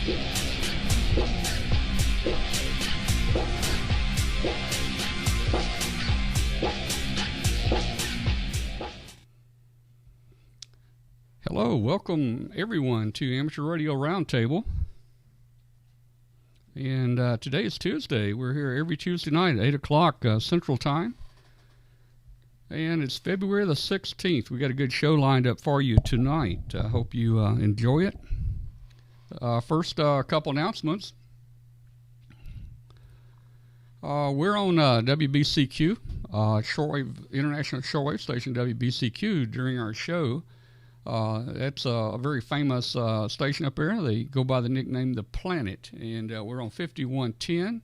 Hello, welcome everyone to Amateur Radio Roundtable. And today is Tuesday. We're here every Tuesday night at 8 o'clock Central Time. And it's February the 16th. We got a good show lined up for you tonight. I hope you enjoy it. First, a couple announcements. We're on WBCQ, shortwave, International Shortwave Station, WBCQ, during our show. That's a very famous station up there. They go by the nickname The Planet, and we're on 5110.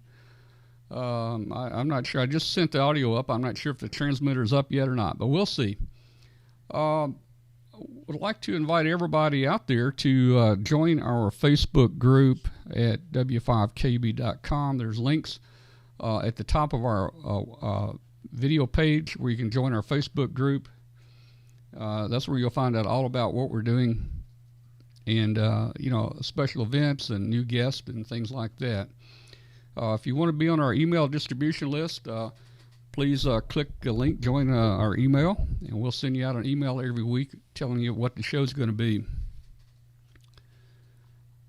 I'm not sure. I just sent the audio up. I'm not sure if the transmitter's up yet or not, but we'll see. Would like to invite everybody out there to join our Facebook group at w5kb.com. There's links at the top of our video page where you can join our Facebook group. That's where you'll find out all about what we're doing and, special events and new guests and things like that. If you want to be on our email distribution list, please click the link, join our email, and we'll send you out an email every week telling you what the show's going to be.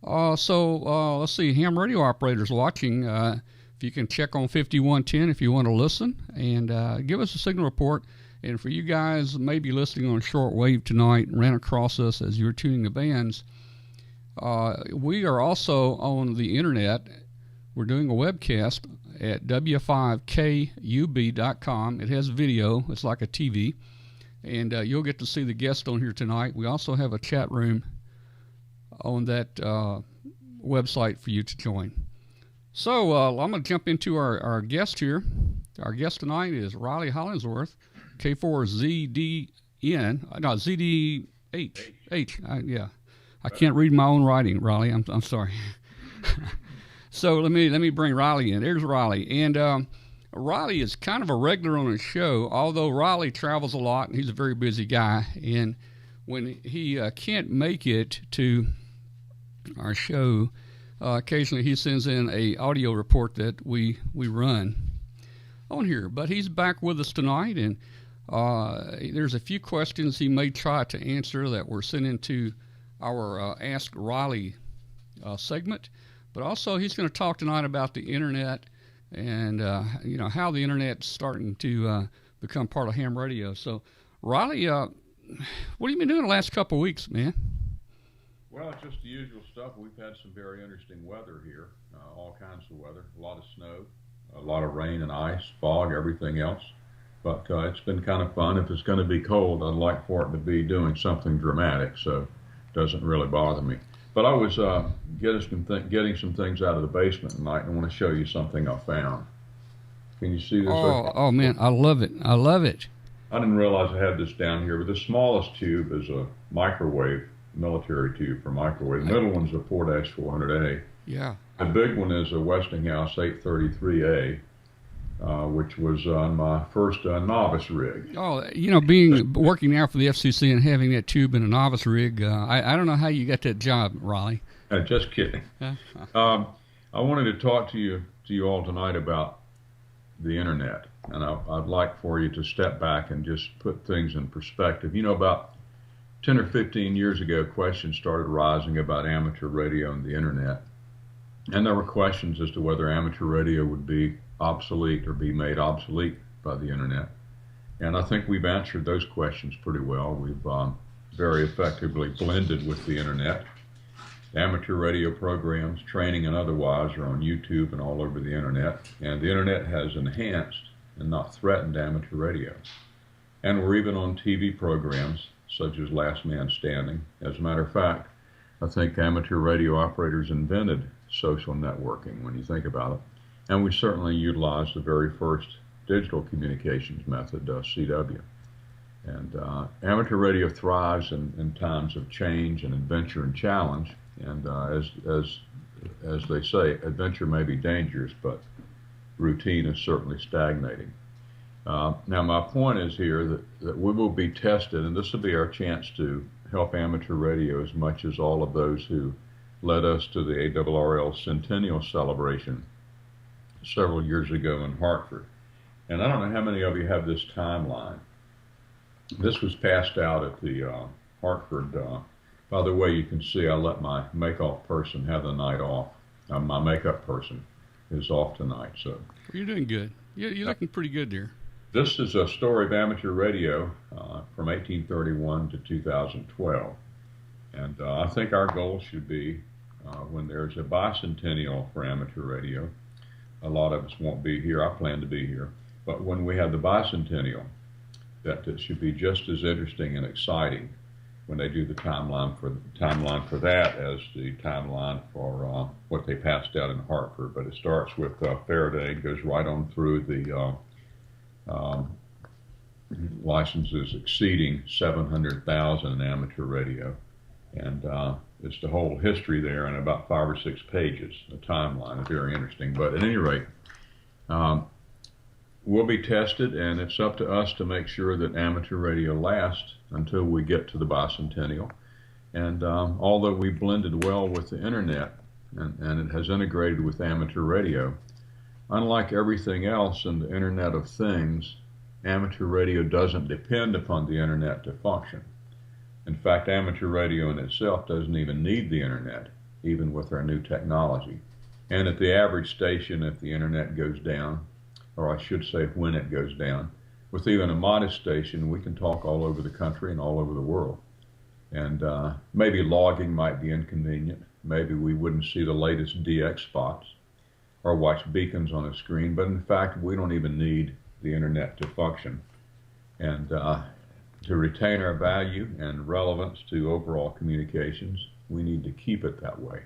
Let's see, ham radio operators watching. If you can check on 5110 if you want to listen, and give us a signal report. And for you guys maybe listening on shortwave tonight and ran across us as you were tuning the bands, we are also on the internet. We're doing a webcast at w5kub.com. It has video. It's like a TV. And you'll get to see the guest on here tonight. We also have a chat room on that website for you to join. So I'm going to jump into our guest here. Our guest tonight is Rilley Hollingsworth K4zdh. No, ZDH. Yeah. I can't read my own writing, Rilley. I'm sorry. So let me bring Rilley in. There's Rilley. And Rilley is kind of a regular on the show, although Rilley travels a lot and he's a very busy guy. And when he can't make it to our show, occasionally he sends in a audio report that we run on here. But he's back with us tonight, and there's a few questions he may try to answer that were sent into our Ask Rilley segment. But also he's going to talk tonight about the internet and how the internet's starting to become part of ham radio. So Rilley, what have you been doing the last couple of weeks, man? Well, it's just the usual stuff. We've had some very interesting weather here, all kinds of weather, a lot of snow, a lot of rain and ice, fog, everything else. But it's been kind of fun. If it's going to be cold, I'd like for it to be doing something dramatic, so it doesn't really bother me. But I was getting some things out of the basement tonight, and I want to show you something I found. Can you see this? Oh man, I love it. I love it. I didn't realize I had this down here, but the smallest tube is a microwave, military tube for microwave. The middle one's a 4-400A. Yeah. The big one is a Westinghouse 833A, which was on my first novice rig. Oh, working now for the FCC and having that tube in a novice rig, I don't know how you got that job, Rilley. Just kidding. I wanted to talk to you all tonight about the internet, and I'd like for you to step back and just put things in perspective. About 10 or 15 years ago, questions started rising about amateur radio and the internet, and there were questions as to whether amateur radio would be obsolete or be made obsolete by the internet. And I think we've answered those questions pretty well. We've very effectively blended with the internet. Amateur radio programs, training and otherwise, are on YouTube and all over the internet. And the internet has enhanced and not threatened amateur radio. And we're even on TV programs such as Last Man Standing. As a matter of fact, I think amateur radio operators invented social networking when you think about it. And we certainly utilized the very first digital communications method, CW. And amateur radio thrives in times of change and adventure and challenge. And as they say, adventure may be dangerous, but routine is certainly stagnating. Now, my point is here that we will be tested, and this will be our chance to help amateur radio as much as all of those who led us to the ARRL Centennial Celebration several years ago in Hartford. And I don't know how many of you have this timeline. This was passed out at the Hartford. By the way, you can see I let my make-off person have the night off. My makeup person is off tonight. So you're doing good. You're looking pretty good there. This is a story of amateur radio from 1831 to 2012. And I think our goal should be when there's a bicentennial for amateur radio, a lot of us won't be here. I plan to be here. But when we have the bicentennial, that it should be just as interesting and exciting when they do the timeline for that as the timeline for what they passed out in Hartford. But it starts with Faraday, goes right on through the licenses exceeding 700,000 in amateur radio. And it's the whole history there in about 5 or 6 pages. The timeline is very interesting. But at any rate, we'll be tested, and it's up to us to make sure that amateur radio lasts until we get to the bicentennial. And although we blended well with the internet, and it has integrated with amateur radio, unlike everything else in the Internet of Things, amateur radio doesn't depend upon the internet to function. In fact, amateur radio in itself doesn't even need the internet, even with our new technology. And at the average station, if the internet goes down, or I should say when it goes down, with even a modest station, we can talk all over the country and all over the world. And maybe logging might be inconvenient. Maybe we wouldn't see the latest DX spots or watch beacons on a screen, but in fact, we don't even need the internet to function. And to retain our value and relevance to overall communications, we need to keep it that way.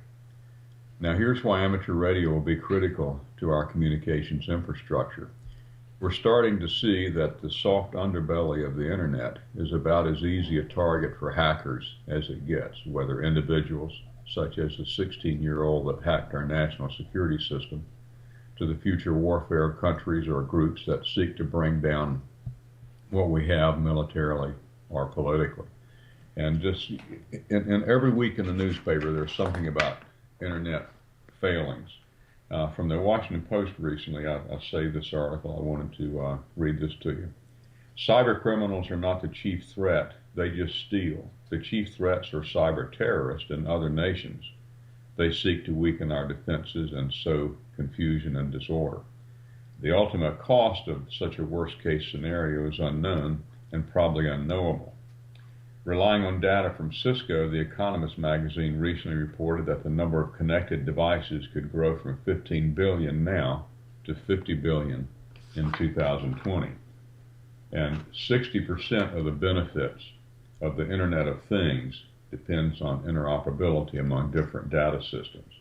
Now, here's why amateur radio will be critical to our communications infrastructure. We're starting to see that the soft underbelly of the internet is about as easy a target for hackers as it gets, whether individuals, such as the 16-year-old that hacked our national security system, to the future warfare of countries or groups that seek to bring down what we have militarily or politically. And just in every week in the newspaper, there's something about internet failings. From the Washington Post recently, I saved this article. I wanted to read this to you. Cyber criminals are not the chief threat, they just steal. The chief threats are cyber terrorists and other nations. They seek to weaken our defenses and sow confusion and disorder. The ultimate cost of such a worst-case scenario is unknown and probably unknowable. Relying on data from Cisco, The Economist magazine recently reported that the number of connected devices could grow from 15 billion now to 50 billion in 2020. And 60% of the benefits of the Internet of Things depends on interoperability among different data systems.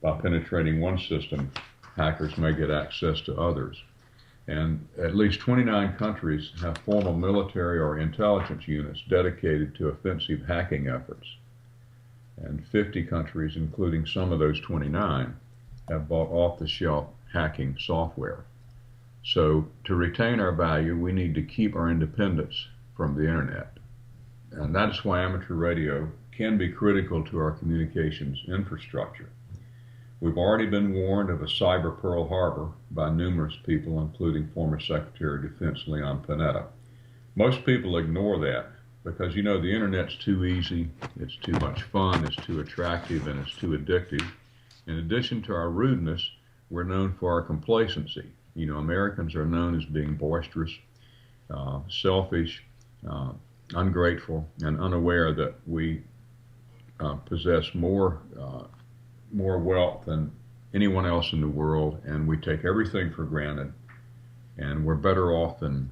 By penetrating one system, hackers may get access to others. And at least 29 countries have formal military or intelligence units dedicated to offensive hacking efforts. And 50 countries, including some of those 29, have bought off-the-shelf hacking software. So to retain our value, we need to keep our independence from the internet. And that's why amateur radio can be critical to our communications infrastructure. We've already been warned of a cyber Pearl Harbor by numerous people, including former Secretary of Defense Leon Panetta. Most people ignore that because, you know, the internet's too easy, it's too much fun, it's too attractive, and it's too addictive. In addition to our rudeness, we're known for our complacency. You know, Americans are known as being boisterous, selfish, ungrateful, and unaware that we possess more wealth than anyone else in the world, and we take everything for granted, and we're better off than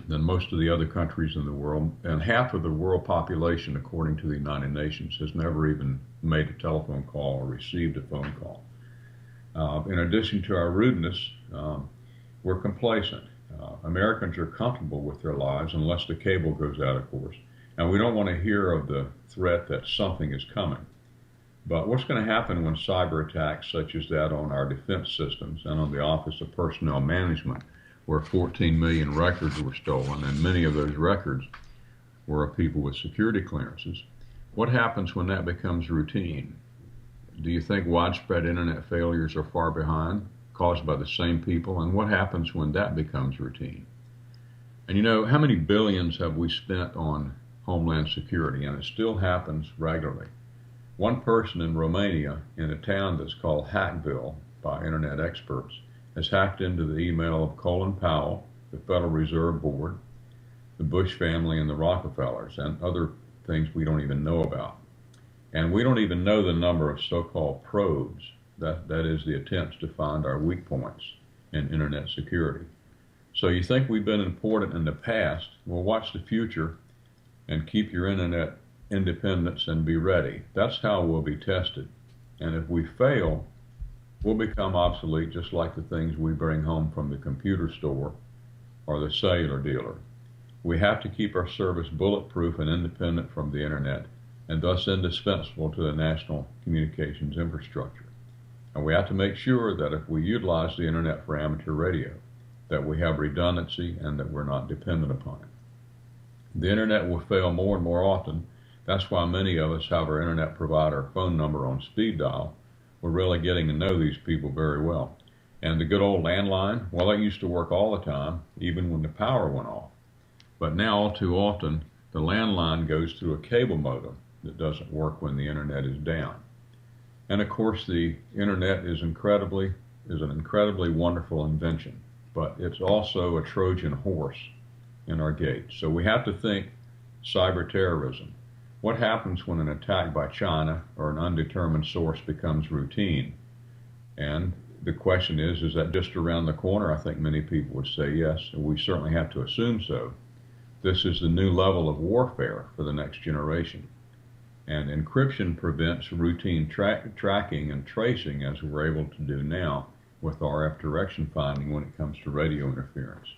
most of the other countries in the world. And half of the world population, according to the United Nations, has never even made a telephone call or received a phone call. In addition to our rudeness, we're complacent. Americans are comfortable with their lives unless the cable goes out, of course, and we don't want to hear of the threat that something is coming. But what's going to happen when cyber attacks such as that on our defense systems and on the Office of Personnel Management, where 14 million records were stolen, and many of those records were of people with security clearances? What happens when that becomes routine? Do you think widespread internet failures are far behind, caused by the same people? And what happens when that becomes routine? And you know, how many billions have we spent on homeland security? And it still happens regularly. One person in Romania, in a town that's called Hackville by internet experts, has hacked into the email of Colin Powell, the Federal Reserve Board, the Bush family, and the Rockefellers, and other things we don't even know about. And we don't even know the number of so-called probes, that is the attempts to find our weak points in internet security. So you think we've been important in the past? Well, watch the future and keep your internet independence and be ready. That's how we'll be tested. And if we fail, we'll become obsolete, just like the things we bring home from the computer store or the cellular dealer. We have to keep our service bulletproof and independent from the internet, and thus indispensable to the national communications infrastructure. And we have to make sure that if we utilize the internet for amateur radio, that we have redundancy and that we're not dependent upon it. The internet will fail more and more often. That's why many of us have our internet provider phone number on speed dial. We're really getting to know these people very well. And the good old landline, well, that used to work all the time, even when the power went off. But now, all too often, the landline goes through a cable modem that doesn't work when the internet is down. And of course, the internet is an incredibly wonderful invention, but it's also a Trojan horse in our gate. So we have to think cyber terrorism. What happens when an attack by China or an undetermined source becomes routine? And the question is that just around the corner? I think many people would say yes, and we certainly have to assume so. This is the new level of warfare for the next generation. And encryption prevents routine tracking and tracing, as we're able to do now with RF direction finding when it comes to radio interference.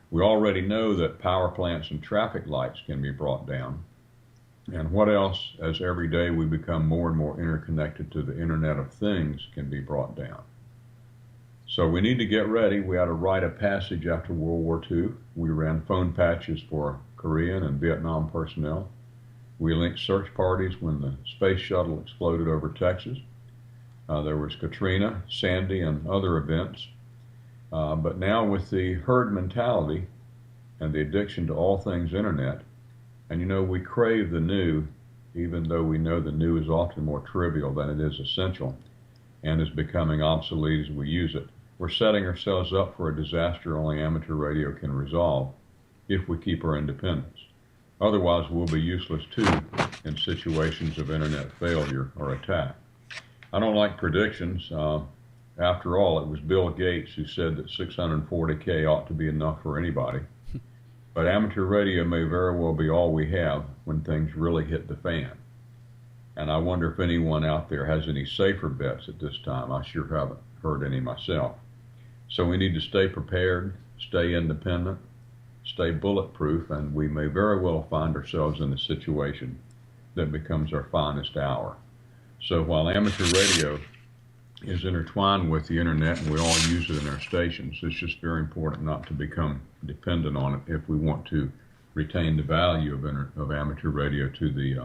We already know that power plants and traffic lights can be brought down. And what else, as every day we become more and more interconnected to the Internet of Things, can be brought down? So we need to get ready. We had a rite of passage after World War II. We ran phone patches for Korean and Vietnam personnel. We linked search parties when the space shuttle exploded over Texas. There was Katrina, Sandy, and other events. But now with the herd mentality and the addiction to all things internet, and you know, we crave the new, even though we know the new is often more trivial than it is essential and is becoming obsolete as we use it. We're setting ourselves up for a disaster only amateur radio can resolve if we keep our independence. Otherwise, we'll be useless too in situations of internet failure or attack. I don't like predictions. After all, it was Bill Gates who said that 640K ought to be enough for anybody. But amateur radio may very well be all we have when things really hit the fan. And I wonder if anyone out there has any safer bets at this time. I sure haven't heard any myself. So we need to stay prepared, stay independent, stay bulletproof, and we may very well find ourselves in a situation that becomes our finest hour. So while amateur radio is intertwined with the internet and we all use it in our stations, it's just very important not to become dependent on it if we want to retain the value of amateur radio to the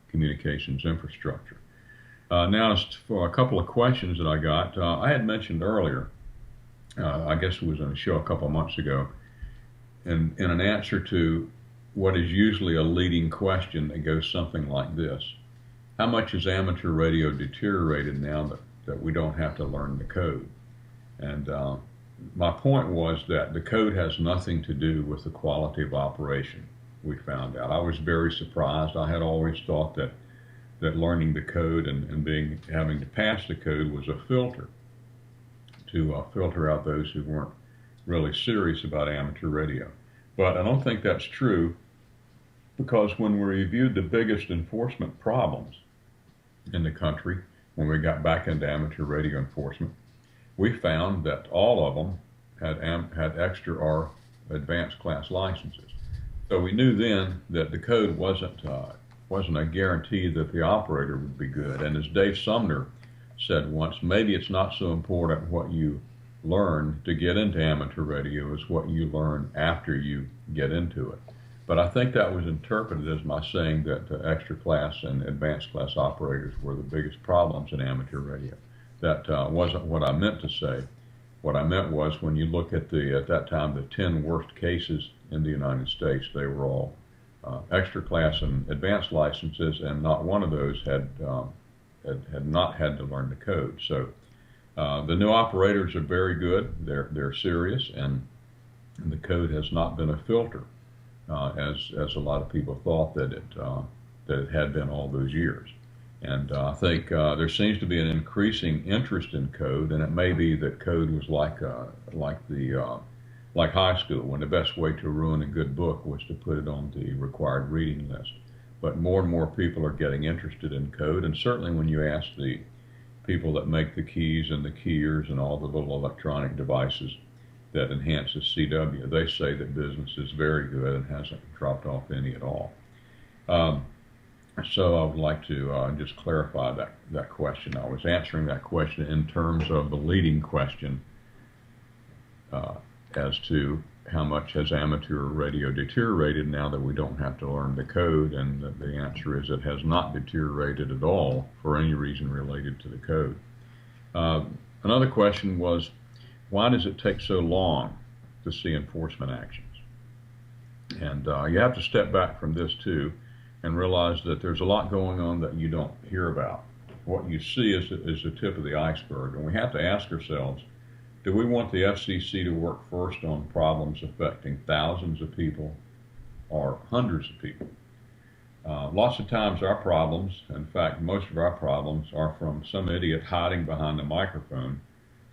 communications infrastructure. Now, as for a couple of questions that I got, I had mentioned earlier, I guess it was on a show a couple of months ago, in an answer to what is usually a leading question that goes something like this: how much has amateur radio deteriorated now that we don't have to learn the code? And my point was that the code has nothing to do with the quality of operation, we found out. I was very surprised. I had always thought that learning the code and having to pass the code was a filter to filter out those who weren't really serious about amateur radio. But I don't think that's true, because when we reviewed the biggest enforcement problems in the country, when we got back into amateur radio enforcement, we found that all of them had extra or advanced class licenses. So we knew then that the code wasn't a guarantee that the operator would be good. And as Dave Sumner said once, maybe it's not so important what you learn to get into amateur radio as what you learn after you get into it. But I think that was interpreted as my saying that extra class and advanced class operators were the biggest problems in amateur radio. That wasn't what I meant to say. What I meant was when you look at that time, the 10 worst cases in the United States, they were all extra class and advanced licenses, and not one of those had not had to learn the code. So the new operators are very good. They're serious, and the code has not been a filter, as a lot of people thought that it had been all those years. And I think there seems to be an increasing interest in code, and it may be that code was like high school, when the best way to ruin a good book was to put it on the required reading list. But more and more people are getting interested in code, and certainly when you ask the people that make the keys and the keyers and all the little electronic devices that enhance the CW, they say that business is very good and hasn't dropped off any at all. So I would like to just clarify that question. I was answering that question in terms of the leading question as to how much has amateur radio deteriorated now that we don't have to learn the code, and the answer is it has not deteriorated at all for any reason related to the code. Another question was, why does it take so long to see enforcement actions? And you have to step back from this too and realize that there's a lot going on that you don't hear about. What you see is the tip of the iceberg, and we have to ask ourselves, do we want the FCC to work first on problems affecting thousands of people or hundreds of people? Lots of times our problems, in fact most of our problems, are from some idiot hiding behind a microphone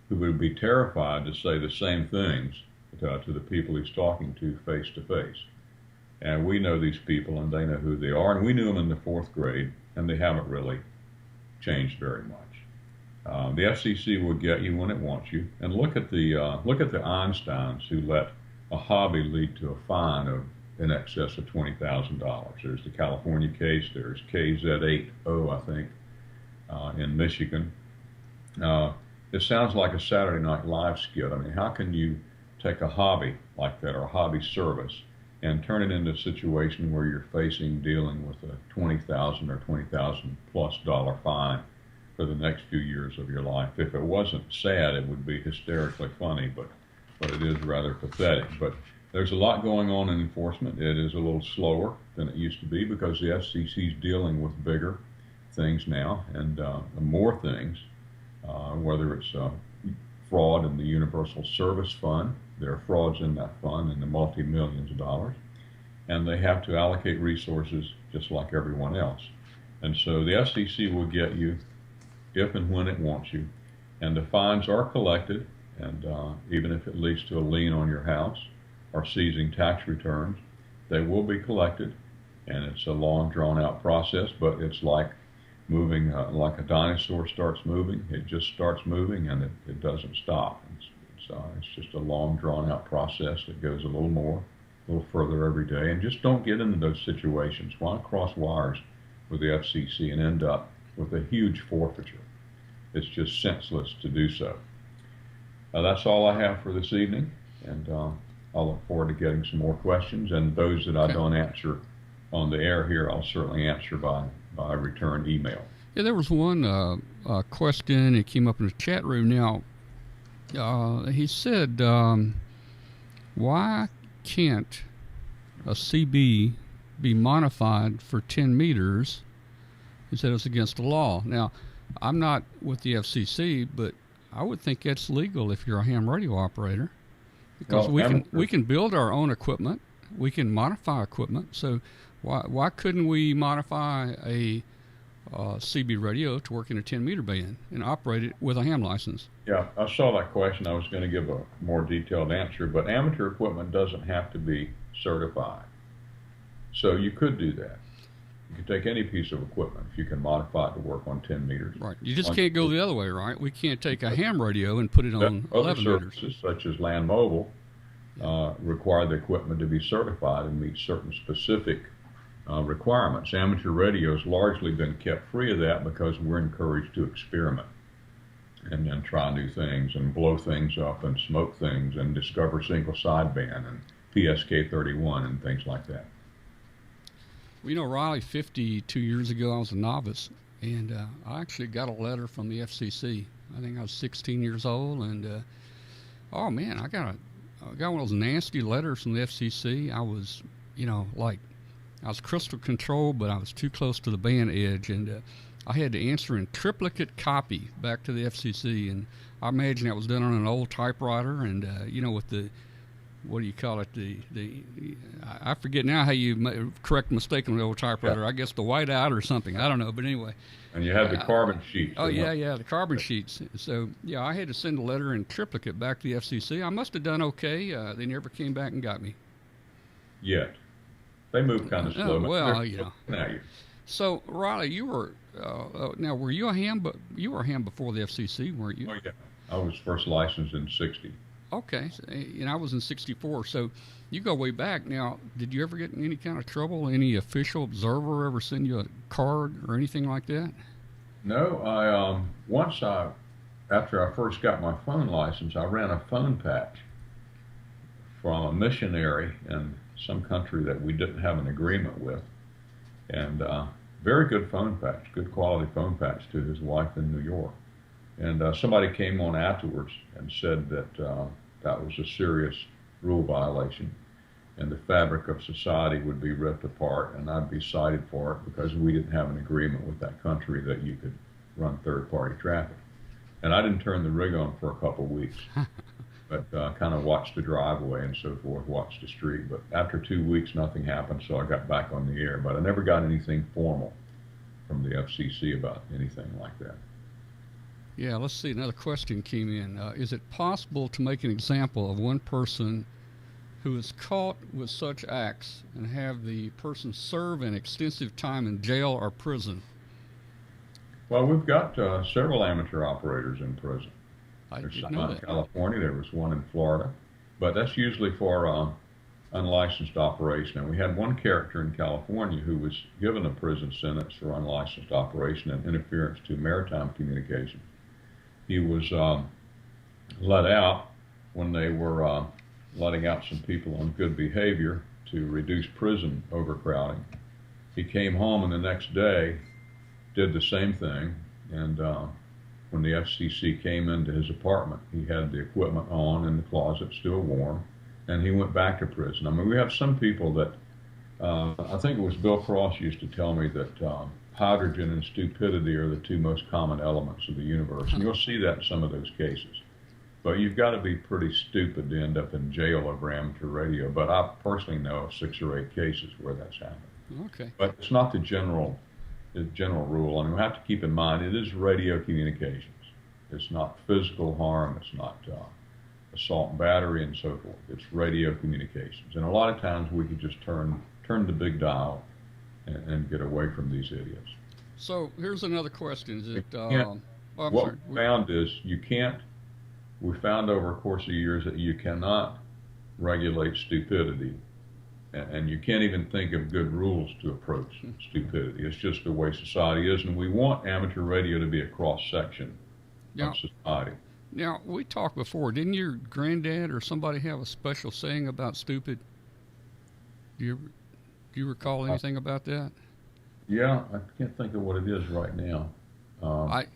who would be terrified to say the same things to the people he's talking to face to face. And we know these people, and they know who they are, and we knew them in the 4th grade, and they haven't really changed very much. The FCC will get you when it wants you, and look at the Einsteins who let a hobby lead to a fine of in excess of $20,000. There's the California case. There's KZ8O, I think, in Michigan. It sounds like a Saturday Night Live skit. I mean, how can you take a hobby like that, or a hobby service, and turn it into a situation where you're dealing with a $20,000 or $20,000+ fine for the next few years of your life? If it wasn't sad, it would be hysterically funny, but it is rather pathetic. But there's a lot going on in enforcement. It is a little slower than it used to be because the FCC is dealing with bigger things now and more things, whether it's fraud in the Universal Service Fund. There are frauds in that fund in the multi-millions of dollars, and they have to allocate resources just like everyone else. And so the FCC will get you if and when it wants you, and the fines are collected, and even if it leads to a lien on your house or seizing tax returns, they will be collected, and it's a long drawn-out process, but it's like moving, like a dinosaur starts moving. It just starts moving, and it doesn't stop. It's just a long drawn-out process that goes a little further every day, and just don't get into those situations. Why cross wires with the FCC and end up with a huge forfeiture? It's just senseless to do so. That's all I have for this evening, and I'll look forward to getting some more questions, and those that I don't answer on the air here, I'll certainly answer by return email. Yeah, there was one question that came up in the chat room. Now, he said, why can't a CB be modified for 10 meters? He said it's against the law. Now, I'm not with the FCC, but I would think it's legal if you're a ham radio operator, because we can build our own equipment, we can modify equipment. So why couldn't we modify a CB radio to work in a 10-meter band and operate it with a ham license? Yeah, I saw that question. I was going to give a more detailed answer, but amateur equipment doesn't have to be certified. So you could do that. You could take any piece of equipment if you can modify it to work on 10 meters. Right. You just can't go the other way, right? We can't take a ham radio and put it on 11 meters. Services such as Land Mobile require the equipment to be certified and meet certain specific requirements. Amateur radio has largely been kept free of that because we're encouraged to experiment and try new things and blow things up and smoke things and discover single sideband and PSK 31 and things like that. Well, you know, Riley, 52 years ago, I was a novice, and I actually got a letter from the FCC. I think I was 16 years old, and oh man, I got one of those nasty letters from the FCC. I was, you know, like I was crystal controlled, but I was too close to the band edge, and I had to answer in triplicate copy back to the FCC, and I imagine that was done on an old typewriter, and you know, with the, what do you call it? I forget now how you correct mistake on the old typewriter. Yeah. I guess the whiteout or something. I don't know, but anyway. And you had the carbon sheets. Oh yeah, the carbon sheets. So yeah, I had to send a letter in triplicate back to the FCC. I must have done okay. They never came back and got me. Yet, they move kind of slow. Well, you know. Now So Riley, you were now were you a ham? But you were a ham before the FCC, weren't you? Oh yeah, I was first licensed in '60. Okay, so, and I was in '64. So you go way back. Now, did you ever get in any kind of trouble? Any official observer ever send you a card or anything like that? No, after I first got my phone license, I ran a phone patch from a missionary in some country that we didn't have an agreement with, and very good phone patch, good quality phone patch to his wife in New York. And somebody came on afterwards and said that that was a serious rule violation, and the fabric of society would be ripped apart, and I'd be cited for it because we didn't have an agreement with that country that you could run third-party traffic. And I didn't turn the rig on for a couple of weeks, but kind of watched the driveway and so forth, watched the street. But after 2 weeks, nothing happened, so I got back on the air. But I never got anything formal from the FCC about anything like that. Yeah, let's see. Another question came in. Is it possible to make an example of one person who is caught with such acts and have the person serve an extensive time in jail or prison? Well, we've got several amateur operators in prison. There's some in California. There was one in Florida. But that's usually for unlicensed operation. And we had one character in California who was given a prison sentence for unlicensed operation and interference to maritime communications. He was let out when they were letting out some people on good behavior to reduce prison overcrowding. He came home and the next day did the same thing, and when the FCC came into his apartment, he had the equipment on in the closet, still warm, and he went back to prison. I mean, we have some people that, I think it was Bill Cross used to tell me that hydrogen and stupidity are the two most common elements of the universe, and you'll see that in some of those cases. But you've got to be pretty stupid to end up in jail over amateur radio. But I personally know of 6 or 8 cases where that's happened. Okay. But it's not the general rule. I mean, we have to keep in mind it is radio communications. It's not physical harm. It's not assault and battery and so forth. It's radio communications. And a lot of times we can just turn the big dial and get away from these idiots. So here's another question. Is it? What we found is we found over a course of years that you cannot regulate stupidity, and you can't even think of good rules to approach stupidity. It's just the way society is, and we want amateur radio to be a cross-section of society. Now, we talked before. Didn't your granddad or somebody have a special saying about stupid? Do you recall anything about that? Yeah, I can't think of what it is right now. I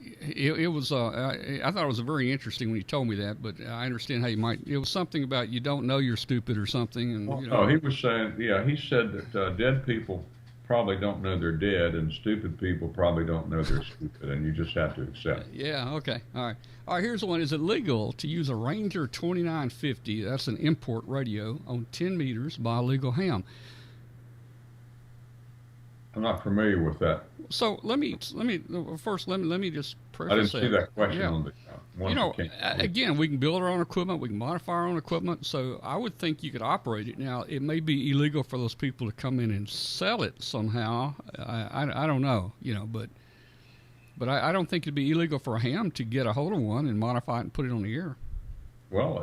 thought it was very interesting when you told me that, but I understand how you might. It was something about you don't know you're stupid or something. And you know. Oh, he was saying, he said that dead people probably don't know they're dead, and stupid people probably don't know they're stupid, and you just have to accept it. Yeah. Okay. All right. Here's one. Is it legal to use a Ranger 2950? That's an import radio on 10 meters by a legal ham. I'm not familiar with that. So let me just preface I didn't see that question on the one. You know, again, we can build our own equipment, we can modify our own equipment, so I would think you could operate it. Now, it may be illegal for those people to come in and sell it somehow. I don't know, you know, but I don't think it'd be illegal for a ham to get a hold of one and modify it and put it on the air. Well,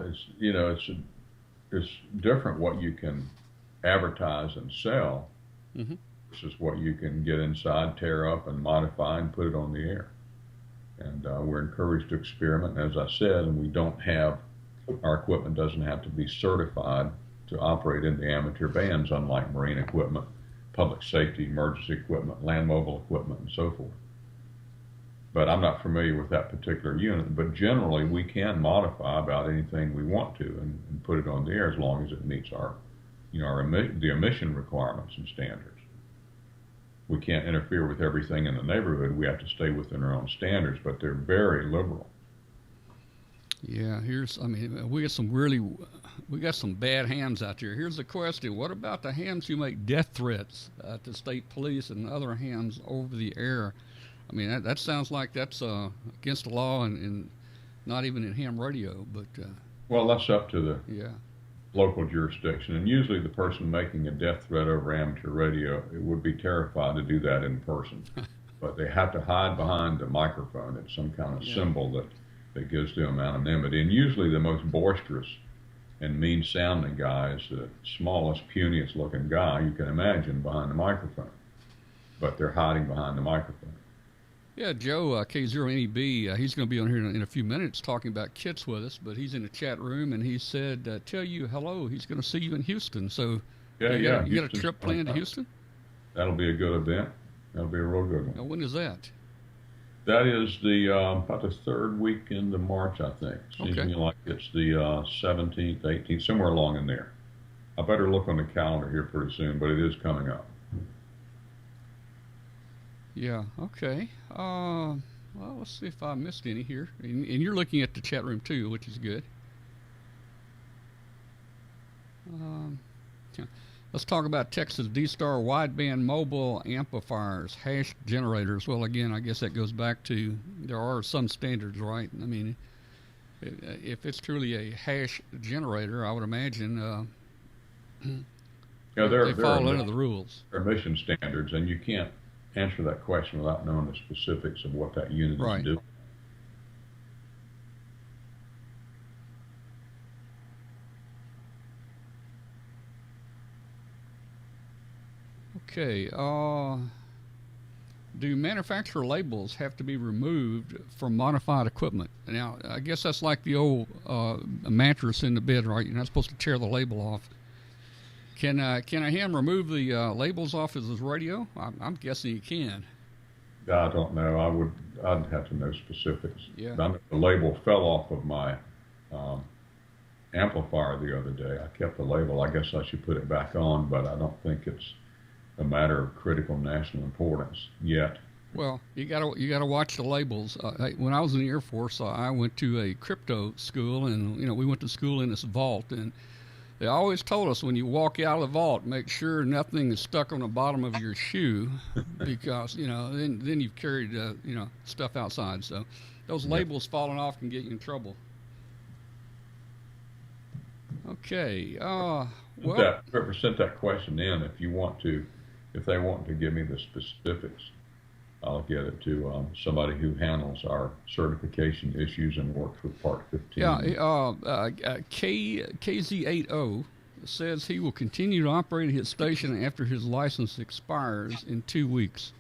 it's different what you can advertise and sell. Mm-hmm. Versus what you can get inside, tear up, and modify and put it on the air. And we're encouraged to experiment, as I said, and our equipment doesn't have to be certified to operate in the amateur bands, unlike marine equipment, public safety, emergency equipment, land mobile equipment, and so forth. But I'm not familiar with that particular unit. But generally, we can modify about anything we want to and put it on the air as long as it meets our, the emission requirements and standards. We can't interfere with everything in the neighborhood. We have to stay within our own standards, but they're very liberal. Yeah, we got some bad hams out there. Here's the question: what about the hams who make death threats to state police and other hams over the air? I mean, that sounds like that's against the law and not even in ham radio. But well, that's up to the yeah. local jurisdiction, and usually the person making a death threat over amateur radio, it would be terrified to do that in person. But they have to hide behind the microphone. It's some kind of symbol that gives them anonymity. And usually the most boisterous and mean-sounding guy is the smallest, puniest looking guy you can imagine behind the microphone. But they're hiding behind the microphone. Yeah, Joe K0NEB, he's going to be on here in a few minutes talking about kits with us, but he's in the chat room, and he said, tell you hello, he's going to see you in Houston. So you got a trip planned to Houston? That'll be a good event. That'll be a real good one. Now, when is that? That is about the third weekend of March, I think. Seems to me like it's the 17th, 18th, somewhere along in there. I better look on the calendar here pretty soon, but it is coming up. Yeah, okay. Well, let's see if I missed any here. And you're looking at the chat room too, which is good. Let's talk about Texas D-Star wideband mobile amplifiers, hash generators. Well, again, I guess that goes back to there are some standards, right? I mean, if it's truly a hash generator, I would imagine they fall under the rules. There are emission standards, and you can't answer that question without knowing the specifics of what that unit is doing. Okay. Do manufacturer labels have to be removed from modified equipment? Now, I guess that's like the old mattress in the bed, right? You're not supposed to tear the label off. Can a ham remove the labels off of his radio? I'm guessing he can. I don't know. I'd have to know specifics. Yeah. The label fell off of my amplifier the other day. I kept the label. I guess I should put it back on, but I don't think it's a matter of critical national importance yet. Well, you gotta watch the labels. When I was in the Air Force, I went to a crypto school, and we went to school in this vault, and they always told us when you walk out of the vault, make sure nothing is stuck on the bottom of your shoe, because then you've carried stuff outside. So those labels falling off can get you in trouble. Okay. Whoever sent that question in, if they want to give me the specifics, I'll get it to somebody who handles our certification issues and works with Part 15. Yeah, KZ80 says he will continue to operate his station after his license expires in 2 weeks.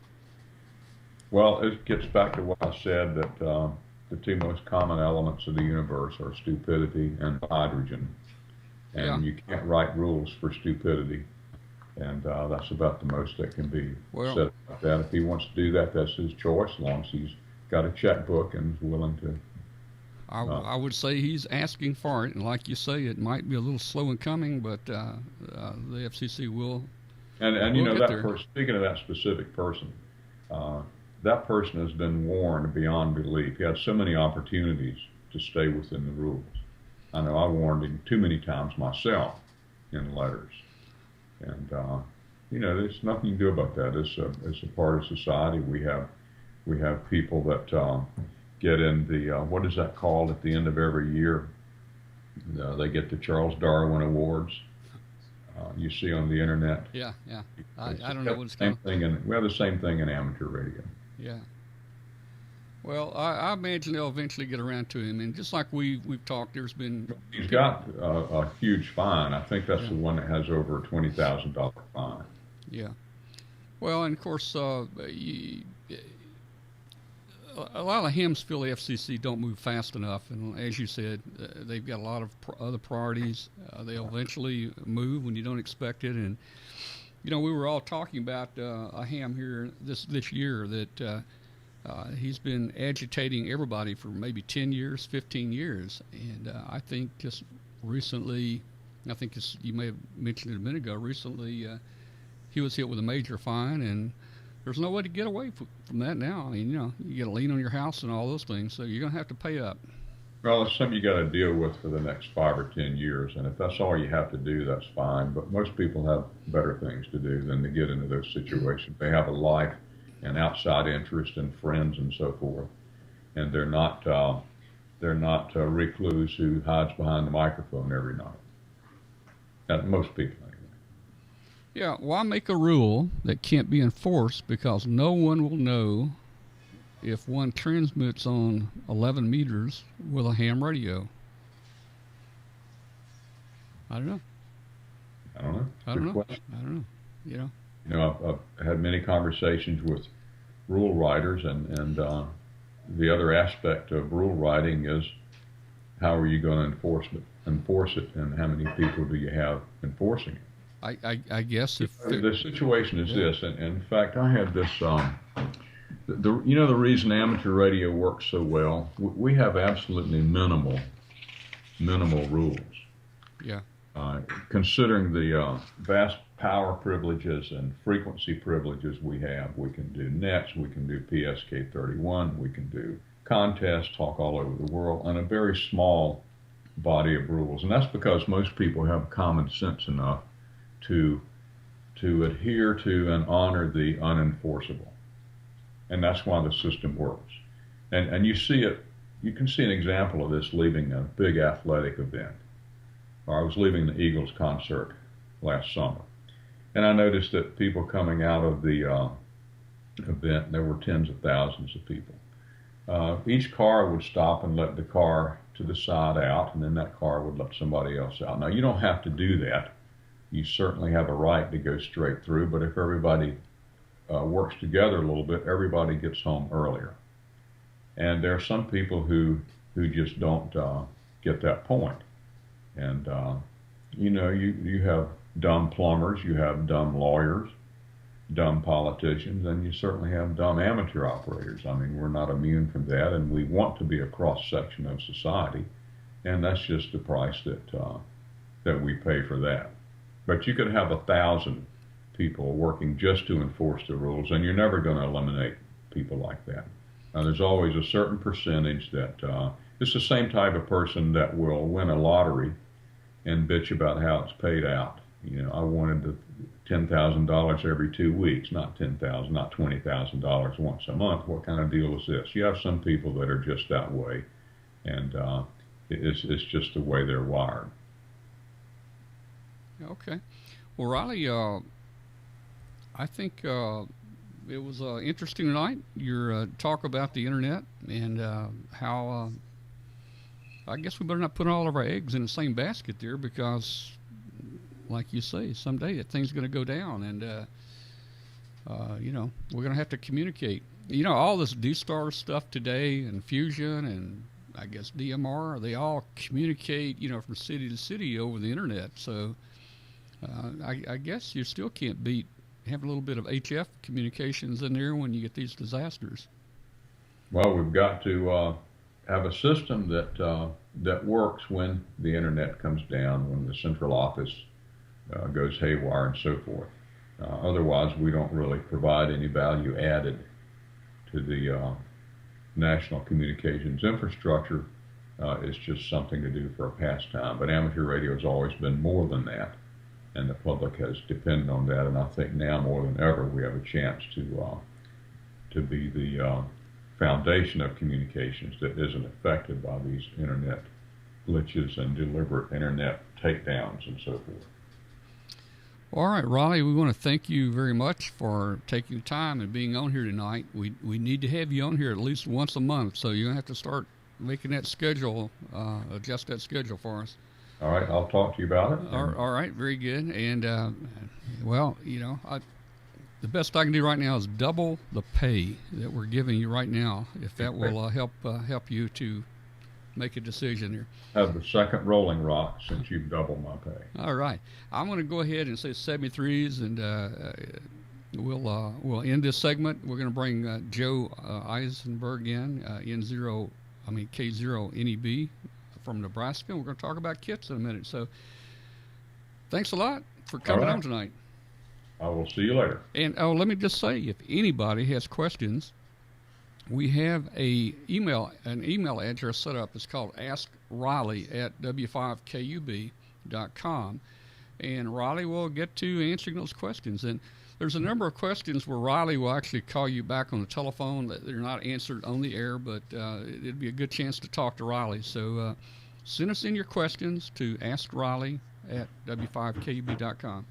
Well, it gets back to what I said, that the two most common elements of the universe are stupidity and hydrogen. And you can't write rules for stupidity. And that's about the most that can be said about that. If he wants to do that, that's his choice, as long as he's got a checkbook and is willing to. I would say he's asking for it, and like you say, it might be a little slow in coming, but the FCC will. And that speaking of that specific person, that person has been warned beyond belief. He had so many opportunities to stay within the rules. I know I warned him too many times myself in letters. And, there's nothing you can do about that. It's a part of society. We have people that get in the, what is that called at the end of every year? They get the Charles Darwin Awards. You see on the internet. Yeah. I don't know what it's called. We have the same thing in amateur radio. Yeah. Well, I imagine they'll eventually get around to him, and just like we've talked, there's been. He's got a huge fine. I think that's the one that has over a $20,000 fine. Yeah. Well, and of course, a lot of hams feel the FCC don't move fast enough, and as you said, they've got a lot of other priorities. They'll eventually move when you don't expect it, and You know, we were all talking about a ham here this year that he's been agitating everybody for maybe 10 years, 15 years. And I think just recently, I think you may have mentioned it a minute ago, recently he was hit with a major fine, and there's no way to get away from that now. I mean, you know, you get a lien on your house and all those things, so you're going to have to pay up. Well, it's something you got to deal with for the next 5 or 10 years, and if that's all you have to do, that's fine. But most people have better things to do than to get into those situations. They have a life and outside interest and friends and so forth, and they're not a recluse who hides behind the microphone every night. Most people, anyway. Yeah, why make a rule that can't be enforced because no one will know if one transmits on 11 meters with a ham radio? I don't know. I don't know. I don't know. You know, I've had many conversations with rule writers, and the other aspect of rule writing is how are you going to enforce it, and how many people do you have enforcing it? I guess if the situation is this, and in fact, I had this. The reason amateur radio works so well, we have absolutely minimal rules. Yeah. Considering the vast power privileges and frequency privileges we have, we can do nets, we can do PSK31, we can do contests, talk all over the world, and a very small body of rules. And that's because most people have common sense enough to adhere to and honor the unenforceable. And that's why the system works. And you see it, you can see an example of this leaving a big athletic event. I was leaving the Eagles concert last summer, and I noticed that people coming out of the event, there were tens of thousands of people. Each car would stop and let the car to the side out, and then that car would let somebody else out. Now, you don't have to do that. You certainly have a right to go straight through, but if everybody works together a little bit, everybody gets home earlier. And there are some people who just don't get that point. And, you have dumb plumbers, you have dumb lawyers, dumb politicians, and you certainly have dumb amateur operators. I mean, we're not immune from that, and we want to be a cross-section of society, and that's just the price that we pay for that. But you could have 1,000 people working just to enforce the rules, and you're never going to eliminate people like that. There's always a certain percentage that it's the same type of person that will win a lottery and bitch about how it's paid out. You know, I wanted the $10,000 every 2 weeks, not $10,000, not $20,000 once a month. What kind of deal is this? You have some people that are just that way, and it's just the way they're wired. Okay. Well, Riley, I think it was interesting tonight, your talk about the internet and how I guess we better not put all of our eggs in the same basket there, because like you say, someday that thing's going to go down, and we're going to have to communicate. You know, all this D-Star stuff today and Fusion and I guess DMR, they all communicate, from city to city over the internet. So I guess you still can't beat having a little bit of HF communications in there when you get these disasters. Well, we've got to have a system that works when the internet comes down, when the central office goes haywire and so forth. Otherwise, we don't really provide any value added to the national communications infrastructure. It's just something to do for a pastime. But amateur radio has always been more than that, and the public has depended on that. And I think now more than ever, we have a chance to be the foundation of communications that isn't affected by these internet glitches and deliberate internet takedowns and so forth. All right, Raleigh, we want to thank you very much for taking the time and being on here tonight. We need to have you on here at least once a month, so you're going to have to start making that schedule, adjust that schedule for us. All right, I'll talk to you about it. All right, very good. And, the best I can do right now is double the pay that we're giving you right now, if that will help you to make a decision here. Have the second Rolling Rock since you've doubled my pay. All right. I'm going to go ahead and say 73s, and we'll end this segment. We're going to bring Joe Eisenberg in, K0NEB from Nebraska. We're going to talk about kits in a minute. So thanks a lot for coming on tonight. I will see you later. And let me just say, if anybody has questions, we have an email address set up. It's called askriley@w5kub.com, and Riley will get to answering those questions. And there's a number of questions where Riley will actually call you back on the telephone that they're not answered on the air, but it'd be a good chance to talk to Riley. So send us in your questions to askriley@w5kub.com.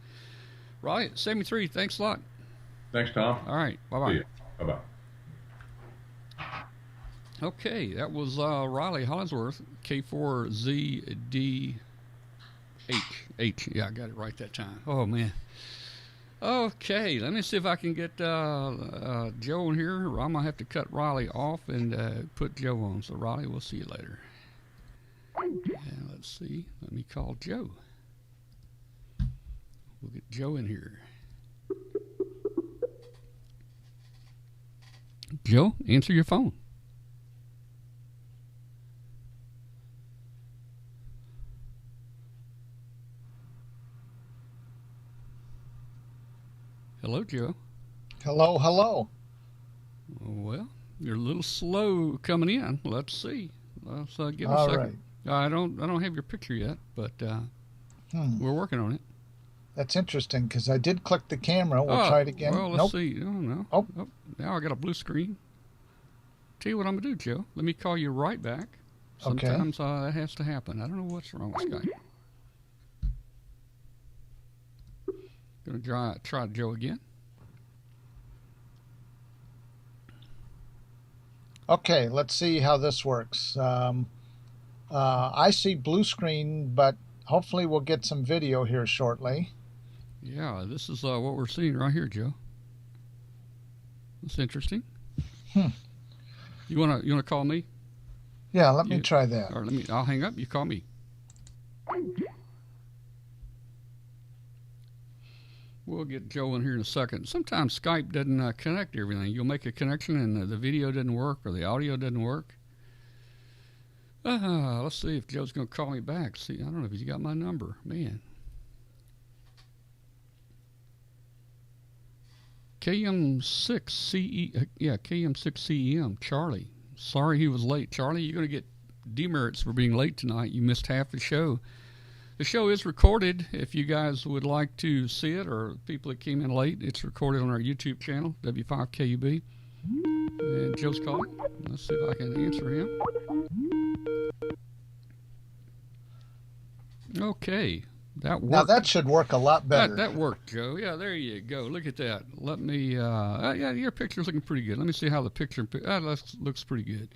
Riley, 73, thanks a lot. Thanks, Tom. All right, bye-bye. Bye-bye. Okay, that was Rilley Hollingsworth K4zdh. Yeah, I got it right that time. Oh, man. Okay, let me see if I can get Joe in here. I'm going to have to cut Riley off and put Joe on. So, Riley, we'll see you later. And let's see. Let me call Joe. We'll get Joe in here. Joe, answer your phone. Hello, Joe. Hello, hello. Well, you're a little slow coming in. Let's see. Let's give a All second. right. I don't have your picture yet, but we're working on it. That's interesting because I did click the camera. We'll try it again. Well, let's see. Oh, no. Oh. Now I got a blue screen. Tell you what I'm going to do, Joe. Let me call you right back. Okay. Sometimes that has to happen. I don't know what's wrong with Skype. Going to try Joe again. Okay, let's see how this works. I see blue screen, but hopefully we'll get some video here shortly. Yeah, this is what we're seeing right here, Joe. That's interesting. You wanna call me? Yeah, let me try that. Or I'll hang up. You call me. We'll get Joe in here in a second. Sometimes Skype doesn't connect everything. You'll make a connection and the video doesn't work or the audio doesn't work. Let's see if Joe's going to call me back. See, I don't know if he's got my number. Man. KM6CEM, Charlie. Sorry he was late. Charlie, you're going to get demerits for being late tonight. You missed half the show. The show is recorded. If you guys would like to see it, or people that came in late, it's recorded on our YouTube channel, W5KUB. And Joe's calling. Let's see if I can answer him. Okay, that worked. Now that should work a lot better. That worked, Joe. Yeah, there you go. Look at that. Let me, yeah, your picture's looking pretty good. Let me see how the picture, looks pretty good.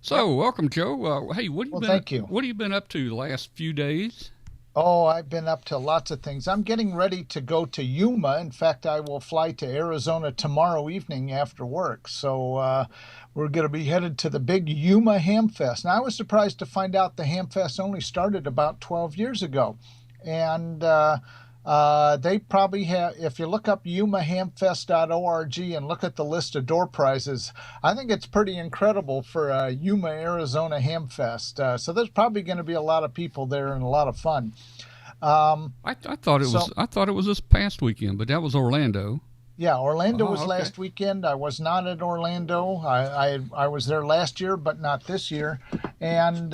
So, welcome, Joe. Hey, what have you been up to the last few days? Oh, I've been up to lots of things. I'm getting ready to go to Yuma. In fact, I will fly to Arizona tomorrow evening after work. So we're going to be headed to the big Yuma Hamfest. Now, I was surprised to find out the Hamfest only started about 12 years ago. And they probably have, if you look up yumahamfest.org and look at the list of door prizes, I think it's pretty incredible for a Yuma, Arizona Hamfest. So there's probably going to be a lot of people there and a lot of fun. I thought it was this past weekend, but that was Orlando. Yeah, Orlando was last weekend. I was not at Orlando. I was there last year, but not this year. And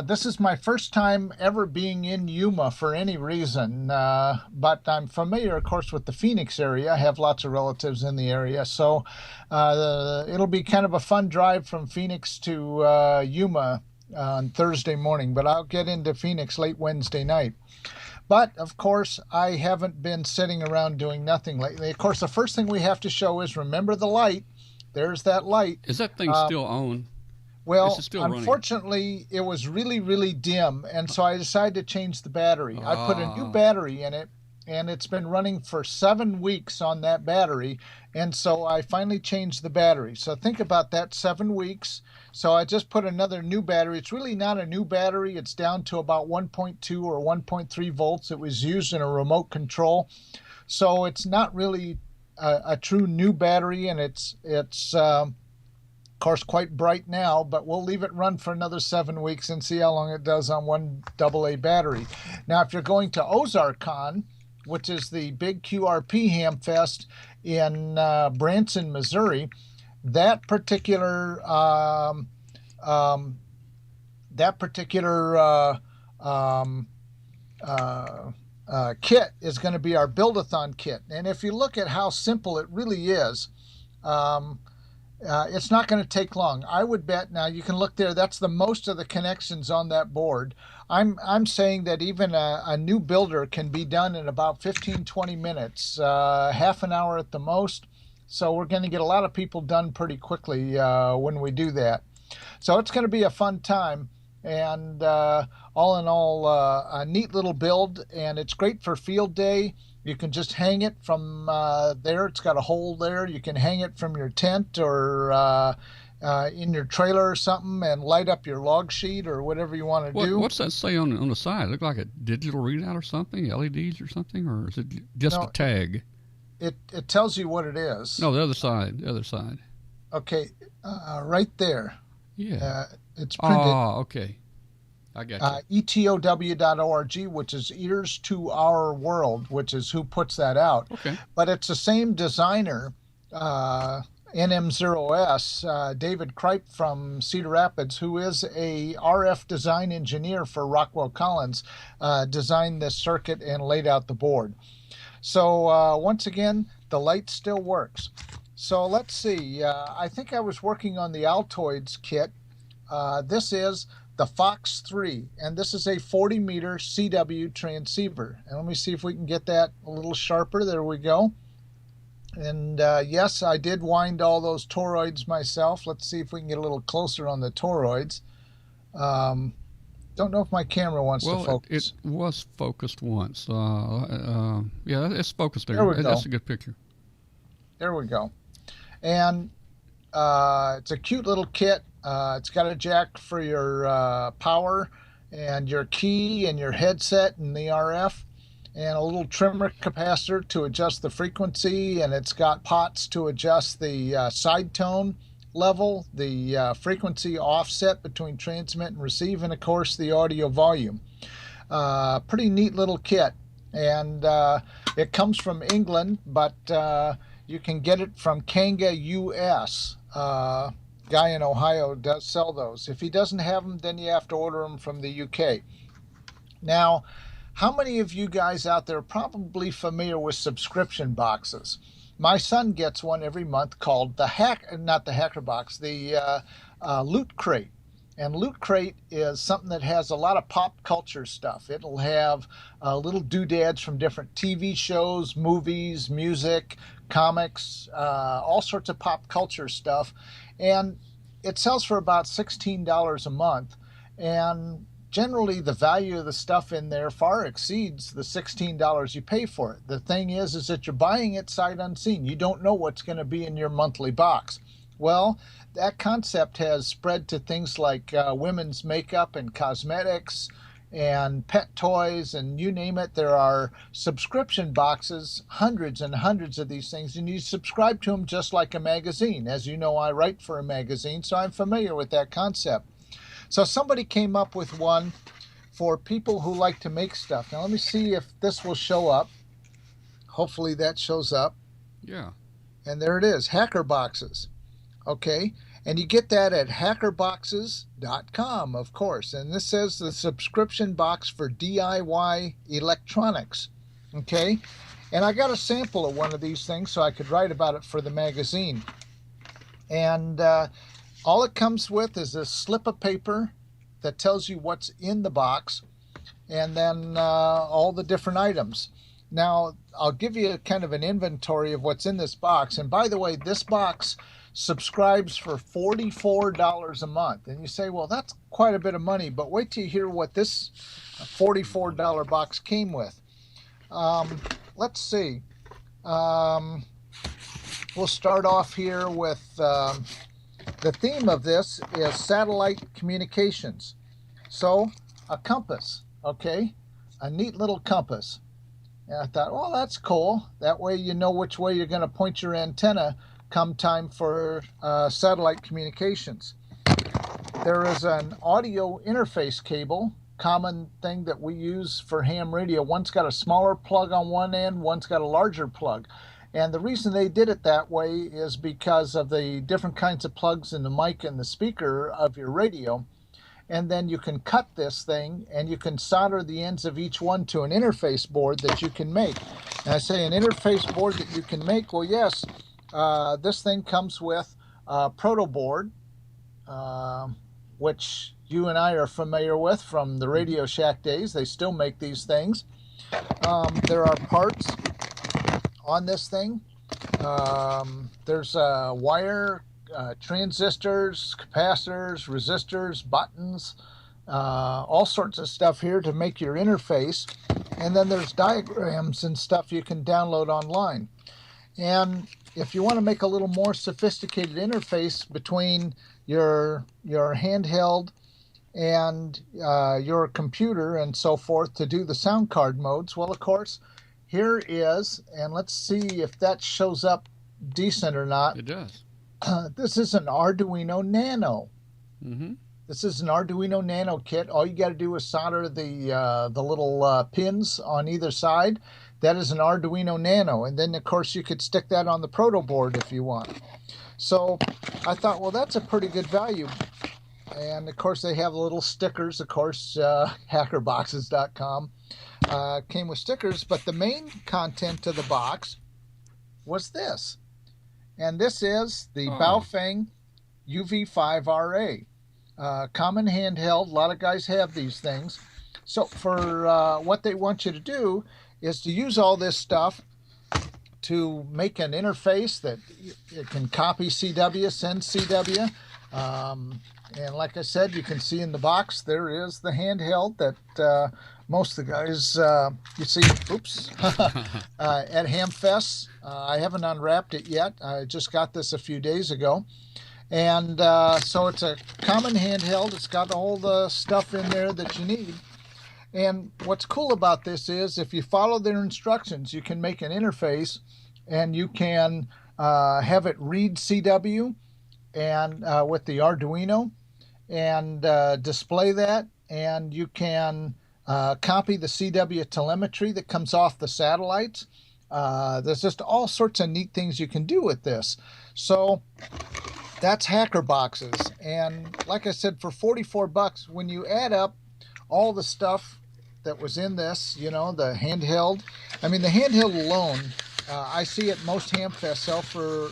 this is my first time ever being in Yuma for any reason. But I'm familiar, of course, with the Phoenix area. I have lots of relatives in the area. So it'll be kind of a fun drive from Phoenix to Yuma on Thursday morning. But I'll get into Phoenix late Wednesday night. But, of course, I haven't been sitting around doing nothing lately. Of course, the first thing we have to show is, remember the light. There's that light. Is that thing still on? Well, unfortunately, it was really, really dim, and so I decided to change the battery. I put a new battery in it, and it's been running for 7 weeks on that battery. And so I finally changed the battery. So think about that, 7 weeks. So I just put another new battery. It's really not a new battery. It's down to about 1.2 or 1.3 volts. It was used in a remote control. So it's not really a true new battery, and it's of course quite bright now, but we'll leave it run for another 7 weeks and see how long it does on one AA battery. Now, if you're going to OzarkCon, which is the big QRP hamfest in Branson, Missouri, that particular kit is going to be our build-a-thon kit. And if you look at how simple it really is, it's not going to take long. I would bet, now you can look there, that's the most of the connections on that board. I'm saying that even a new builder can be done in about 15-20 minutes, half an hour at the most. So we're going to get a lot of people done pretty quickly when we do that. So it's going to be a fun time, and all in all, a neat little build, and it's great for field day. You can just hang it from there. It's got a hole there. You can hang it from your tent or in your trailer or something, and light up your log sheet or whatever you want to do. What's that say on the side? Look like a digital readout or something, LEDs or something, or is it just a tag? It tells you what it is. No, the other side. The other side. Okay, right there. Yeah. It's printed. Oh, okay. I got you. etow.org, which is Ears to Our World, which is who puts that out. Okay. But it's the same designer, NM0S, David Kripe from Cedar Rapids, who is a RF design engineer for Rockwell Collins, designed this circuit and laid out the board. So once again, the light still works. So let's see. I think I was working on the Altoids kit. This is the Fox 3, and this is a 40-meter CW transceiver. And let me see if we can get that a little sharper. There we go. And yes, I did wind all those toroids myself. Let's see if we can get a little closer on the toroids. Don't know if my camera wants to focus. It was focused once. Yeah, it's focused there. There we go. That's a good picture. There we go. And it's a cute little kit. It's got a jack for your power and your key and your headset and the RF, and a little trimmer capacitor to adjust the frequency, and it's got pots to adjust the side tone level, the frequency offset between transmit and receive, and of course the audio volume. Pretty neat little kit, and it comes from England, but you can get it from Kanga US. Guy in Ohio does sell those. If he doesn't have them, then you have to order them from the UK. Now, how many of you guys out there are probably familiar with subscription boxes? My son gets one every month called the Loot Crate. And Loot Crate is something that has a lot of pop culture stuff. It'll have little doodads from different TV shows, movies, music, comics, all sorts of pop culture stuff. And it sells for about $16 a month. And generally, the value of the stuff in there far exceeds the $16 you pay for it. The thing is that you're buying it sight unseen. You don't know what's going to be in your monthly box. Well, that concept has spread to things like women's makeup and cosmetics and pet toys, and you name it. There are subscription boxes, hundreds and hundreds of these things, and you subscribe to them just like a magazine. As you know, I write for a magazine, so I'm familiar with that concept. So somebody came up with one for people who like to make stuff. Now let me see if this will show up. Hopefully that shows up. Yeah. And there it is, Hacker Boxes. Okay, and you get that at hackerboxes.com, of course. And this says the subscription box for DIY electronics. Okay, and I got a sample of one of these things so I could write about it for the magazine. And all it comes with is a slip of paper that tells you what's in the box, and then all the different items. Now, I'll give you kind of an inventory of what's in this box. And by the way, this box subscribes for $44 a month. And you say, well, that's quite a bit of money, but wait till you hear what this $44 box came with. Let's see. We'll start off here with the theme of this is satellite communications. So a compass, okay, a neat little compass. And I thought, well, that's cool. That way you know which way you're going to point your antenna come time for satellite communications. There is an audio interface cable, common thing that we use for ham radio. One's got a smaller plug on one end, one's got a larger plug. And the reason they did it that way is because of the different kinds of plugs in the mic and the speaker of your radio. And then you can cut this thing and you can solder the ends of each one to an interface board that you can make. And I say an interface board that you can make, well, yes, this thing comes with a proto board, which you and I are familiar with from the Radio Shack days. They still make these things. There are parts on this thing. There's a wire, transistors, capacitors, resistors, buttons, all sorts of stuff here to make your interface. And then there's diagrams and stuff you can download online. And if you want to make a little more sophisticated interface between your handheld and your computer and so forth to do the sound card modes, well, of course, here is, and let's see if that shows up decent or not. It does. This is an Arduino Nano. Mm-hmm. This is an Arduino Nano kit. All you got to do is solder the little pins on either side. That is an Arduino Nano. And then, of course, you could stick that on the proto board if you want. So I thought, well, that's a pretty good value. And, of course, they have little stickers. Of course, hackerboxes.com came with stickers. But the main content of the box was this. And this is the Baofeng UV5RA. Common handheld. A lot of guys have these things. So for what they want you to do is to use all this stuff to make an interface that it can copy CW, send CW. And like I said, you can see in the box, there is the handheld that most of the guys, you see, oops, at hamfest. I haven't unwrapped it yet. I just got this a few days ago. And so it's a common handheld. It's got all the stuff in there that you need. And what's cool about this is if you follow their instructions, you can make an interface and you can have it read CW and with the Arduino and display that. And you can copy the CW telemetry that comes off the satellites. There's just all sorts of neat things you can do with this. So that's Hacker Boxes. And like I said, for $44, when you add up all the stuff that was in this, you know, the handheld. I mean, the handheld alone, I see at most hamfest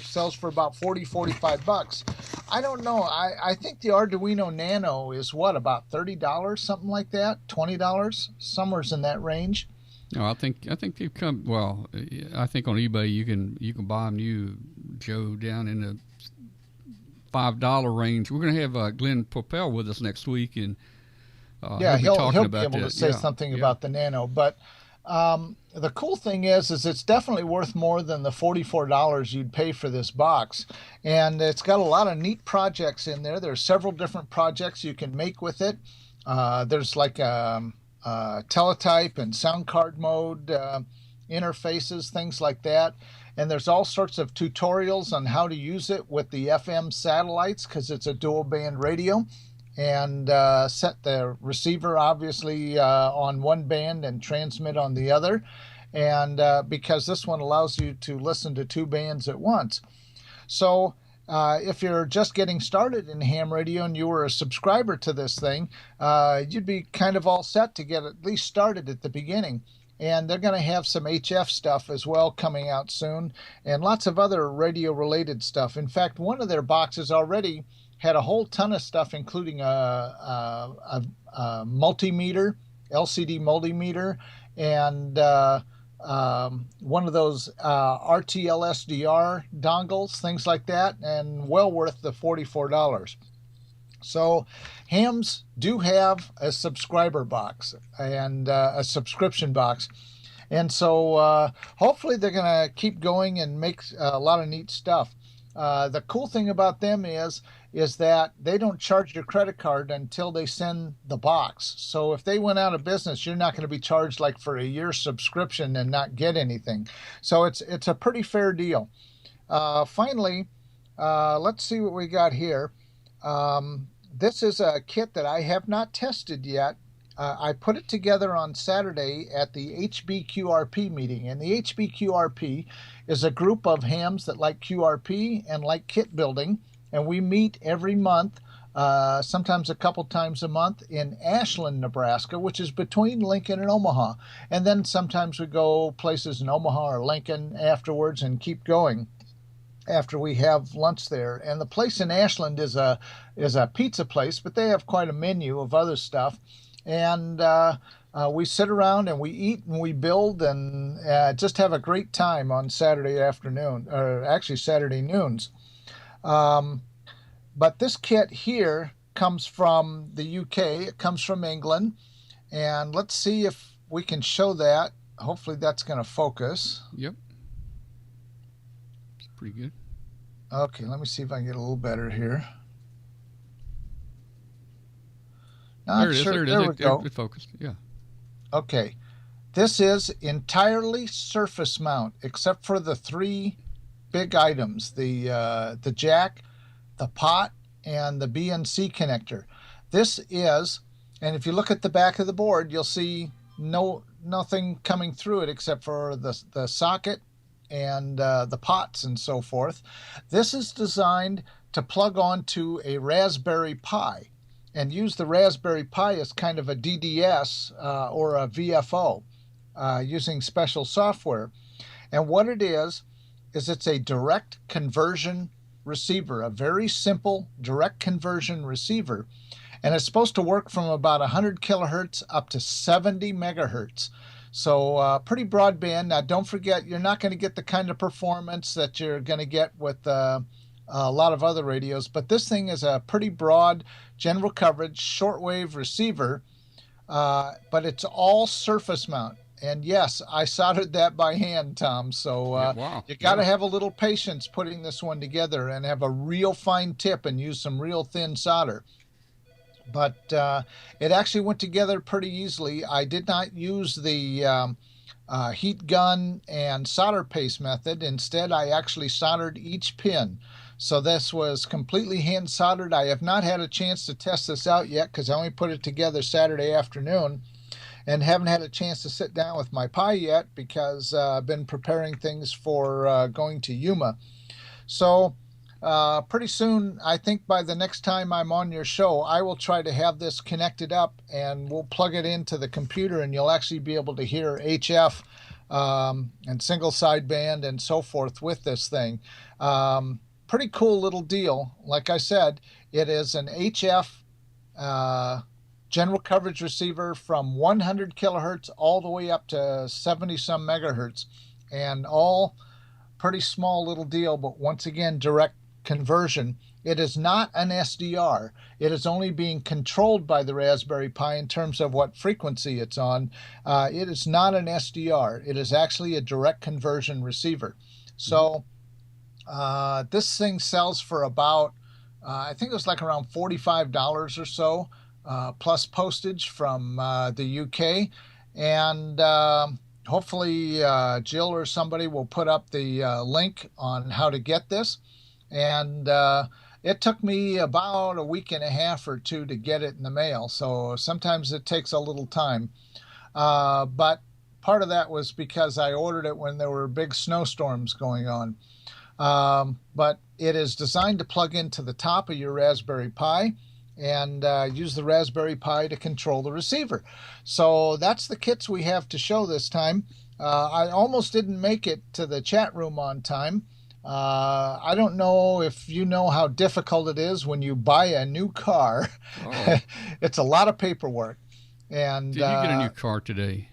sells for about $40-45. I don't know. I think the Arduino Nano is what, about $30, something like that, $20, somewhere's in that range. No, I think they've come. Well, I think on eBay you can buy them new, Joe, down in the $5 range. We're going to have Glenn Popel with us next week, and yeah, he'll be able to say something about the Nano. But the cool thing is it's definitely worth more than the $44 you'd pay for this box. And it's got a lot of neat projects in there. There's several different projects you can make with it. There's like teletype and sound card mode interfaces, things like that. And there's all sorts of tutorials on how to use it with the FM satellites because it's a dual band radio. And set the receiver obviously on one band and transmit on the other. And because this one allows you to listen to two bands at once. So if you're just getting started in ham radio and you were a subscriber to this thing, you'd be kind of all set to get at least started at the beginning. And they're going to have some HF stuff as well coming out soon and lots of other radio related stuff. In fact, one of their boxes already had a whole ton of stuff, including a multimeter, LCD multimeter, and one of those RTLSDR dongles, things like that, and well worth the $44. So hams do have a subscriber box and a subscription box. And so hopefully they're going to keep going and make a lot of neat stuff. The cool thing about them is that they don't charge your credit card until they send the box. So if they went out of business, you're not going to be charged like for a year subscription and not get anything. So it's a pretty fair deal. Finally, let's see what we got here. This is a kit that I have not tested yet. I put it together on Saturday at the HBQRP meeting. And the HBQRP is a group of hams that like QRP and like kit building. And we meet every month, sometimes a couple times a month, in Ashland, Nebraska, which is between Lincoln and Omaha. And then sometimes we go places in Omaha or Lincoln afterwards and keep going after we have lunch there. And the place in Ashland is a pizza place, but they have quite a menu of other stuff. And we sit around and we eat and we build and just have a great time on Saturday afternoon, or actually Saturday noons. But this kit here comes from the UK. It comes from England. And let's see if we can show that. Hopefully that's going to focus. Yep. It's pretty good. Okay, let me see if I can get a little better here. There it is. There we go. It focused. Yeah. Okay. This is entirely surface mount, except for the three big items: the jack, the pot, and the BNC connector. This is, and if you look at the back of the board, you'll see nothing coming through it except for the socket and the pots and so forth. This is designed to plug onto a Raspberry Pi and use the Raspberry Pi as kind of a DDS or a VFO using special software. And what it is it's a direct conversion receiver, a very simple direct conversion receiver. And it's supposed to work from about 100 kilohertz up to 70 megahertz. So pretty broadband. Now, don't forget, you're not going to get the kind of performance that you're going to get with a lot of other radios. But this thing is a pretty broad general coverage shortwave receiver, but it's all surface mount. And yes, I soldered that by hand, Tom. So wow. You got to have a little patience putting this one together and have a real fine tip and use some real thin solder. But it actually went together pretty easily. I did not use the heat gun and solder paste method. Instead, I actually soldered each pin. So this was completely hand soldered. I have not had a chance to test this out yet because I only put it together Saturday afternoon and haven't had a chance to sit down with my Pi yet because I've been preparing things for going to Yuma. So pretty soon, I think by the next time I'm on your show, I will try to have this connected up and we'll plug it into the computer and you'll actually be able to hear HF and single sideband and so forth with this thing. Pretty cool little deal. Like I said, it is an HF general coverage receiver from 100 kilohertz all the way up to 70 some megahertz, and all pretty small little deal, but once again, direct conversion. It is not an SDR. It is only being controlled by the Raspberry Pi in terms of what frequency it's on. It is not an SDR. It is actually a direct conversion receiver. So this thing sells for about, I think it was like around $45 or so, plus postage from the UK. And hopefully Jill or somebody will put up the link on how to get this. And it took me about a week and a half or two to get it in the mail. So sometimes it takes a little time. But part of that was because I ordered it when there were big snowstorms going on. But it is designed to plug into the top of your Raspberry Pi and use the Raspberry Pi to control the receiver. So that's the kits we have to show this time. I almost didn't make it to the chat room on time. I don't know if you know how difficult it is when you buy a new car. Oh. It's a lot of paperwork. And did you get a new car today?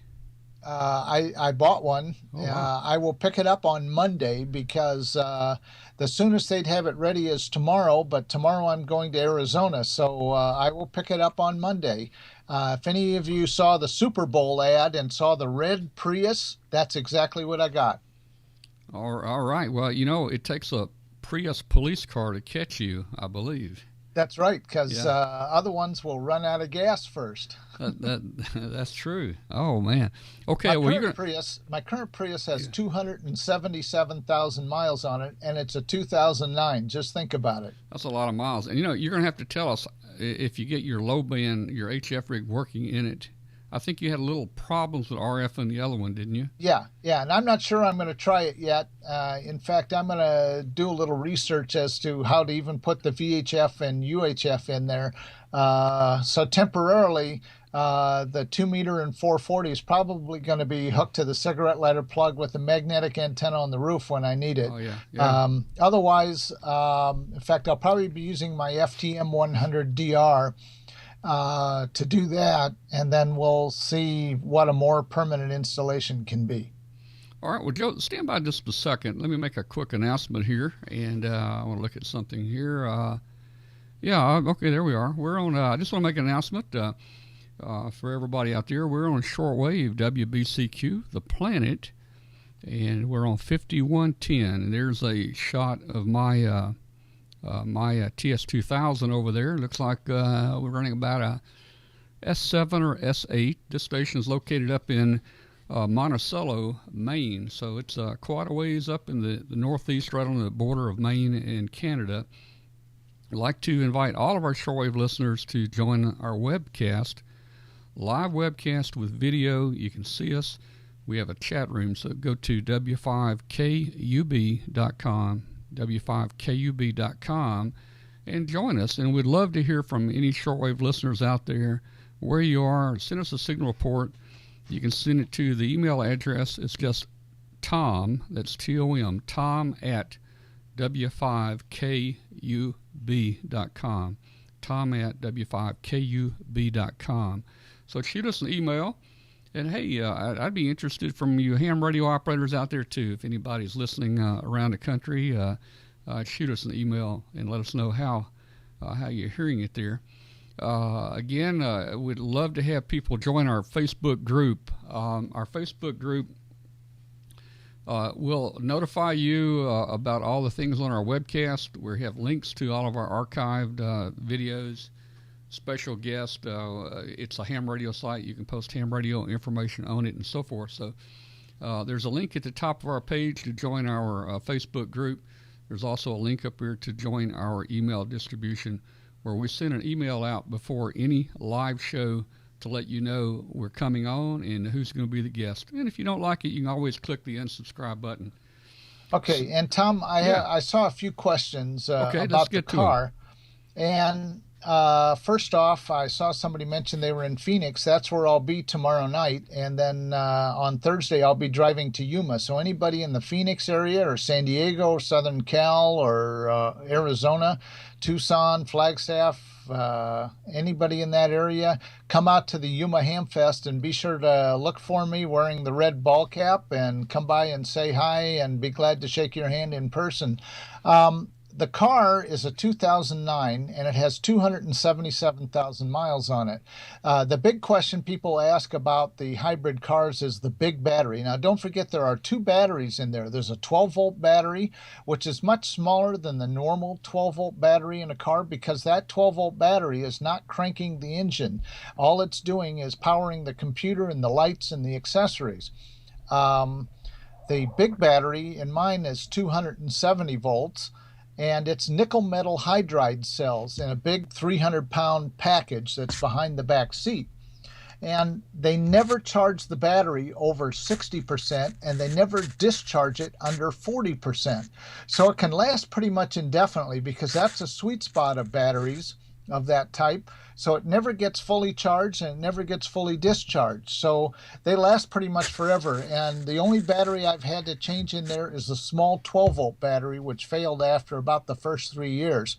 I bought one. Oh, wow. I will pick it up on Monday because The soonest they'd have it ready is tomorrow, but tomorrow I'm going to Arizona, so I will pick it up on Monday. If any of you saw the Super Bowl ad and saw the red Prius, that's exactly what I got. All right. Well, it takes a Prius police car to catch you, I believe. That's right, because other ones will run out of gas first. That's true. Oh man. Okay. My current Prius has 277,000 miles on it, and it's a 2009. Just think about it. That's a lot of miles. And you're going to have to tell us if you get your low band, your HF rig working in it. I think you had a little problems with RF on the other one, didn't you? Yeah, and I'm not sure I'm going to try it yet. In fact, I'm going to do a little research as to how to even put the VHF and UHF in there. So temporarily, the 2-meter and 440 is probably going to be hooked to the cigarette lighter plug with a magnetic antenna on the roof when I need it. Oh, yeah. Otherwise, in fact, I'll probably be using my FTM 100DR to do that, and then we'll see what a more permanent installation can be. All right, well, Joe, stand by just a second. Let me make a quick announcement here, and I want to look at something here. Okay, there we are. We're on. I just want to make an announcement for everybody out there. We're on shortwave WBCQ, the planet, and we're on 5110. And there's a shot of my TS2000 over there. Looks like we're running about a S7 or S8. This station is located up in Monticello, Maine. So it's quite a ways up in the northeast, right on the border of Maine and Canada. I'd like to invite all of our shortwave listeners to join our webcast, live webcast with video. You can see us. We have a chat room, so go to w5kub.com. w5kub.com and join us. And we'd love to hear from any shortwave listeners out there where you are. Send us a signal report. You can send it to the email address. It's just Tom, that's Tom, Tom at w5kub.com, Tom at w5kub.com. So shoot us an email. And hey, I'd be interested from you ham radio operators out there too. If anybody's listening around the country, shoot us an email and let us know how you're hearing it there. Again, we'd love to have people join our Facebook group. Our Facebook group will notify you about all the things on our webcast. We have links to all of our archived videos. Special guest. It's a ham radio site. You can post ham radio information on it and so forth. So there's a link at the top of our page to join our Facebook group. There's also a link up here to join our email distribution, where we send an email out before any live show to let you know we're coming on and who's going to be the guest. And if you don't like it, you can always click the unsubscribe button. Okay, and Tom, I saw a few questions about the car. And first off, I saw somebody mention they were in Phoenix. That's where I'll be tomorrow night. And then on Thursday, I'll be driving to Yuma. So anybody in the Phoenix area or San Diego, Southern Cal, or Arizona, Tucson, Flagstaff, anybody in that area, come out to the Yuma Hamfest and be sure to look for me wearing the red ball cap and come by and say hi and be glad to shake your hand in person. The car is a 2009, and it has 277,000 miles on it. The big question people ask about the hybrid cars is the big battery. Now, don't forget there are two batteries in there. There's a 12-volt battery, which is much smaller than the normal 12-volt battery in a car, because that 12-volt battery is not cranking the engine. All it's doing is powering the computer and the lights and the accessories. The big battery in mine is 270 volts. And it's nickel metal hydride cells in a big 300-pound package that's behind the back seat. And they never charge the battery over 60%, and they never discharge it under 40%. So it can last pretty much indefinitely, because that's a sweet spot of batteries of that type. So it never gets fully charged and it never gets fully discharged. So they last pretty much forever. And the only battery I've had to change in there is a small 12-volt battery, which failed after about the first 3 years.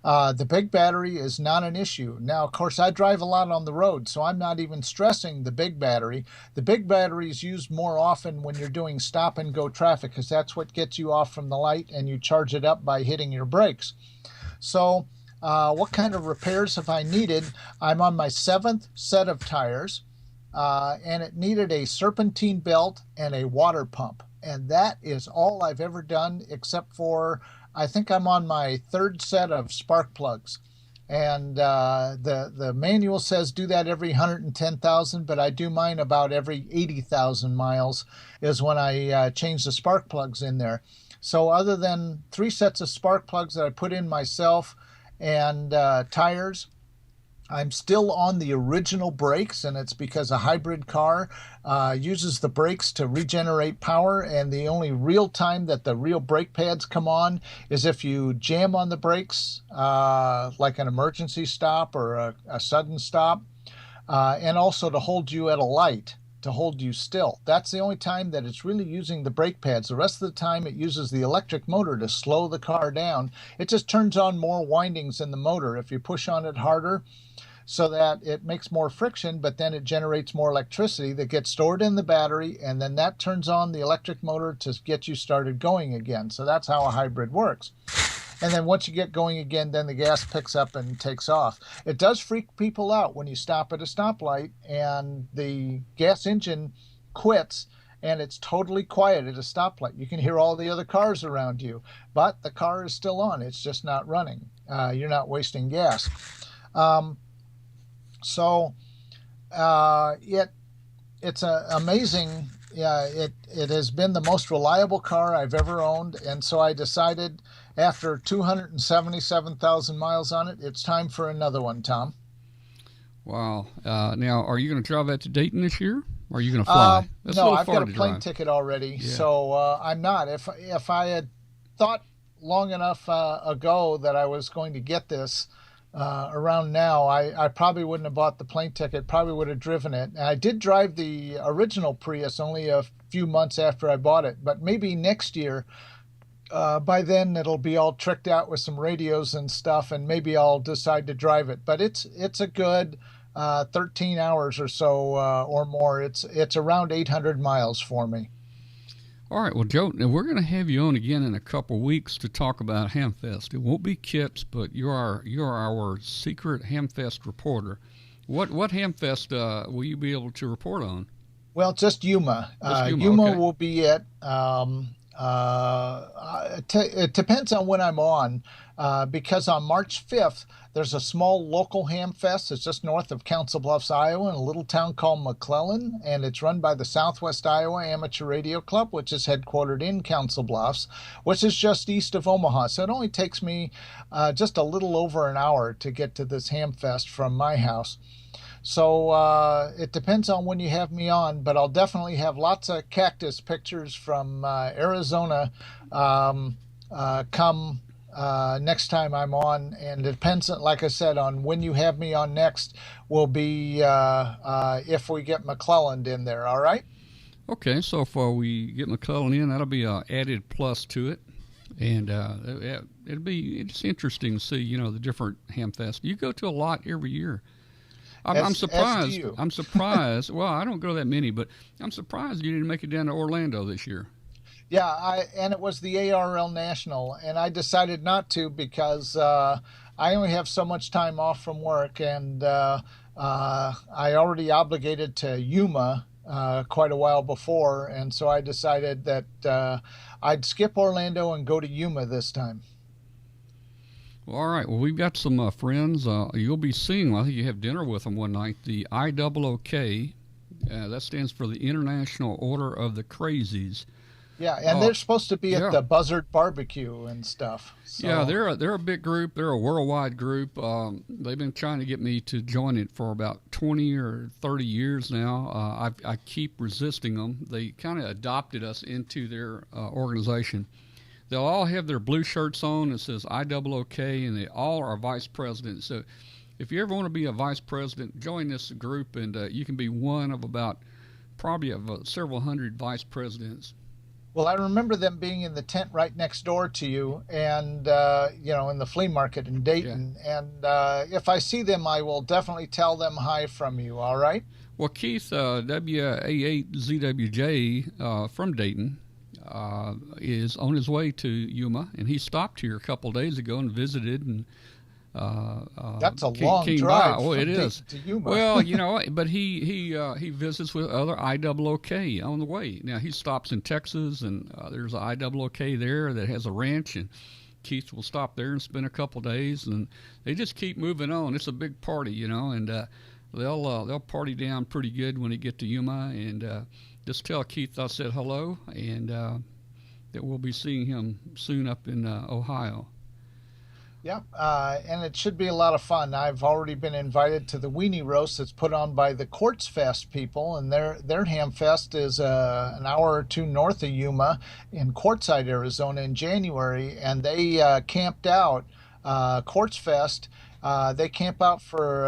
The big battery is not an issue. Now, of course, I drive a lot on the road, so I'm not even stressing the big battery. The big battery is used more often when you're doing stop and go traffic, because that's what gets you off from the light, and you charge it up by hitting your brakes. So what kind of repairs have I needed? I'm on my 7th set of tires, and it needed a serpentine belt and a water pump. And that is all I've ever done, except for I think I'm on my 3rd set of spark plugs. And the manual says do that every 110,000, but I do mine about every 80,000 miles is when I change the spark plugs in there. So other than 3 sets of spark plugs that I put in myself and tires, I'm still on the original brakes, and it's because a hybrid car uses the brakes to regenerate power, and the only real time that the real brake pads come on is if you jam on the brakes, like an emergency stop or a sudden stop, and also to hold you at a light, to hold you still. That's the only time that it's really using the brake pads. The rest of the time it uses the electric motor to slow the car down. It just turns on more windings in the motor if you push on it harder, so that it makes more friction, but then it generates more electricity that gets stored in the battery, and then that turns on the electric motor to get you started going again. So that's how a hybrid works. And then once you get going again, then the gas picks up and takes off. It does freak people out when you stop at a stoplight and the gas engine quits and it's totally quiet at a stoplight. You can hear all the other cars around you, but the car is still on. It's just not running. You're not wasting gas. It's amazing. It has been the most reliable car I've ever owned, and so I decided after 277,000 miles on it, it's time for another one, Tom. Wow. Now, are you going to drive that to Dayton this year, or are you going to fly? No, I've got a plane ticket already, so I'm not. If I had thought long enough ago that I was going to get this, around now, I probably wouldn't have bought the plane ticket, probably would have driven it. And I did drive the original Prius only a few months after I bought it, but maybe next year, by then it'll be all tricked out with some radios and stuff, and maybe I'll decide to drive it. But it's a good 13 hours or so or more. It's around 800 miles for me. All right, well, Joe, we're going to have you on again in a couple weeks to talk about Hamfest. It won't be Kips, but you're our secret Hamfest reporter. What Hamfest will you be able to report on? Well, just Yuma. Yuma okay. Will be it. It depends on when I'm on, because on March 5th, there's a small local hamfest. It's just north of Council Bluffs, Iowa, in a little town called McClellan, and it's run by the Southwest Iowa Amateur Radio Club, which is headquartered in Council Bluffs, which is just east of Omaha. So it only takes me just a little over an hour to get to this hamfest from my house. So it depends on when you have me on, but I'll definitely have lots of cactus pictures from Arizona come next time I'm on. And it depends, like I said, on when you have me on next will be if we get McClellan in there, all right? Okay, so if we get McClellan in, that'll be an added plus to it. And it's interesting to see, the different hamfests. You go to a lot every year. I'm surprised. I'm surprised. Well, I don't go that many, but I'm surprised you didn't make it down to Orlando this year. Yeah, and it was the ARL National, and I decided not to because I only have so much time off from work, and I already obligated to Yuma quite a while before, and so I decided that I'd skip Orlando and go to Yuma this time. All right. Well, we've got some friends. You'll be seeing, I think you have dinner with them one night, the IOOK. That stands for the International Order of the Crazies. Yeah, and they're supposed to be at the Buzzard Barbecue and stuff. So. Yeah, they're a big group. They're a worldwide group. They've been trying to get me to join it for about 20 or 30 years now. I keep resisting them. They kind of adopted us into their organization. They'll all have their blue shirts on that says IOOK, and they all are vice presidents. So if you ever want to be a vice president, join this group, and you can be one of about probably of several hundred vice presidents. Well, I remember them being in the tent right next door to you, and in the flea market in Yeah. Dayton. And if I see them, I will definitely tell them hi from you. All right? Well, Keith, WA8ZWJ from Dayton, is on his way to Yuma, and he stopped here a couple days ago and visited and That's a long drive by. Oh, it from is. Dayton to Yuma. Well, but he visits with other IOOK on the way. Now he stops in Texas, and there's an IOOK there that has a ranch, and Keith will stop there and spend a couple days, and they just keep moving on. It's a big party, and they'll party down pretty good when they get to Yuma, and just tell Keith I said hello, and that we'll be seeing him soon up in Ohio. Yeah, and it should be a lot of fun. I've already been invited to the weenie roast that's put on by the Quartz Fest people, and their ham fest is an hour or two north of Yuma in Quartzsite, Arizona in January, and they camped out. Quartz Fest, they camp out for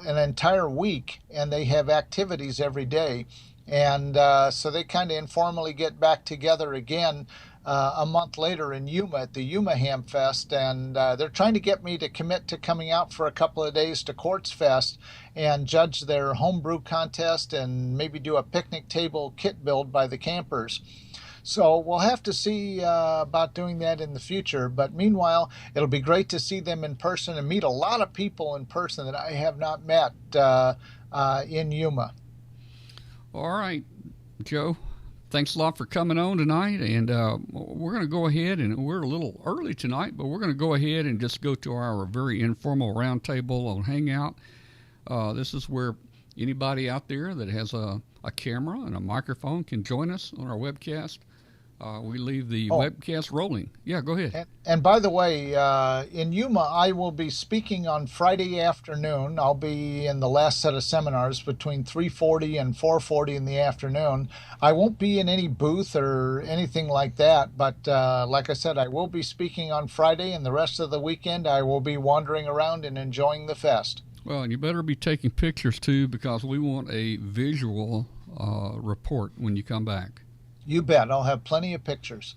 an entire week, and they have activities every day. And so they kind of informally get back together again a month later in Yuma at the Yuma Ham Fest, and they're trying to get me to commit to coming out for a couple of days to Quartz Fest and judge their homebrew contest and maybe do a picnic table kit build by the campers. So we'll have to see about doing that in the future. But meanwhile, it'll be great to see them in person and meet a lot of people in person that I have not met in Yuma. All right, Joe. Thanks a lot for coming on tonight, and we're going to go ahead, and we're a little early tonight, but we're going to go ahead and just go to our very informal roundtable on Hangout. This is where anybody out there that has a camera and a microphone can join us on our webcast. We leave the webcast rolling. Yeah, go ahead. And by the way, in Yuma, I will be speaking on Friday afternoon. I'll be in the last set of seminars between 3:40 and 4:40 in the afternoon. I won't be in any booth or anything like that, but like I said, I will be speaking on Friday, and the rest of the weekend I will be wandering around and enjoying the fest. Well, and you better be taking pictures, too, because we want a visual report when you come back. You bet. I'll have plenty of pictures.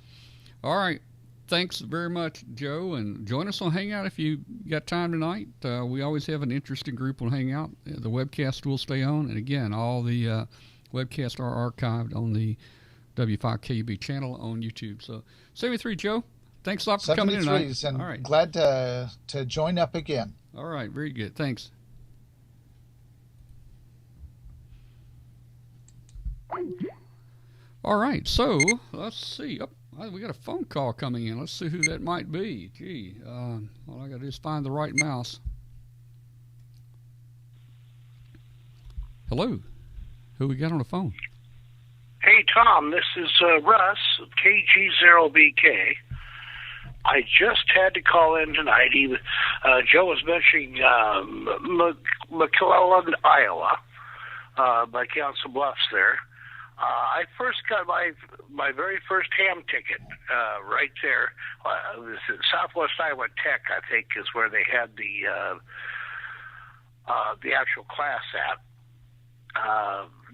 All right. Thanks very much, Joe. And join us on Hangout if you got time tonight. We always have an interesting group on Hangout. The webcast will stay on. And again, all the webcasts are archived on the W5KUB channel on YouTube. So 73, Joe. Thanks a lot for coming in tonight. And all right. Glad to join up again. All right. Very good. Thanks. All right, so let's see. Oh, we got a phone call coming in. Let's see who that might be. Gee, all I got to do is find the right mouse. Hello, who we got on the phone? Hey, Tom, this is Russ, KG0BK. I just had to call in tonight. Joe was mentioning McClellan, Iowa, by Council Bluffs there. I first got my very first ham ticket right there. It was at Southwest Iowa Tech, I think, is where they had the actual class at.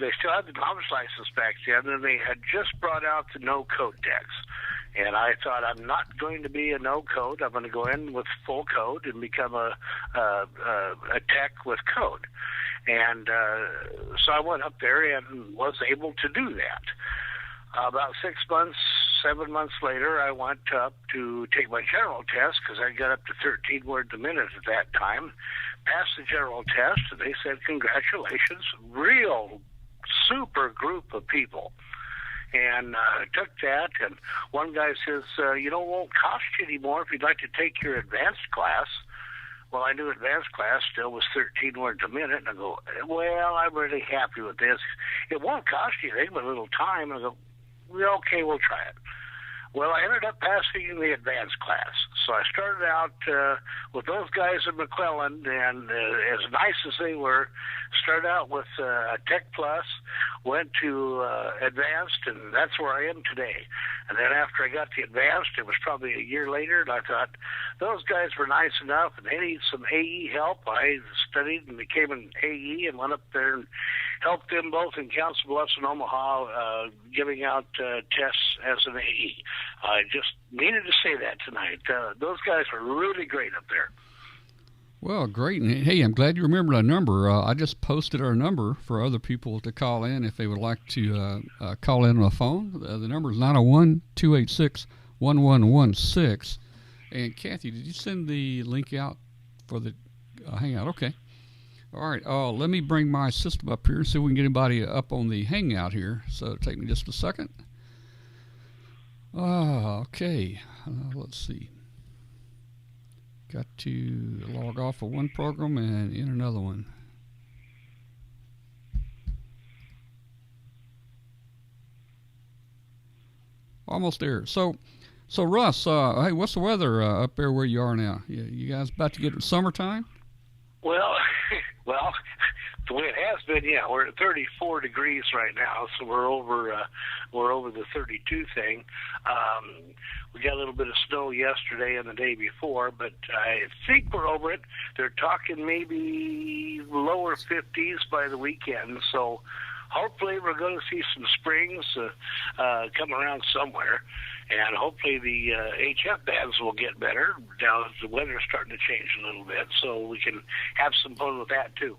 They still had the novice license back then, and they had just brought out the no-code decks. And I thought, I'm not going to be a no-code. I'm going to go in with full code and become a tech with code. And so I went up there and was able to do that. About 7 months later, I went up to take my general test because I got up to 13 words a minute at that time. Passed the general test, and they said, congratulations, real super group of people. And I took that, and one guy says, it won't cost you anymore if you'd like to take your advanced class. Well, I knew advanced class still was 13 words a minute, and I go, well, I'm really happy with this. It won't cost you anything but a little time. And I go, well, okay, we'll try it. Well, I ended up passing in the advanced class. So I started out with those guys at McClellan, and as nice as they were, started out with Tech Plus, went to advanced, and that's where I am today. And then after I got to advanced, it was probably a year later, and I thought, those guys were nice enough, and they need some AE help. I studied and became an AE and went up there and help them both in Council Bluffs and Omaha, giving out tests as an AE. I just needed to say that tonight. Those guys are really great up there. Well, great. And hey, I'm glad you remembered our number. I just posted our number for other people to call in if they would like to call in on the phone. The number is 901-286-1116. And Kathy, did you send the link out for the Hangout? Okay. All right. Let me bring my system up here and see if we can get anybody up on the Hangout here. So take me just a second. Okay. Let's see. Got to log off of one program and in another one. Almost there. So Russ, hey, what's the weather up there where you are now? You guys about to get to summertime? Well, the way it has been, yeah, we're at 34 degrees right now, so we're over the 32 thing. We got a little bit of snow yesterday and the day before, but I think we're over it. They're talking maybe lower 50s by the weekend, so hopefully we're going to see some springs come around somewhere, and hopefully the HF bands will get better now that the weather's starting to change a little bit, so we can have some fun with that too.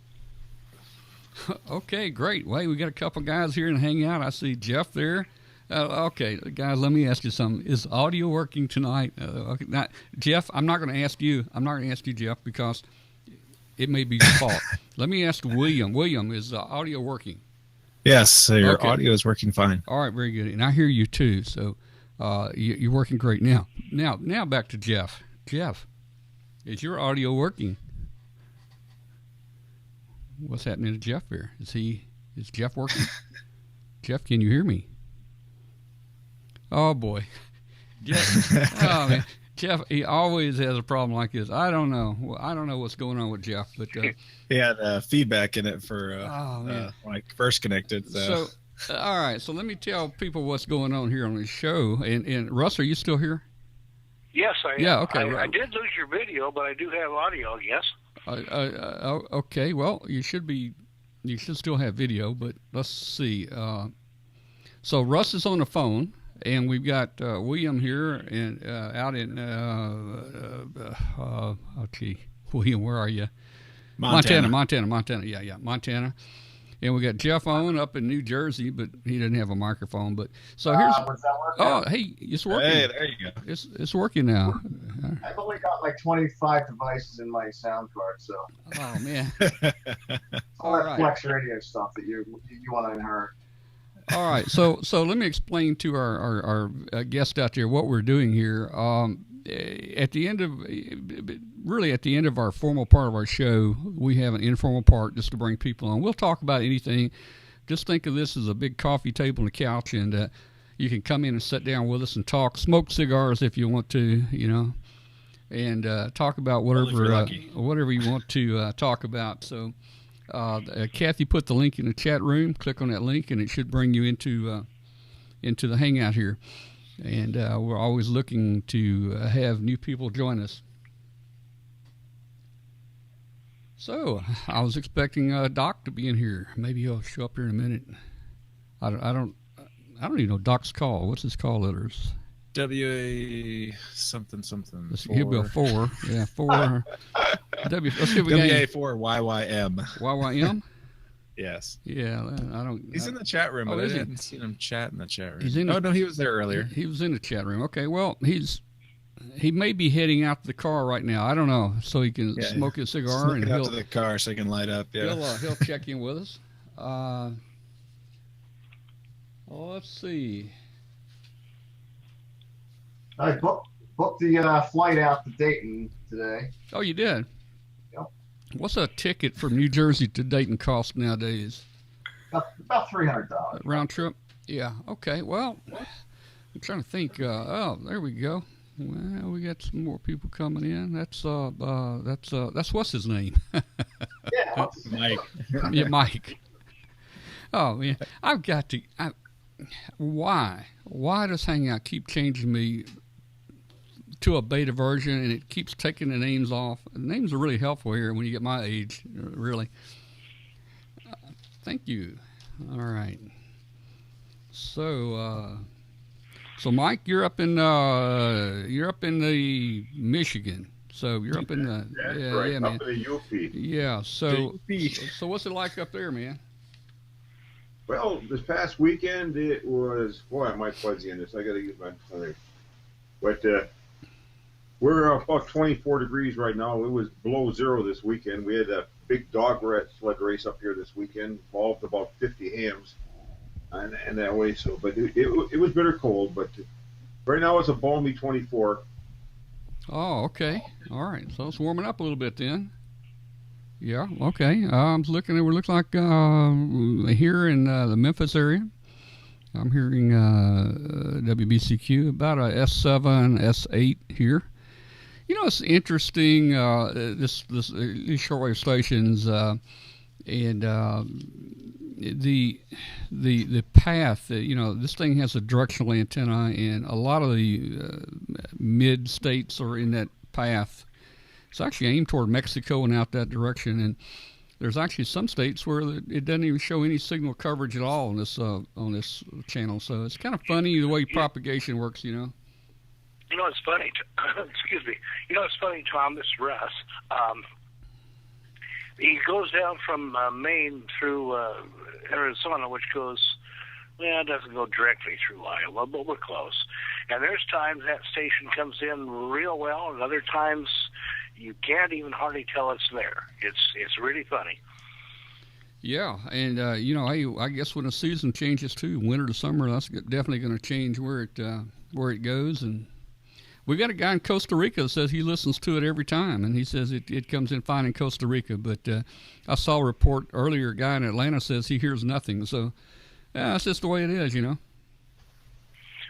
Okay, great. Well, we got a couple guys here and hang out. I see Jeff there. Okay, guys, let me ask you something. Is audio working tonight? Okay, now, Jeff, I'm not going to ask you, Jeff, because it may be your fault. Let me ask William. William, is audio working? Yes, so your audio is working fine. All right, very good. And I hear you too, so you're working great. Now back to Jeff. Jeff, is your audio working? What's happening to Jeff here? Is Jeff working? Jeff, can you hear me? Oh boy, Jeff. Oh man, Jeff. He always has a problem like this. I don't know what's going on with Jeff, but he had feedback in it for when I first connected. So all right. So let me tell people what's going on here on the show. And Russ, are you still here? Yes, I am. Yeah. Okay. I did lose your video, but I do have audio. Yes. Okay. Well, you should still have video, but let's see. So Russ is on the phone, and we've got William here and out in William, where are you? Montana. Yeah, Montana. And we got Jeff on up in New Jersey, but he doesn't have a microphone. But so here's hey, it's working. Hey, there you go. It's working now. I've only got like 25 devices in my sound card, so. Oh man. All that flex radio stuff that you want to inherit. All right, so let me explain to our guest out there what we're doing here. At the end of our formal part of our show, we have an informal part just to bring people on. We'll talk about anything. Just think of this as a big coffee table and a couch, and you can come in and sit down with us and talk, smoke cigars if you want to, and talk about whatever you want to talk about. So. Kathy put the link in the chat room. Click on that link, and it should bring you into the Hangout here. And we're always looking to have new people join us. So I was expecting Doc to be in here. Maybe he'll show up here in a minute. I don't even know Doc's call. What's his call letters? WA something. He'll be a 4. Yeah, 4. Let's see if we WA4 YYM. YYM? Yes. Yeah, I don't. He's in the chat room, but I didn't see him chat in the chat room. No, he was there earlier. He was in the chat room. Okay, well, he may be heading out to the car right now. I don't know, so he can smoke his cigar and he'll out to the car so he can light up. Yeah, he'll check in with us. Let's see. I booked the flight out to Dayton today. Oh, you did? Yep. What's a ticket from New Jersey to Dayton cost nowadays? About $300. Round trip? Yeah. Okay. Well, I'm trying to think. There we go. Well, we got some more people coming in. That's what's his name? Yeah, Mike. Yeah, Mike. Oh man, I've got to. Why does Hangout keep changing me to a beta version, and it keeps taking the names off? The names are really helpful here when you get my age, really. Thank you. All right. So, Mike, you're up in the Michigan. So you're up in the right, man. up in the UP. Yeah. So what's it like up there, man? Well, this past weekend it was. Boy, I might fuzzy in this. I got to get my phone. But we're about 24 degrees right now. It was below zero this weekend. We had a big dog sled race up here this weekend. Involved about 50 hams, and that way. So, but it was bitter cold. But right now it's a balmy 24. Oh, okay. All right. So it's warming up a little bit then. Yeah. Okay. I'm looking. It looks like here in the Memphis area. I'm hearing WBCQ about a S7, S8 here. You know, it's interesting. These shortwave stations and the path. You know, this thing has a directional antenna, and a lot of the mid states are in that path. It's actually aimed toward Mexico and out that direction, and there's actually some states where it doesn't even show any signal coverage at all on this channel. So it's kind of funny the way propagation works, you know. You know, it's funny. Excuse me. You know, it's funny, Tom. This is Russ. He goes down from Maine through Arizona, which goes, well, it doesn't go directly through Iowa, but we're close. And there's times that station comes in real well, and other times you can't even hardly tell it's there. It's really funny. Yeah, and you know, I guess when the season changes too, winter to summer, that's definitely going to change where it goes. And we got a guy in Costa Rica that says he listens to it every time, and he says it comes in fine in Costa Rica. But I saw a report earlier, a guy in Atlanta says he hears nothing. So that's just the way it is, you know.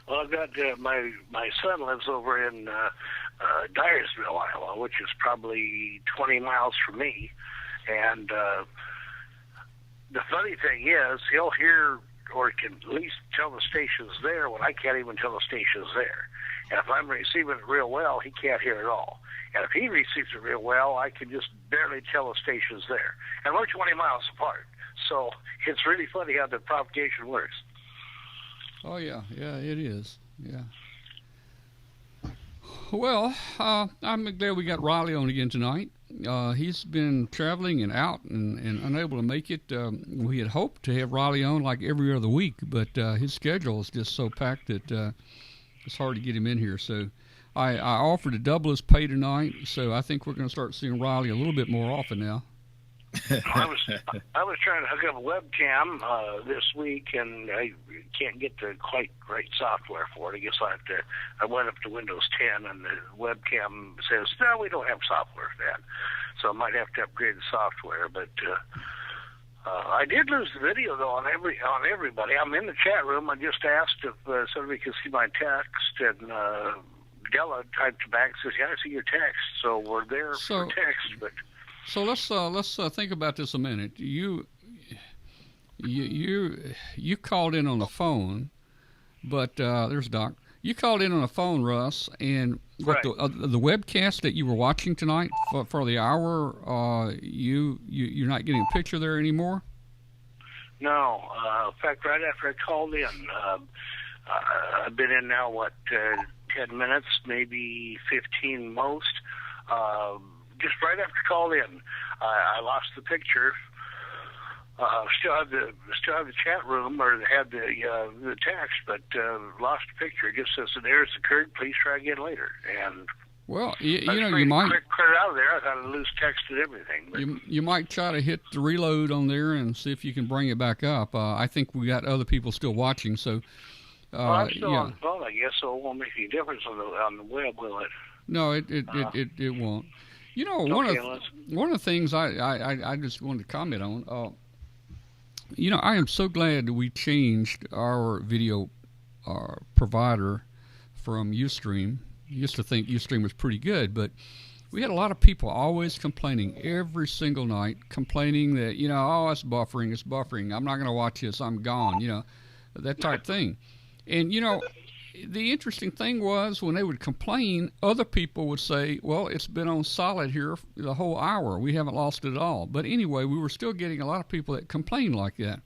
Well, I've got my son lives over in Dyersville, Iowa, which is probably 20 miles from me. And the funny thing is, he'll hear or can at least tell the station's there when I can't even tell the station's there. And if I'm receiving it real well, he can't hear it at all. And if he receives it real well, I can just barely tell the station's there. And we're 20 miles apart. So it's really funny how the propagation works. Oh, yeah, it is, yeah. Well, I'm glad we got Rilley on again tonight. He's been traveling and out and unable to make it. We had hoped to have Rilley on like every other week, but his schedule is just so packed that it's hard to get him in here. So I offered to double his pay tonight, so I think we're going to start seeing Rilley a little bit more often now. I was trying to hook up a webcam this week, and I can't get the quite right software for it. I guess I went up to Windows 10, and the webcam says, no, we don't have software for that. So I might have to upgrade the software. But I did lose the video, though, on everybody. I'm in the chat room. I just asked if somebody could see my text, and Della typed back and says, yeah, I see your text. So we're there for text, but... So let's think about this a minute. You called in on the phone, but there's Doc. You called in on the phone, Russ, and what right. the webcast that you were watching tonight for the hour, you're not getting a picture there anymore? No. In fact, right after I called in, I've been in now 10 minutes, maybe 15 most. Just right after I called in, I lost the picture. Still have the chat room, or had the text, but lost the picture. It just says an error has occurred. Please try again later. And well, you know, you might clear it out of there. I thought I'd lose text and everything. But you might try to hit the reload on there and see if you can bring it back up. I think we got other people still watching, so. I'm still on the phone, I guess, so it won't make any difference on the web, will it? No, it won't. You know, one of the things I just wanted to comment on, you know, I am so glad that we changed our video provider from Ustream. Used to think Ustream was pretty good, but we had a lot of people always complaining every single night, complaining that, you know, oh, it's buffering, I'm not going to watch this, I'm gone, you know, that type thing. And, you know, the interesting thing was when they would complain, other people would say, well, it's been on solid here the whole hour. We haven't lost it at all. But anyway, we were still getting a lot of people that complained like that.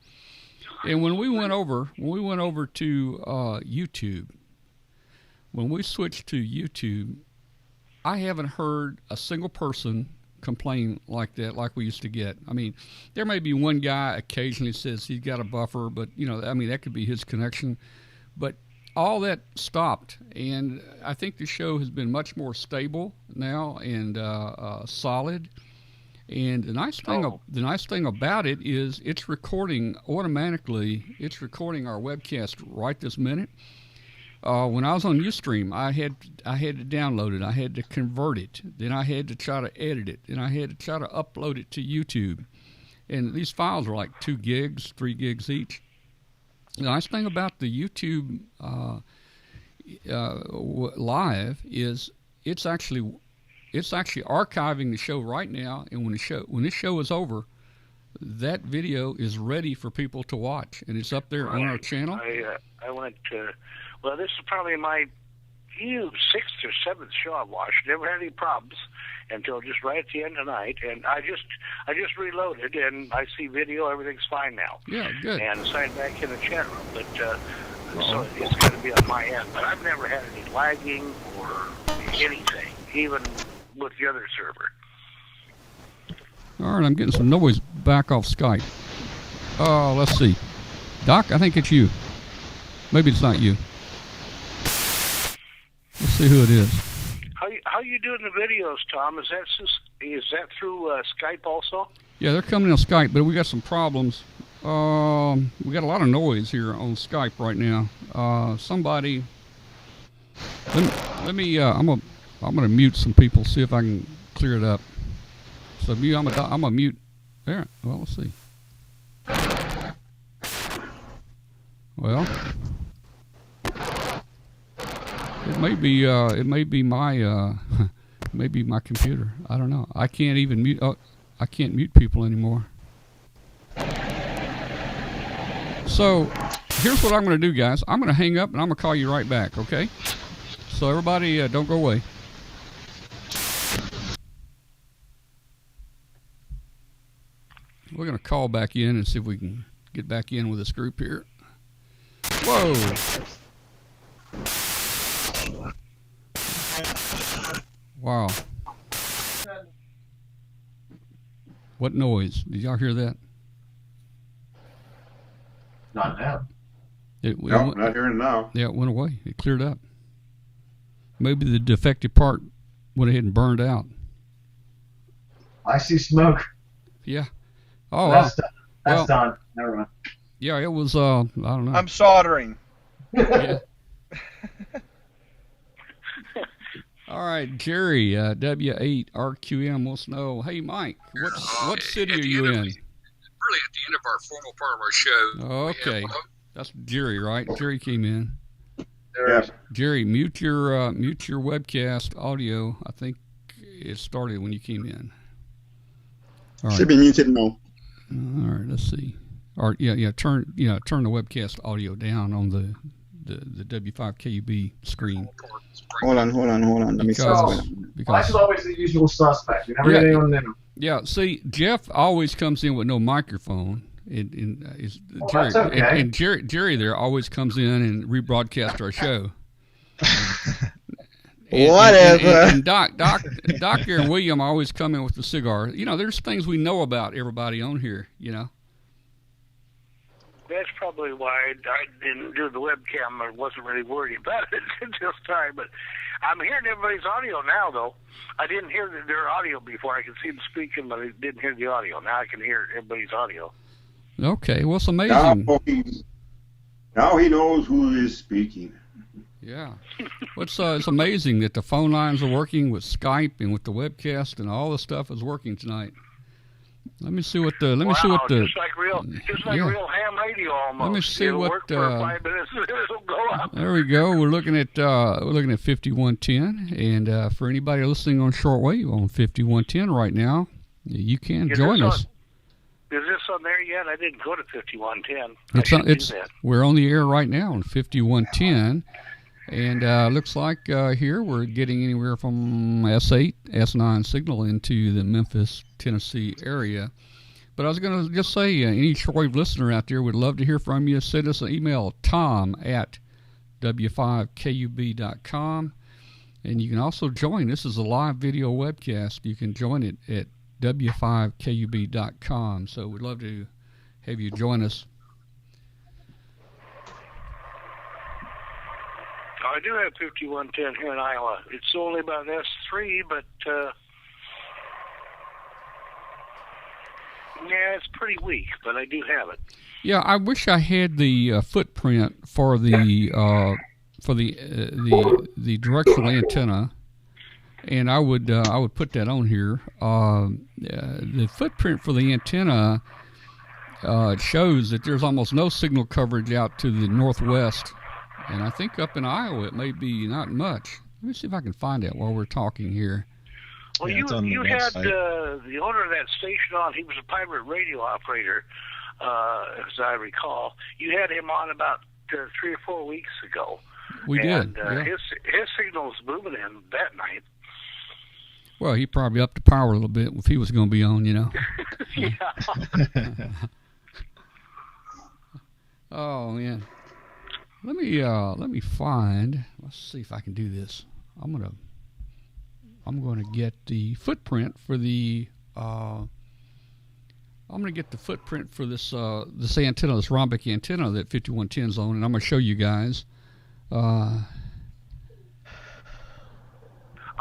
And when we went over to YouTube, when we switched to YouTube, I haven't heard a single person complain like that, like we used to get. I mean, there may be one guy occasionally says he's got a buffer, but that could be his connection. But all that stopped, and I think the show has been much more stable now and solid. And the nice thing about it is it's recording automatically. It's recording our webcast right this minute. When I was on Ustream, I had to download it. I had to convert it. Then I had to try to edit it. Then I had to try to upload it to YouTube. And these files are like 2 gigs, 3 gigs each. The nice thing about the YouTube live is it's actually archiving the show right now. And when this show is over, that video is ready for people to watch, and it's up there on our channel. I went to. Well, this is probably my 6th or 7th show I've watched. Never had any problems until just right at the end of the night. And I just reloaded, and I see video. Everything's fine now. Yeah, good. And signed back in the chat room. But so it's going to be on my end. But I've never had any lagging or anything, even with the other server. All right, I'm getting some noise back off Skype. Let's see. Doc, I think it's you. Maybe it's not you. Let's see who it is. How you doing the videos, Tom? Is that through Skype also? Yeah, they're coming on Skype, but we got some problems. We got a lot of noise here on Skype right now. Somebody, let me. I'm gonna mute some people. See if I can clear it up. So I'm gonna mute. There. Well, let's see. Well, it may be my computer. I don't know. I can't even mute. I can't mute people anymore. So here's what I'm going to do, guys. I'm going to hang up and I'm going to call you right back. Okay? So everybody, don't go away. We're going to call back in and see if we can get back in with this group here. Whoa. Wow. What noise? Did y'all hear that? Not now. No, not hearing it now. Yeah, it went away. It cleared up. Maybe the defective part went ahead and burned out. I see smoke. Yeah. Oh, that's done. That's done. Never mind. Yeah, it was, I don't know. I'm soldering. Yeah. All right, Jerry, W8RQM wants to know, hey, Mike, what city are you in? Really at the end of our formal part of our show. Okay. That's Jerry, right? Jerry came in. Yes. Jerry, mute your webcast audio. I think it started when you came in. All right. Should be muted now. All right, let's see. Or turn the webcast audio down on the W5KUB screen. Hold on. Let me see. Mike's always the usual suspect. You never get anyone new. Yeah, see, Jeff always comes in with no microphone. That's okay. And Jerry there always comes in and rebroadcasts our show. Whatever. And Doc here and William always come in with the cigar. There's things we know about everybody on here, That's probably why I didn't do the webcam. I wasn't really worried about it at this time. But I'm hearing everybody's audio now, though. I didn't hear their audio before. I could see them speaking, but I didn't hear the audio. Now I can hear everybody's audio. Okay, well, it's amazing. Now he knows who is speaking. Yeah. It's amazing that the phone lines are working with Skype and with the webcast, and all the stuff is working tonight. Let me see what the. Just like real ham radio almost. Let me see It'll what. Work for 5 minutes, it'll go up. There we go. We're looking at 5110, and for anybody listening on shortwave on 5110 right now, you can join us. Is this on there yet? I didn't go to 5110. We're on the air right now on 5110, And looks like here we're getting anywhere from S8, S9 signal into the Memphis, Tennessee area. But I was going to just say, any shortwave listener out there would love to hear from you. Send us an email, tom@w5kub.com. And you can also join. This is a live video webcast. You can join it at w5kub.com. So we'd love to have you join us. I do have 5110 here in Iowa. It's only about S3, but yeah, it's pretty weak, but I do have it. Yeah, I wish I had the footprint for the directional antenna, and I would put that on here. The footprint for the antenna shows that there's almost no signal coverage out to the northwest, and I think up in Iowa it may be not much. Let me see if I can find that while we're talking here. Well, you had the owner of that station on. He was a pirate radio operator, as I recall. You had him on about 3 or 4 weeks ago. We did. Yeah. His signal was moving in that night. Well, he probably upped the power a little bit if he was going to be on, you know. Yeah. Oh man. Let me find. Let's see if I can do this. I'm going to get the footprint for the. I'm going to get the footprint for this antenna, this rhombic antenna that 5110's on, and I'm going to show you guys. Who's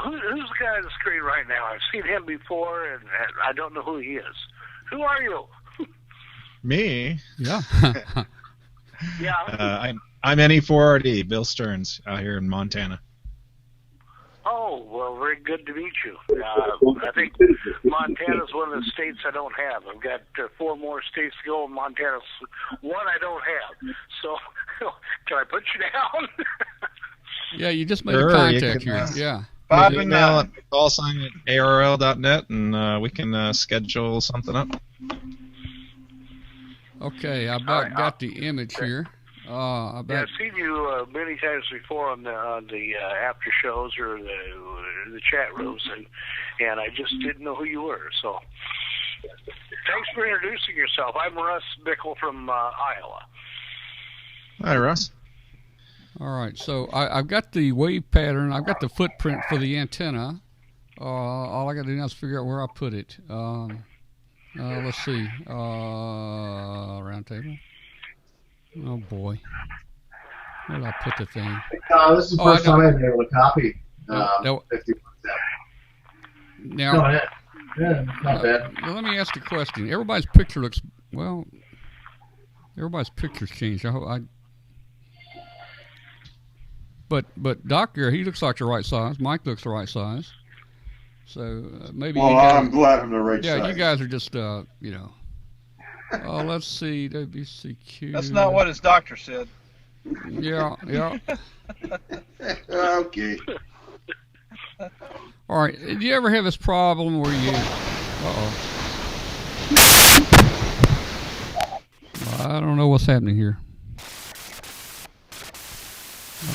the guy on the screen right now? I've seen him before, and I don't know who he is. Who are you? Me? Yeah. Yeah. I'm NE4RD, Bill Stearns, out here in Montana. Oh, well, very good to meet you. I think Montana's one of the states I don't have. I've got 4 more states to go, and Montana's one I don't have. So, can I put you down? Yeah, you just made a contact here. Yeah. Bob and call sign at arl.net, and we can schedule something up. Okay, I about got the image here. I've seen you many times before on the after shows or the chat rooms, and I just didn't know who you were. So, thanks for introducing yourself. I'm Russ Bickle from Iowa. Hi, Russ. All right, so I've got the wave pattern. I've got the footprint for the antenna. All I got to do now is figure out where I put it. Let's see. Roundtable. Oh boy, where did I put the thing? This is the first time I've been able to copy 5110. Now, go ahead. Yeah, not bad. Well, let me ask you a question. Everybody's picture looks everybody's picture's changed. But Doctor, he looks like the right size. Mike looks the right size. So maybe. Well, I'm glad I'm the right size. Yeah, you guys are just you know. Let's see, WBCQ. That's not what his doctor said. Yeah. Okay. All right. Do you ever have this problem where you? I don't know what's happening here.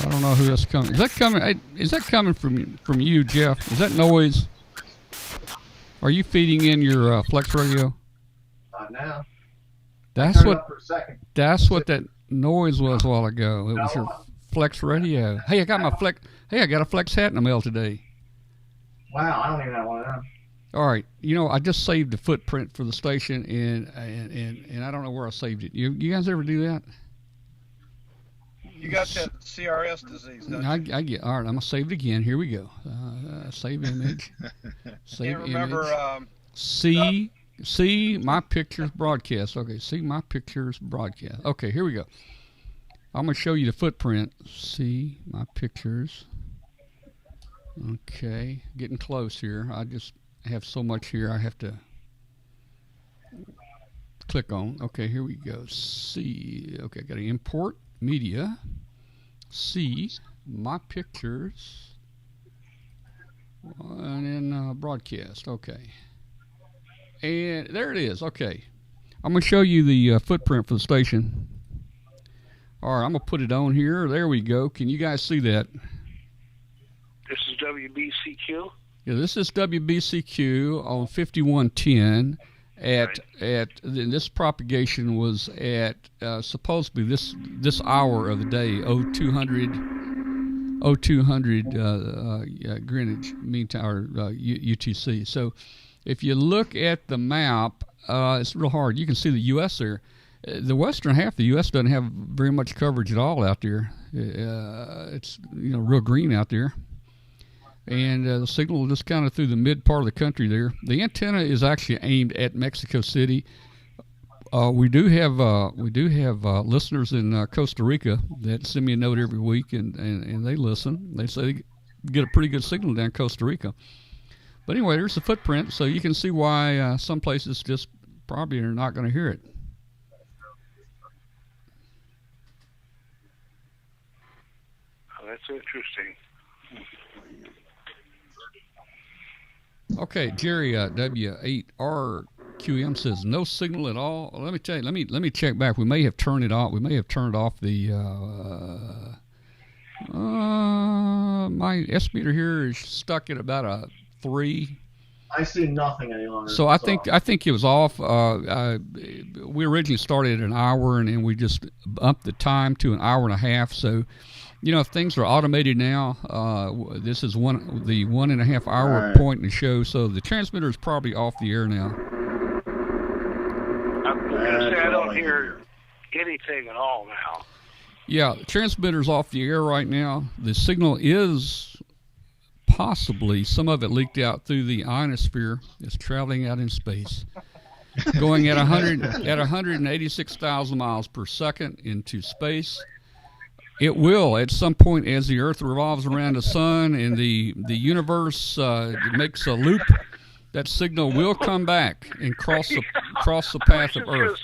I don't know who that's coming. Is that coming from you, Jeff? Is that noise? Are you feeding in your Flex radio? Not now. That's what that noise was a while ago. It was your Flex radio. Hey, I got a Flex hat in the mail today. Wow, I don't even have one of them. All right, I just saved the footprint for the station, and I don't know where I saved it. You guys ever do that? You got that CRS disease, don't you? I get. All right, I'm gonna save it again. Here we go. Save image. Save Can't remember. Image. See my pictures broadcast. Okay, see my pictures broadcast. Okay, here we go. I'm going to show you the footprint. See my pictures. Okay, getting close here. I just have so much here I have to click on. Okay, here we go. See. Okay, got to import media. See my pictures. And then broadcast. Okay. And there it is. Okay. I'm going to show you the footprint for the station. All right, I'm going to put it on here. There we go. Can you guys see that? This is WBCQ? Yeah, this is WBCQ on 5110 this propagation was at supposed to be this hour of the day, 0200 Greenwich Mean Time, or UTC. So if you look at the map, it's real hard. You can see the U.S. there. The western half of the U.S. doesn't have very much coverage at all out there. It's real green out there. And the signal just kind of through the mid part of the country there. The antenna is actually aimed at Mexico City. We do have listeners in Costa Rica that send me a note every week, and they listen. They say they get a pretty good signal down Costa Rica. But anyway, there's the footprint, so you can see why some places just probably are not going to hear it. Oh, that's interesting. Okay, Jerry W8RQM says no signal at all. Let me tell you. Let me check back. We may have turned it off. We may have turned off the. My S meter here is stuck at about a 3. I see nothing any longer. So I think it was off. We originally started at an hour, and we just upped the time to an hour and a half. So. If things are automated now, this is the 1.5 hour point in the show, so the transmitter is probably off the air now. I'm going to say I don't hear anything at all now. Yeah, the transmitter's off the air right now. The signal is possibly, some of it leaked out through the ionosphere. It's traveling out in space, going at 186,000 miles per second into space. It will, at some point, as the Earth revolves around the sun and the universe makes a loop, that signal will come back and cross the path of Earth.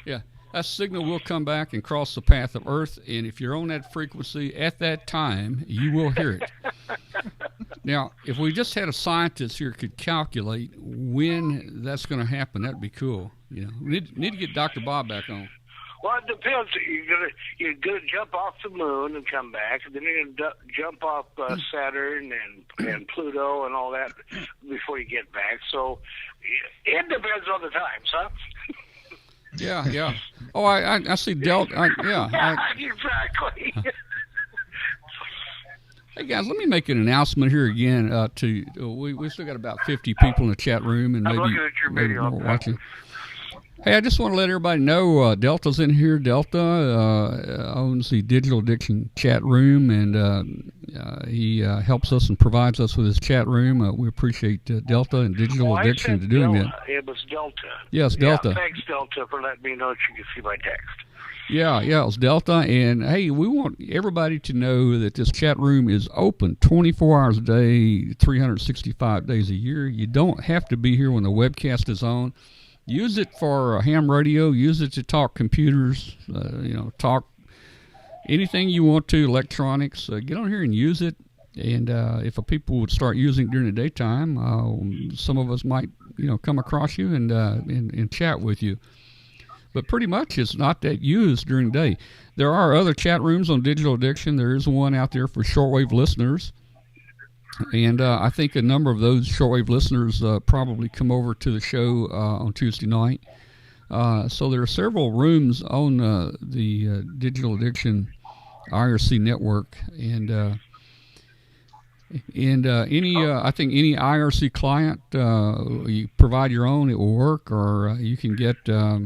Yeah, that signal will come back and cross the path of Earth, and if you're on that frequency at that time, you will hear it. Now, if we just had a scientist here could calculate when that's going to happen, that'd be cool. We need to get Dr. Bob back on. Well, it depends. You're gonna jump off the moon and come back, and then you're gonna jump off Saturn and Pluto and all that before you get back. So it depends on the times, huh? Yeah. Oh, I see Delta. Exactly. Hey guys, let me make an announcement here again. We still got about 50 people in the chat room, and maybe more watching. Hey, I just want to let everybody know Delta's in here. Delta owns the Digital Addiction chat room, and he helps us and provides us with his chat room. We appreciate Delta and Digital Addiction doing that. It was Delta. Yes, Delta. Thanks, Delta, for letting me know that you can see my text. Yeah, it was Delta. And, hey, we want everybody to know that this chat room is open 24 hours a day, 365 days a year. You don't have to be here when the webcast is on. Use it for ham radio. Use it to talk computers. Talk anything you want to, electronics. Get on here and use it. And if people would start using it during the daytime, some of us might, come across you and chat with you. But pretty much it's not that used during the day. There are other chat rooms on Digital Addiction. There is one out there for shortwave listeners. And I think a number of those shortwave listeners probably come over to the show on Tuesday night. So there are several rooms on the Digital Addiction IRC network, and I think any IRC client, you provide your own, it will work, or you can get a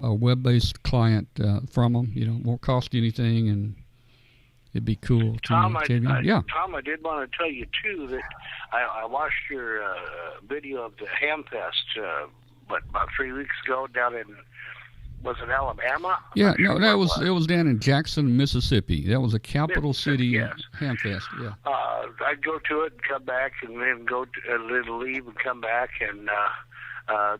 web-based client from them. It won't cost you anything, and it'd be cool. Tom, I did want to tell you too that I watched your video of the hamfest about 3 weeks ago down in, was it Alabama? Yeah, no, it was down in Jackson, Mississippi. That was a capital city hamfest. Yeah. I'd go to it and come back, and then leave and come back, and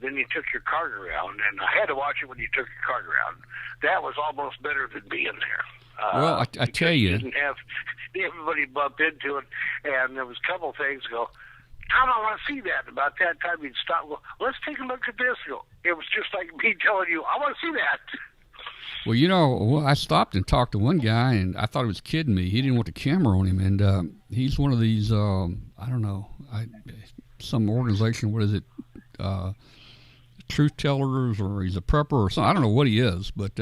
then you took your cart around, and I had to watch it when you took your cart around. That was almost better than being there. Well, I tell you, didn't have everybody bump into it, and there was a couple of things go, Tom, I want to see that. And about that time, you'd stop and go, let's take a look at this. It was just like me telling you, I want to see that. Well, I stopped and talked to one guy, and I thought he was kidding me. He didn't want the camera on him, and he's one of these, I don't know, some organization, what is it, truth tellers, or he's a prepper or something. I don't know what he is, but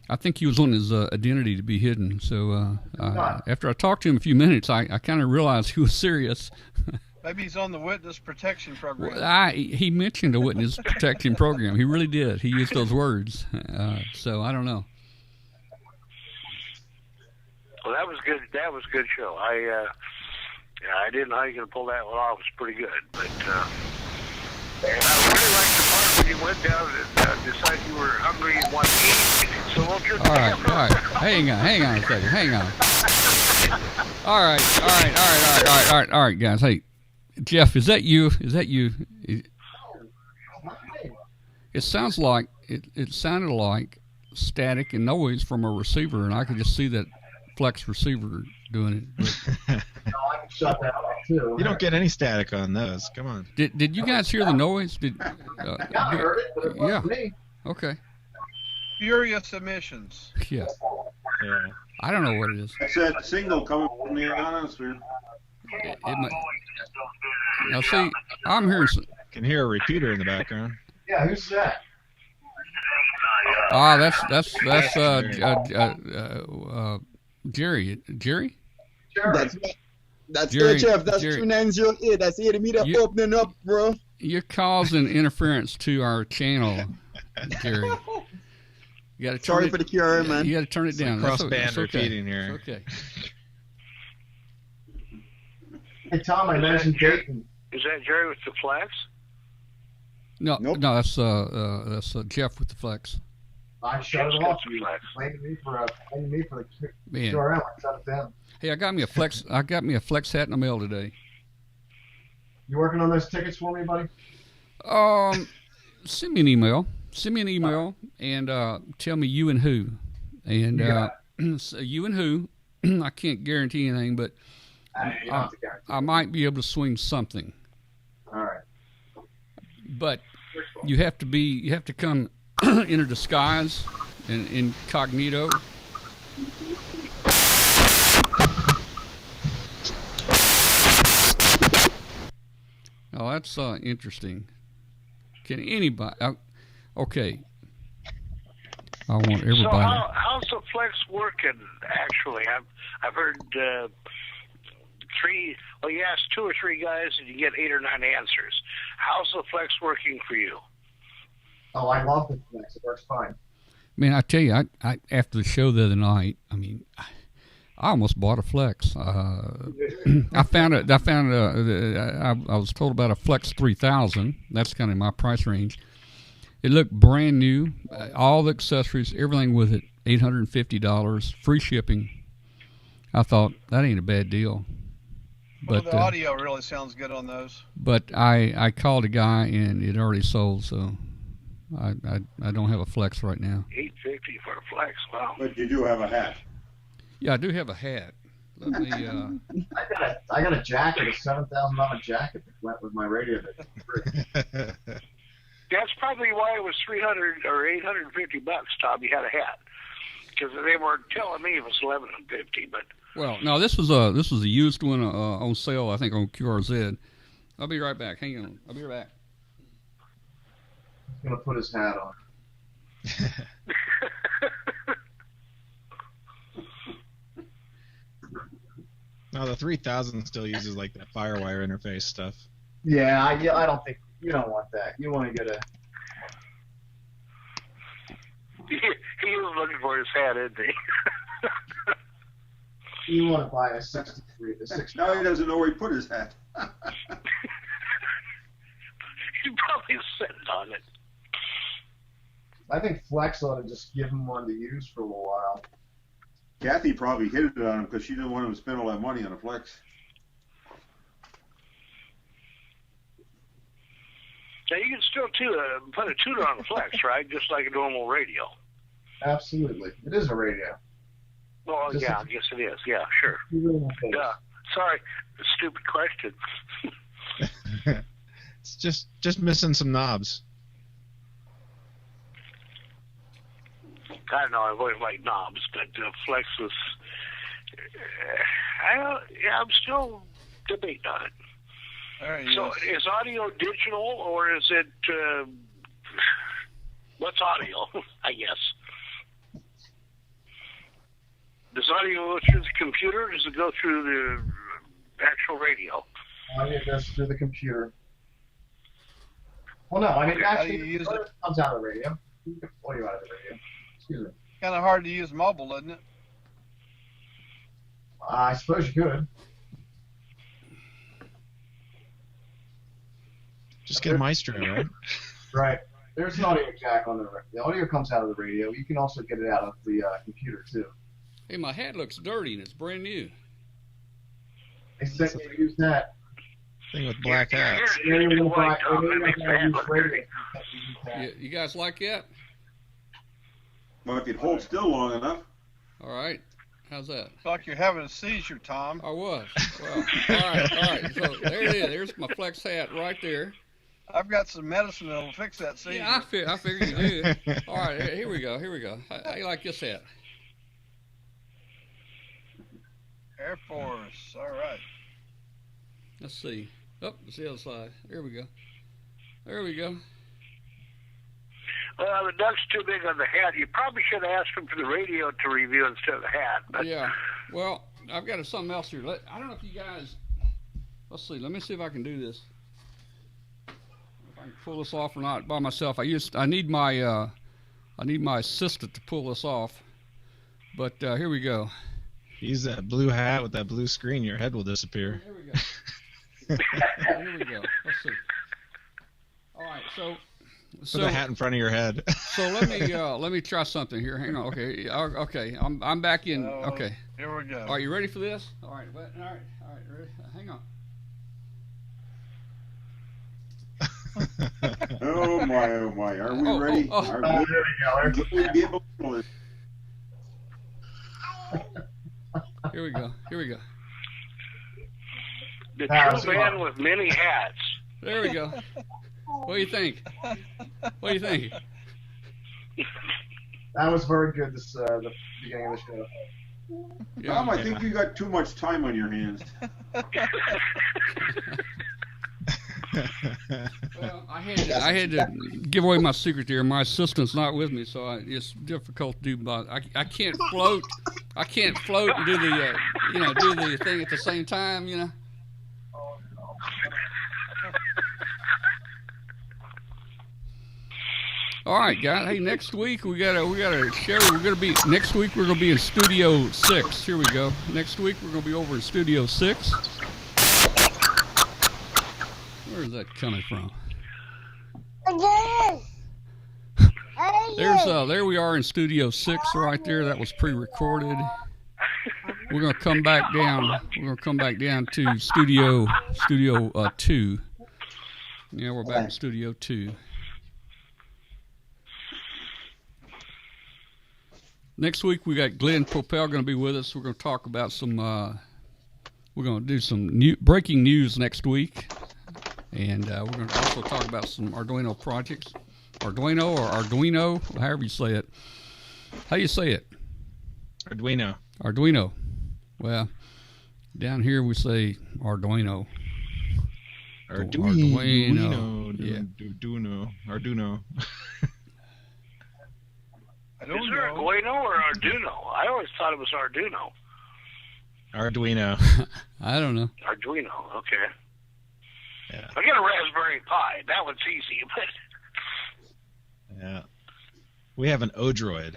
I think he was on his identity to be hidden. So after I talked to him a few minutes, I kind of realized he was serious. Maybe he's on the witness protection program. Well, he mentioned a witness protection program. He really did. He used those words. So I don't know. Well, that was good. That was a good show. I didn't know how you were going to pull that one off. It was pretty good. But and I really liked the part when you went down and decided you were hungry and wanted to eat. So won't you? All right. Hang on a second. Hang on. All right, guys. Hey, Jeff, is that you? It sounds like it sounded like static and noise from a receiver, and I could just see that flex receiver doing it. No, I can shut that off too. You don't get any static on those. Come on. Did you guys hear the noise? I heard it, but it wasn't me. Okay. Furious emissions. Yeah. I don't know what it is. It's that signal coming from the ionosphere. It might. Now see, I'm hearing some. Can hear a repeater in the background. Yeah, who's that? That's Jerry. Jerry? That's Jerry, Jeff. That's Jerry. 2908. That's 80 meter opening up, bro. You're causing interference to our channel, Jerry. You got to Sorry for the QR, man. You got to turn it down. Cross-band repeating here. It's okay. Hey, Tom, I mentioned Dayton. Is that Jerry with the flex? No, Nope. no, that's Jeff with the flex. I shut it off. You Flex. blaming me for the Man. QRM. I shut it down. Hey, I got me a flex hat in the mail today. You working on those tickets for me, buddy? Send me an email. And tell me you and who. And so you and who. I can't guarantee anything, but I might be able to swing something. All right. But you have to come in a disguise and incognito. Oh, that's interesting. Can anybody? Okay. I want everybody. So how's the flex working? Actually, I've heard three. Well, you ask 2 or 3 guys and you get 8 or 9 answers. How's the flex working for you? Oh, I love the flex. It works fine. Man, I tell you, I after the show the other night, I mean, I almost bought a flex. I was told about a Flex 3000. That's kind of my price range. It looked brand new, all the accessories, everything with it, $850, free shipping. I thought that ain't a bad deal. Well, But the audio really sounds good on those. But I called a guy and it already sold, so I don't have a flex right now. $850 for a flex. Wow. But you do have a hat. Yeah, I do have a hat. Let me. I got a jacket, a $7,000 jacket that went with my radio. That's probably why it was $300 or $850, Tom. You had a hat, because they were telling me it was $1,150. But Well, no, this was a used one on sale, I think, on QRZ. I'll be right back. Hang on. I'll be right back. He's gonna put his hat on. No, the 3000 still uses like that FireWire interface stuff. Yeah, I don't think you don't want that. You want to get a. he was looking for his hat, isn't he? You want to buy a 63, the 60. Now he doesn't know where he put his hat. He probably sitting on it. I think Flex ought to just give him one to use for a little while. Kathy probably hit it on him because she didn't want him to spend all that money on a flex. Now you can still put a tuner on a flex, right? Just like a normal radio. Absolutely, it is a radio. Well, Just yeah, I guess it is. Yeah, sure. Yeah. Sorry, stupid question. It's just missing some knobs. I don't know, I always like knobs, but flex was, I'm still debating on it. So is audio digital, or is it, what's audio, I guess? Does audio go through the computer, or does it go through the actual radio? Audio goes through the computer. Well, no, I mean, actually, it comes out of the radio. You can audio out of the radio. Excuse me. Kind of hard to use mobile, isn't it? I suppose you could. Just get a Maestro, right? Right. There's an audio jack on the audio comes out of the radio. You can also get it out of the computer, too. Hey, my hat looks dirty, and it's brand new. They said you use that. Thing with black hats. You guys like that? Well, if you'd hold still long enough. All right. How's that? It's like you're having a seizure, Tom. I was. Well, all right. So there it is. There's my flex hat right there. I've got some medicine that'll fix that seizure. Yeah, I figure you do. All right, here we go. How you like this hat? Air Force. All right. Let's see. Oh, it's the other side. There we go. Well, the duck's too big on the hat. You probably should have asked him for the radio to review instead of the hat. But. Yeah. Well, I've got something else here. I don't know if you guys. Let's see. Let me see if I can do this. If I can pull this off or not by myself. I need my assistant to pull this off. But here we go. Use that blue hat with that blue screen. Your head will disappear. Here we go. Here we go. Let's see. All right. So put the hat in front of your head. So let me try something here. Hang on. Okay. I'm back in. Okay. Here we go. Are you ready for this? All right. Ready? Hang on. Oh my! Are we ready? There we go. Here we go. The true man with many hats. There we go. What do you think? That was very good. The beginning of the show. Yeah. Tom, I think you got too much time on your hands. Well, I had to give away my secret here. My assistant's not with me, so it's difficult to do. But I can't float. I can't float and do the do the thing at the same time. All right, guys. Hey, next week we got a show. Next week we're gonna be in Studio 6. Here we go. Next week we're gonna be over in Studio 6. Where's that coming from? There we are in Studio 6 right there. That was pre-recorded. We're gonna come back down. We're gonna come back down to Studio 2. Yeah, we're back in Studio 2. Next week we got Glenn Popel going to be with us. We're going to talk about some. We're going to do some breaking news next week, and we're going to also talk about some Arduino projects. Arduino or Arduino, however you say it. How do you say it? Arduino. Arduino. Well, down here we say Arduino. Arduino. Yeah. Arduino. Is there Arduino or Arduino? I always thought it was Arduino. Arduino. I don't know. Arduino, okay. Yeah. I get a Raspberry Pi. That one's easy, but... Yeah. We have an Odroid.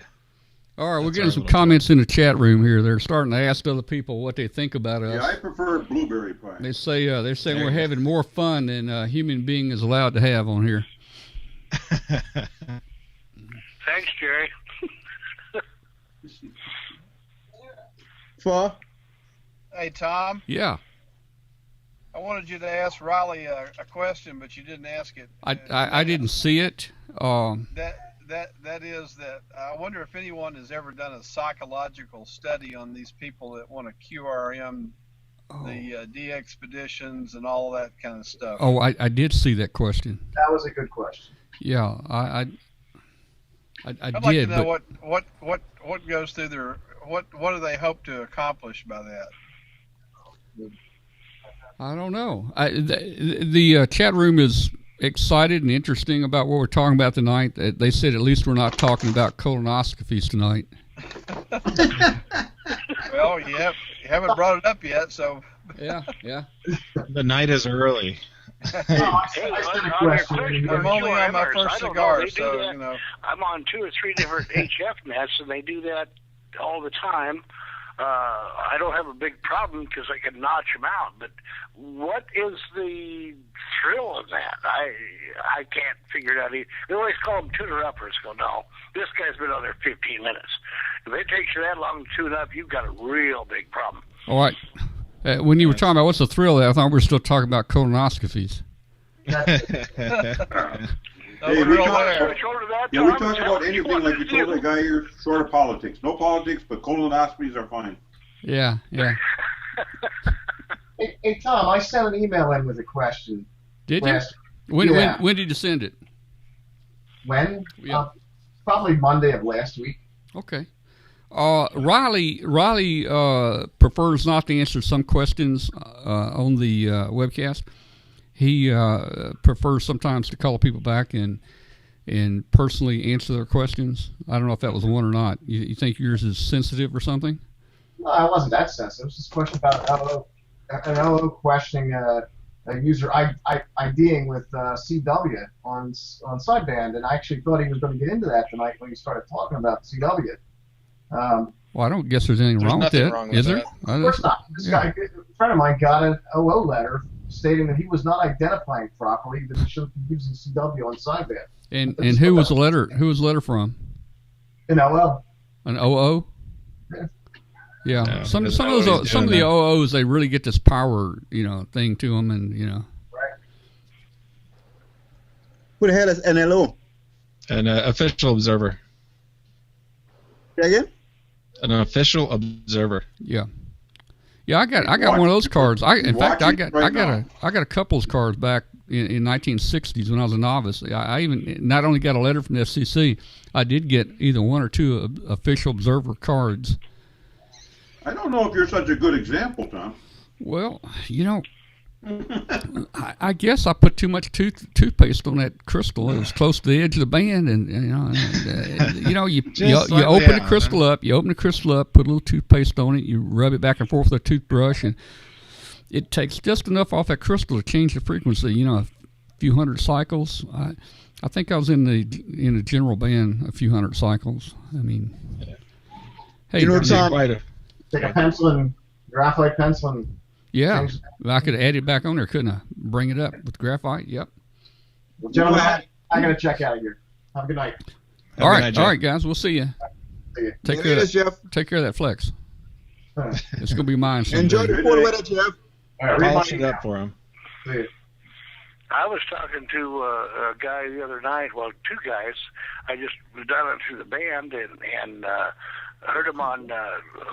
All right, we're getting some comments in the chat room here. They're starting to ask other people what they think about us. Yeah, I prefer Blueberry Pie. They say they're saying we're having more fun than a human being is allowed to have on here. Thanks, Jerry. Hey, Tom. Yeah. I wanted you to ask Rilley a question, but you didn't ask it. I didn't see it. That is that I wonder if anyone has ever done a psychological study on these people that want to QRM the de-expeditions and all that kind of stuff. Oh, I did see that question. That was a good question. Yeah, I'd like to know what goes through their what do they hope to accomplish by that? I don't know. The chat room is excited and interesting about what we're talking about tonight. They said at least we're not talking about colonoscopies tonight. Well, you haven't brought it up yet, so. Yeah. The night is early. I'm only on my first cigar, so you know. I'm on 2 or 3 different HF nets, and they do that all the time. I don't have a big problem because I can notch them out, but what is the thrill of that? I can't figure it out either. They always call them tuner-uppers. Go, no, this guy's been on there 15 minutes. If it takes you that long to tune up, you've got a real big problem. All right. When you were talking about what's the thrill of that, I thought we were still talking about colonoscopies. Hey, we talk about anything like you told that guy here, short of politics. No politics, but colonoscopies are fine. Yeah. Hey, Tom, I sent an email in with a question. Did you? When did you send it? When? Yeah. Probably Monday of last week. Okay. Riley prefers not to answer some questions on the webcast. He prefers sometimes to call people back and personally answer their questions. I don't know if that was one or not. You think yours is sensitive or something? No, it wasn't that sensitive. It was just a question about an LO questioning a user IDing with CW on sideband, and I actually thought he was going to get into that tonight when he started talking about CW. Well, I don't guess there's anything wrong with that, is there? Of course not. This guy, a friend of mine, got an OO letter stating that he was not identifying properly, that he shouldn't be using CW on sideband. And who was the letter? Who was the letter from? An OO. An OO? Yeah. Some of the OOs, they really get this power, thing to them, and Right. Who the hell is NLO? An official observer. Say again? An official observer. Yeah. Yeah, I got one of those cards. I got a couple of cards back in 1960s when I was a novice. I even not only got a letter from the FCC, I did get either 1 or 2 official observer cards. I don't know if you're such a good example, Tom. Well, I guess I put too much toothpaste on that crystal. It was close to the edge of the band, and you open the crystal up. You open the crystal up, put a little toothpaste on it. You rub it back and forth with a toothbrush, and it takes just enough off that crystal to change the frequency. A few hundred cycles. I think I was in the general band a few hundred cycles. I mean, hey, Tom, take a pencil and graphite pencil and. Yeah, I could add it back on there, couldn't I? Bring it up with graphite. Yep. Well, gentlemen, I got to check out of here. Have a good night. All right, guys. We'll see you. Take care of that flex. It's gonna be mine someday. Enjoy the cold weather, Jeff. Polish it up for him. I was talking to a guy the other night. Well, 2 guys. I just was dialing through the band and heard him on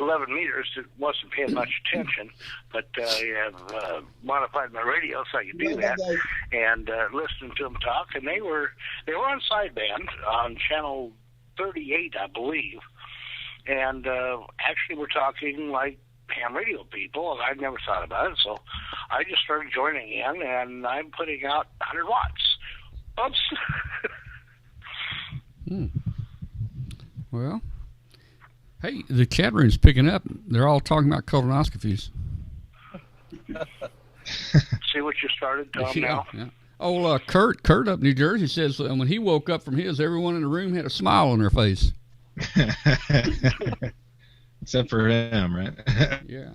11 meters. It wasn't paying much attention, but I have modified my radio so I could do that, and listening to them talk. And they were on sideband on channel 38, I believe, and actually we're talking like ham radio people, and I'd never thought about it, so I just started joining in, and I'm putting out 100 watts. Oops. Well. Hey, the chat room's picking up. They're all talking about colonoscopies. See what you started, Tom, now? Yeah. Oh, Kurt up in New Jersey says when he woke up from his, everyone in the room had a smile on their face. Except for him, right? Yeah.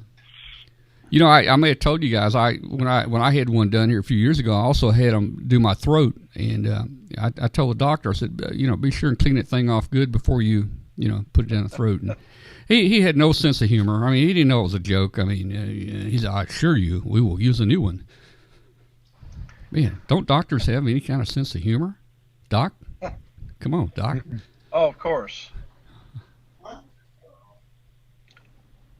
I may have told you guys, when I had one done here a few years ago, I also had them do my throat. And I told the doctor, I said, be sure and clean that thing off good before you put it down the throat. And he had no sense of humor. I mean, he didn't know it was a joke. I mean, he said, I assure you, we will use a new one. Man, don't doctors have any kind of sense of humor? Doc? Come on, Doc. Oh, of course.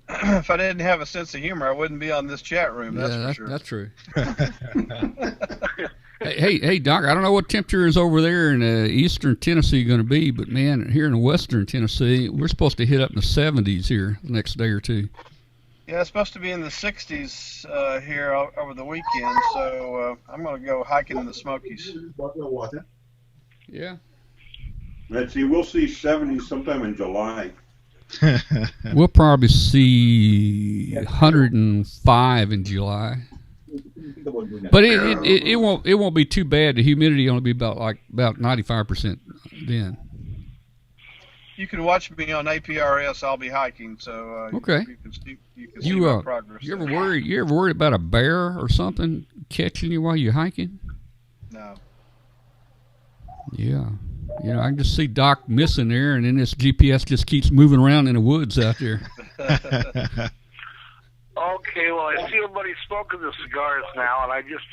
If I didn't have a sense of humor, I wouldn't be on this chat room. That's for sure. That's true. Hey, Doc, I don't know what temperature is over there in eastern Tennessee going to be, but, man, here in western Tennessee, we're supposed to hit up in the 70s here the next day or two. Yeah, it's supposed to be in the 60s here over the weekend, so I'm going to go hiking in the Smokies. Yeah. Let's see, we'll see 70 sometime in July. We'll probably see 105 in July. But it won't be too bad. The humidity only be about 95% then. You can watch me on APRS. I'll be hiking, so okay. You can see my progress. You ever worried about a bear or something catching you while you're hiking? No. Yeah. You know, I can just see Doc missing there, and then this GPS just keeps moving around in the woods out there. Okay, well, I see everybody's smoking the cigars now, and I just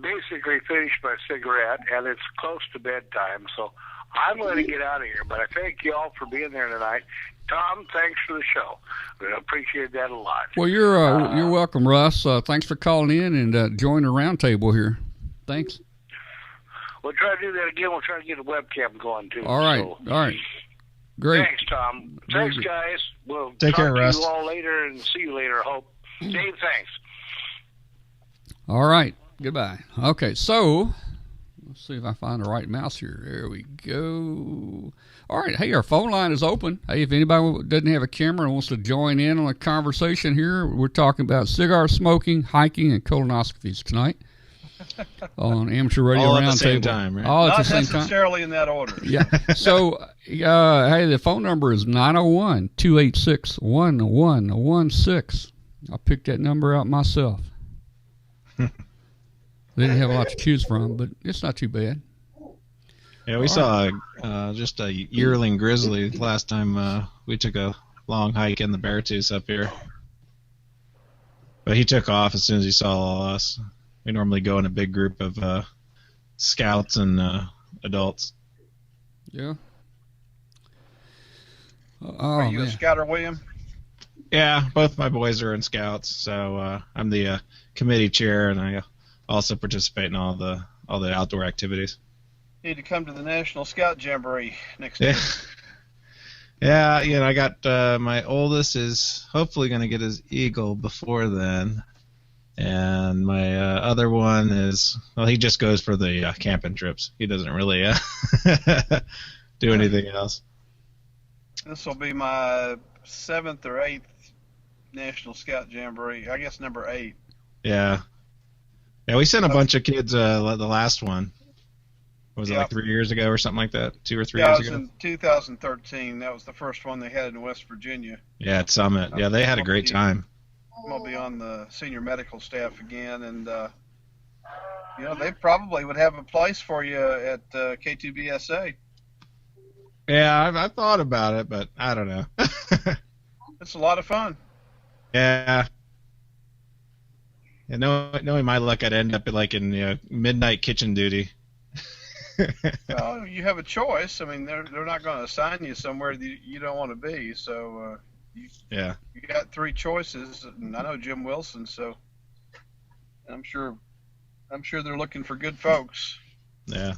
basically finished my cigarette, and it's close to bedtime, so I'm going to get out of here. But I thank you all for being there tonight. Tom, thanks for the show. I appreciate that a lot. Well, you're welcome, Russ. Thanks for calling in and joining the roundtable here. Thanks. We'll try to do that again. We'll try to get a webcam going, too. All right. So. All right. Great. Thanks, Tom. Thanks, guys. We'll Take talk care, to Russ. you all later and see you later, I hope. Dave, thanks. All right. Goodbye. Okay, so let's see if I find the right mouse here. There we go. All right. Hey, our phone line is open. Hey, if anybody doesn't have a camera and wants to join in on the conversation here, we're talking about cigar smoking, hiking, and colonoscopies tonight on Amateur Radio Roundtable. All at the same time, right? All at the same time. Not necessarily in that order. Yeah. So, hey, the phone number is 901-286-1116. I picked that number out myself. They didn't have a lot to choose from, but it's not too bad. Yeah, we saw just a yearling grizzly last time we took a long hike in the Beartooth up here. But he took off as soon as he saw all us. We normally go in a big group of scouts and adults. Yeah. Are you a scouter, William? Yeah, both my boys are in scouts, so I'm the committee chair, and I also participate in all the outdoor activities. Need to come to the National Scout Jamboree next year. Yeah, you know, I got my oldest is hopefully going to get his eagle before then, and my other one is, well, he just goes for the camping trips. He doesn't really do anything else. This will be my 7th or 8th National Scout Jamboree. I guess number 8. Yeah. Yeah, we sent a bunch of kids the last one. Was it like 3 years ago or something like that? 2 or 3 years ago? Yeah, it was in 2013. That was the first one they had in West Virginia. Yeah, at Summit. Yeah, they had a great time. I'll be on the senior medical staff again, and you know, they probably would have a place for you at K2BSA. Yeah, I've thought about it, but I don't know. It's a lot of fun. Yeah. And knowing my luck, I'd end up in midnight kitchen duty. Well, you have a choice. I mean, they're not going to assign you somewhere that you don't want to be. So you got 3 choices, and I know Jim Wilson, so I'm sure they're looking for good folks. Yeah,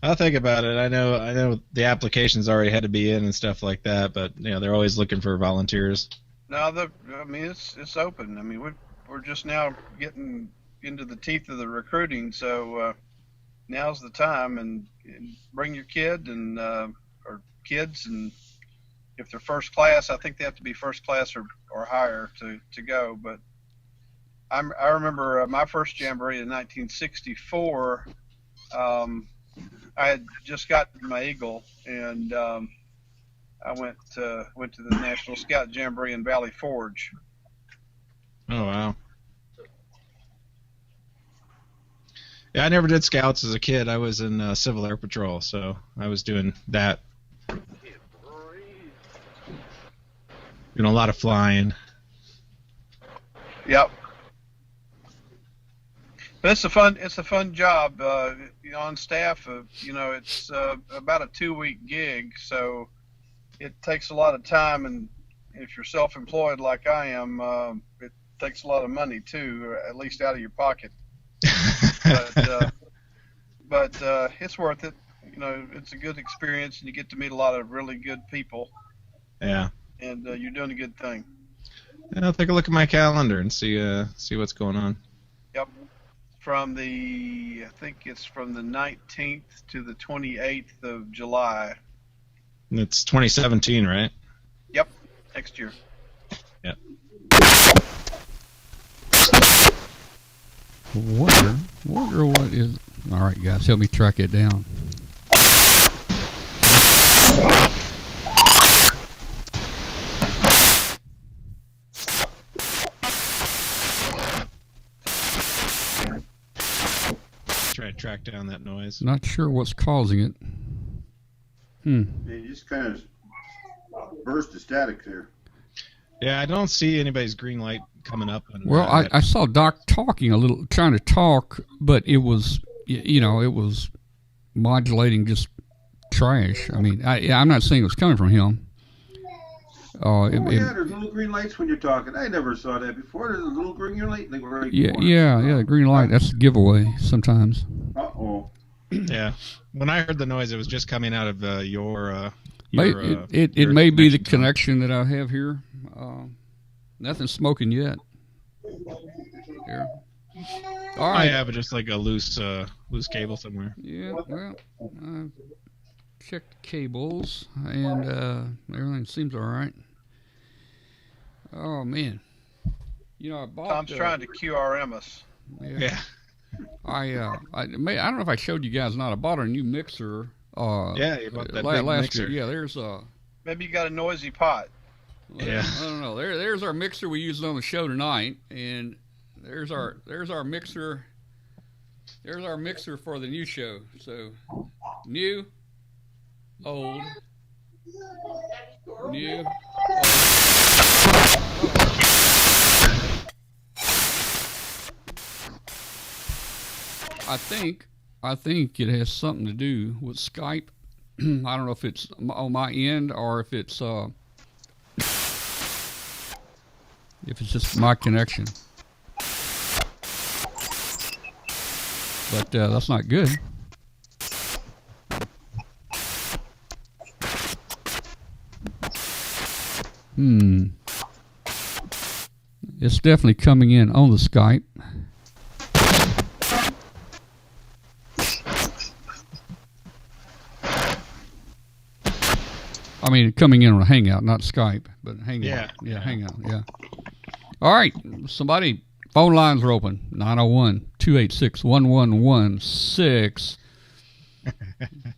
I'll think about it. I know the applications already had to be in and stuff like that, but you know they're always looking for volunteers. No, I mean it's open. I mean we're just now getting into the teeth of the recruiting, so. Now's the time, and bring your kid or kids, and if they're first class, I think they have to be first class or higher to go. But I remember my first jamboree in 1964. I had just gotten my eagle, and I went to the National Scout Jamboree in Valley Forge. Oh wow. Yeah, I never did scouts as a kid. I was in Civil Air Patrol, so I was doing that. Doing a lot of flying. Yep. But it's a fun job. On staff, it's about a 2-week gig, so it takes a lot of time, and if you're self-employed like I am, it takes a lot of money too, at least out of your pocket. But but it's worth it. You know, it's a good experience, and you get to meet a lot of really good people. Yeah. And you're doing a good thing. And I'll take a look at my calendar and see what's going on. Yep. I think it's from the 19th to the 28th of July. And it's 2017, right? Yep. Next year. Yep. Wonder what is. All right, guys, help me track it down. Try to track down that noise. Not sure what's causing it. It just kind of burst of static there. Yeah, I don't see anybody's green light coming up. Well, I saw Doc talking a little, trying to talk, but it was, it was modulating just trash. I mean, I'm not saying it was coming from him. There's little green lights when you're talking. I never saw that before. There's a little green light. The green light. That's a giveaway sometimes. Uh-oh. Yeah. When I heard the noise, it was just coming out of your it may be the connection that I have here. Nothing smoking yet. Here. All right. I have just like a loose cable somewhere. Yeah. Well, checked cables and everything seems all right. Oh man. I bought. Tom's trying to QRM us. Yeah. I don't know if I showed you guys or not. I bought a new mixer. Yeah, you bought that big last mixer. year. Yeah, there's Maybe you got a noisy pot. Yeah. I don't know. There's our mixer we used on the show tonight, and there's our mixer. There's our mixer for the new show. So new, old, new, old. I think it has something to do with Skype. I don't know if it's on my end or if it's just my connection. But that's not good. It's definitely coming in on the Skype. I mean, coming in on a Hangout, not Skype, but Hangout. Yeah, Hangout, yeah. All right, somebody, phone lines are open, 901-286-1116.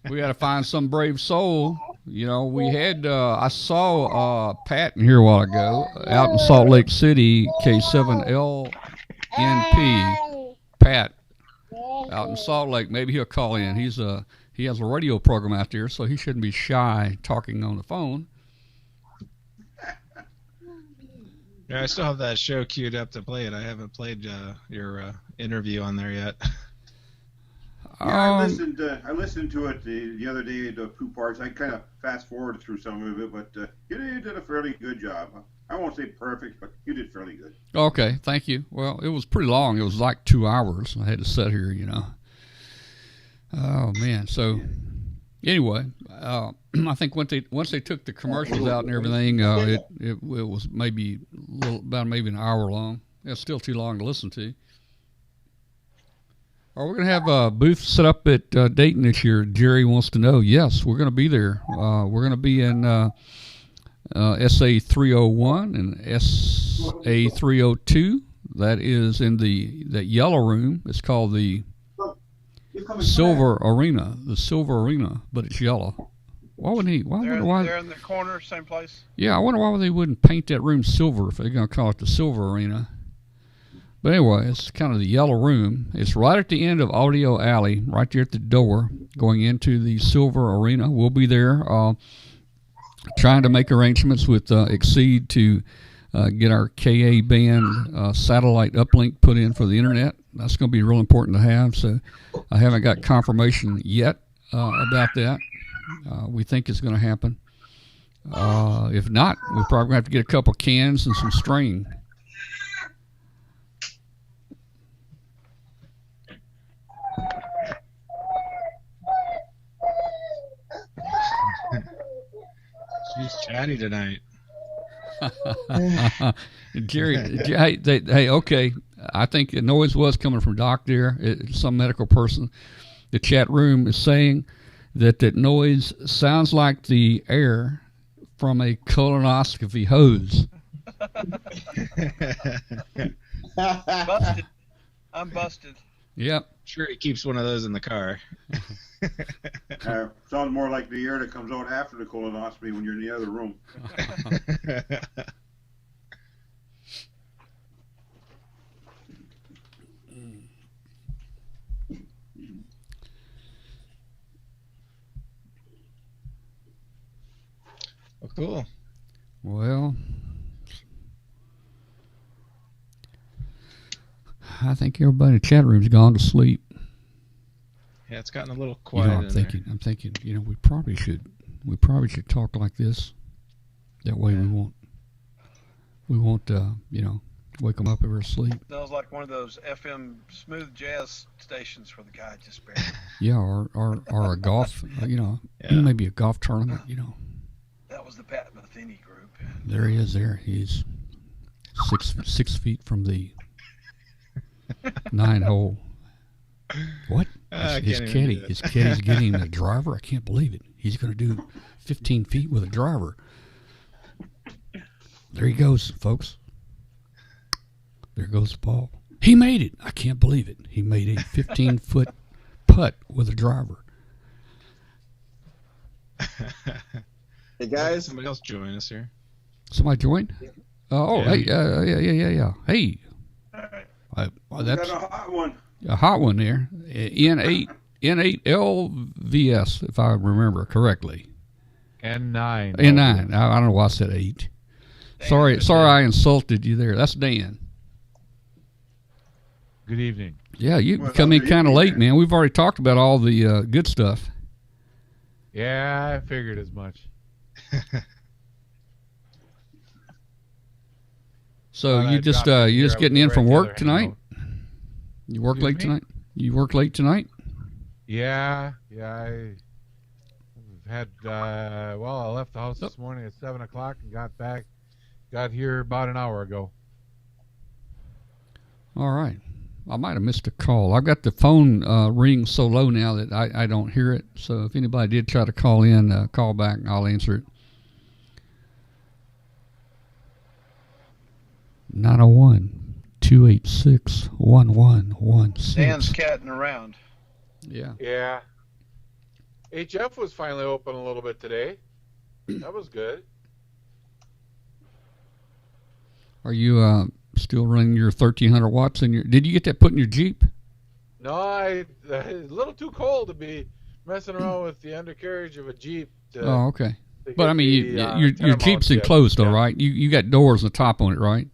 We got to find some brave soul. We had, I saw Pat in here a while ago, out in Salt Lake City, K7LNP. Pat, out in Salt Lake, maybe he'll call in. He has a radio program out there, so he shouldn't be shy talking on the phone. Yeah, I still have that show queued up to play it. I haven't played your interview on there yet. Yeah, I listened to it the other day, the 2 parts. I kind of fast forwarded through some of it, but you did a fairly good job. I won't say perfect, but you did fairly good. Okay, thank you. Well, it was pretty long. It was like 2 hours. I had to sit here, Oh man! So anyway, I think once they took the commercials out and everything, it was maybe about an hour long. It's still too long to listen to. Are we going to have a booth set up at Dayton this year? Jerry wants to know. Yes, we're going to be there. We're going to be in SA 301 and SA 302. That is in that yellow room. It's called the Silver Arena, but it's yellow. Why wouldn't he? They're in the corner, same place. Yeah, I wonder why they wouldn't paint that room silver if they're going to call it the Silver Arena. But anyway, it's kind of the yellow room. It's right at the end of Audio Alley, right there at the door going into the Silver Arena. We'll be there trying to make arrangements with Exceed to get our KA band satellite uplink put in for the internet. That's going to be real important to have. So I haven't got confirmation yet about that. We think it's going to happen. If not, we're probably going to have to get a couple cans and some string. He's chatty tonight. Jerry, hey, okay. I think the noise was coming from Doc there. Some medical person. The chat room is saying that noise sounds like the air from a colonoscopy hose. Busted. I'm busted. Yep. Sure, he keeps one of those in the car. Sounds more like the air that comes out after the colonoscopy when you're in the other room. Oh, cool. Well, I think everybody in the chat room's gone to sleep. Yeah, it's gotten a little quiet. I'm thinking. We probably should talk like this. That way, we won't, wake them up if we're asleep. Sounds like one of those FM smooth jazz stations for the guy just barely. Yeah, or a golf, maybe a golf tournament, That was the Pat Metheny group. There he is. There he's 6 feet from the 9-hole. What? His caddy's getting a driver. I can't believe it. He's going to do 15 feet with a driver. There he goes, folks. There goes the ball. He made it. I can't believe it. He made a 15-foot putt with a driver. Hey guys, Somebody else join us here. Somebody joined? Hey, yeah. Hey. That's a hot one. A hot one there. N8LVS, if I remember correctly. N9. N9. I don't know why I said 8. Sorry, I insulted you there. That's Dan. Good evening. Yeah, you come in kind of late, man. We've already talked about all the good stuff. Yeah, I figured as much. So you just getting in from work tonight? You work late tonight? You work late tonight? Yeah. I had I left the house this morning at 7 o'clock and got here about an hour ago. All right. I might have missed a call. I've got the phone ring so low now that I don't hear it. So if anybody did try to call in, call back. I'll answer it. 901-286-1116. Dan's catting around. Yeah. HF was finally open a little bit today. That was good. Are you still running your 1,300 watts in your? Did you get that put in your Jeep? No, it's a little too cold to be messing around with the undercarriage of a Jeep. Oh, okay. But I mean, your Jeep's enclosed, though, right? You got doors on the top on it, right?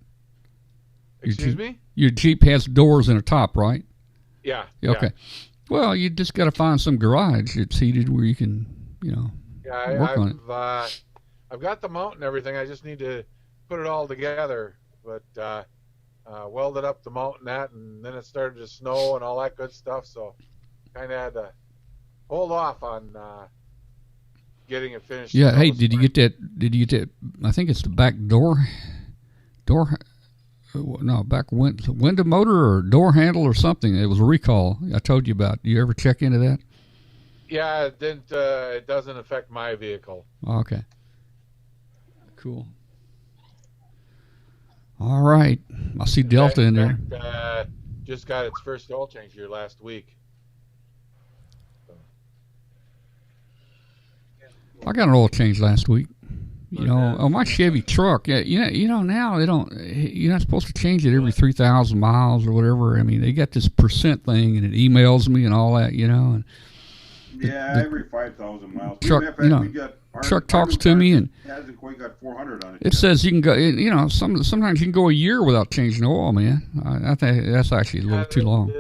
Excuse me? Your Jeep has doors in the top, right? Yeah. Okay. Well, you just got to find some garage that's heated where you can, work on it. I've got the mount and everything. I just need to put it all together. But welded up the mount and that, and then it started to snow and all that good stuff. So kind of had to hold off on getting it finished. Yeah. Hey, did you get that? I think it's the back door. Back window motor or door handle or something. It was a recall I told you about. Do you ever check into that? Yeah, it didn't. It doesn't affect my vehicle. Okay. Cool. All right. I see Delta in there. Just got its first oil change here last week. I got an oil change last week. On my Chevy truck, now they don't. You're not supposed to change it every 3,000 miles or whatever. I mean, they got this percent thing, and it emails me and all that, And every 5,000 miles. Truck talks to me and hasn't quite got 400 on it. It says you can go. Sometimes you can go a year without changing oil, man. I think that's actually a little too long.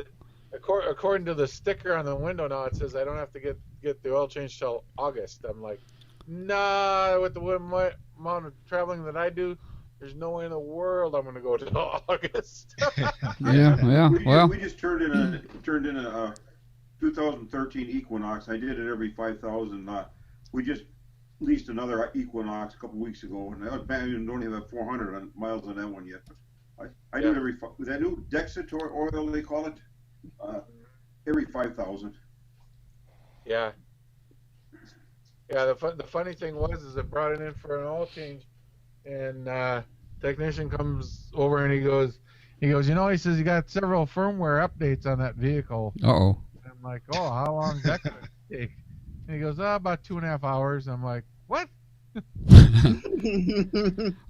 According to the sticker on the window now, it says I don't have to get the oil change till August. I'm like, nah, with the amount of traveling that I do, there's no way in the world I'm going to go to August. Yeah. We just turned in a 2013 Equinox. I did it every 5,000. We leased another Equinox a couple weeks ago, and I don't even have 400 miles on that one yet. But I do it every. Is that new Dexator oil they call it? Every 5,000. Yeah. Yeah. The funny thing is I brought it in for an oil change, and technician comes over and he goes, he says you got several firmware updates on that vehicle. Uh-oh. And I'm like, oh, how long is that going to take? And he goes, about 2.5 hours. I'm like, what?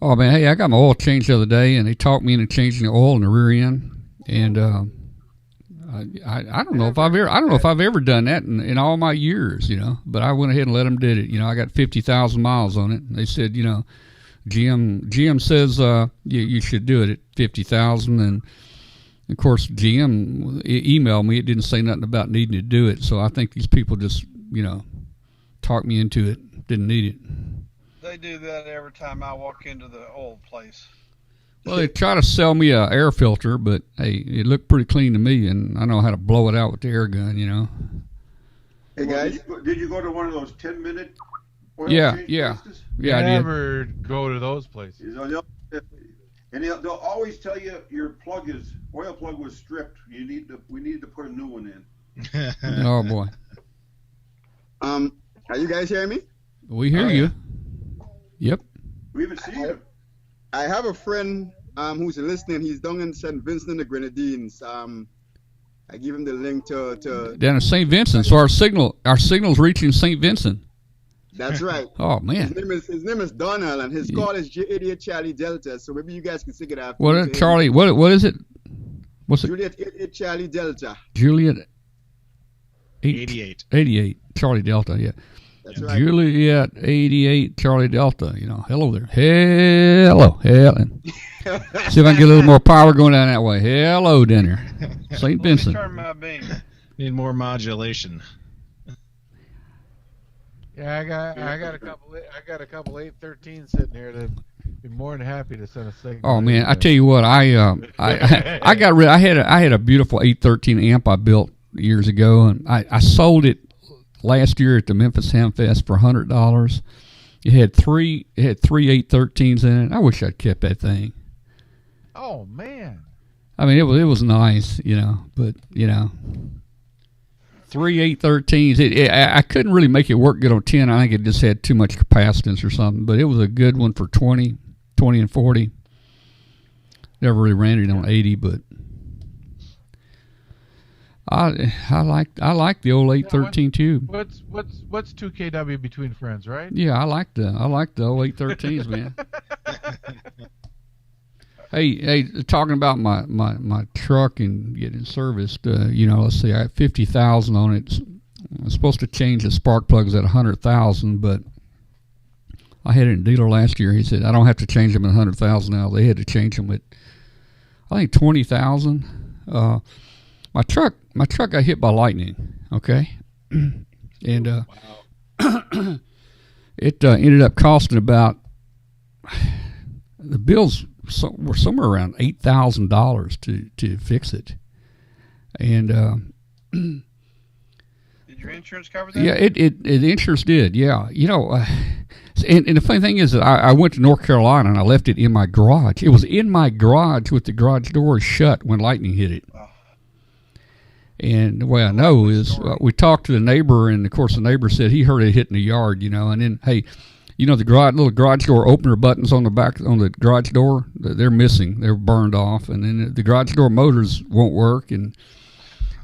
Oh man, hey, I got my oil changed the other day, and they talked me into changing the oil in the rear end, and I don't know if I've ever done that in all my years, But I went ahead and let them did it. I got 50,000 miles on it. And they said, GM says you should do it at 50,000, and of course GM emailed me. It didn't say nothing about needing to do it, so I think these people just talked me into it. Didn't need it. They do that every time I walk into the oil place. Well, they try to sell me a air filter, but hey, it looked pretty clean to me, and I know how to blow it out with the air gun. Hey guys, did you go to one of those 10-minute oil yeah, change yeah, places? yeah. I never go to those places. And they'll always tell you your oil plug was stripped. We need to put a new one in. Oh boy. Are you guys hearing me? We hear you. Yep. We haven't seen him. I have a friend who's listening. He's down in St. Vincent and the Grenadines. I give him the link to down at St. Vincent. So our signal's reaching St. Vincent. That's right. Oh man. His name is Donald, and his call is Juliet Charlie Delta. So maybe you guys can stick it after. What Charlie? What is it? What's it? Juliet Charlie Delta. Juliet. 88. 88. Charlie Delta. Yeah. That's right. Juliet 88 Charlie Delta. Hello there. Hello. See if I can get a little more power going down that way. Hello, dinner. St. Vincent. Turn my beam. Need more modulation. Yeah, I got a couple 813 sitting here that be more than happy to send a signal. Oh man, I tell you what, I got rid. I had a beautiful 813 amp I built years ago, and I sold it last year at the Memphis Hamfest for $100. It had three 813s in it. I wish I'd kept that thing. Oh man. I mean, it was nice, but three 813s. I couldn't really make it work good on 10. I think it just had too much capacitance or something. But it was a good one for 20 and 40. Never really ran it on 80, but I like the old 813 tube. What's 2 kW between friends, right? Yeah, I like the old 813s, man. Hey, talking about my truck and getting serviced, let's see, I have 50,000 on it. I'm supposed to change the spark plugs at 100,000, but I had it in dealer last year. He said I don't have to change them at 100,000 now. They had to change them at, I think, 20,000. My truck got hit by lightning. Okay, and it ended up costing about, the bills were somewhere around $8,000 to fix it, and did your insurance cover that? Yeah, the insurance did. Yeah, and the funny thing is that I went to North Carolina and I left it in my garage. It was in my garage with the garage door shut when lightning hit it. Oh. And the way I know is we talked to the neighbor, and of course the neighbor said he heard it hit in the yard, and then hey. The little garage door opener buttons on the back on the garage door, they're missing. They're burned off, and then the garage door motors won't work, and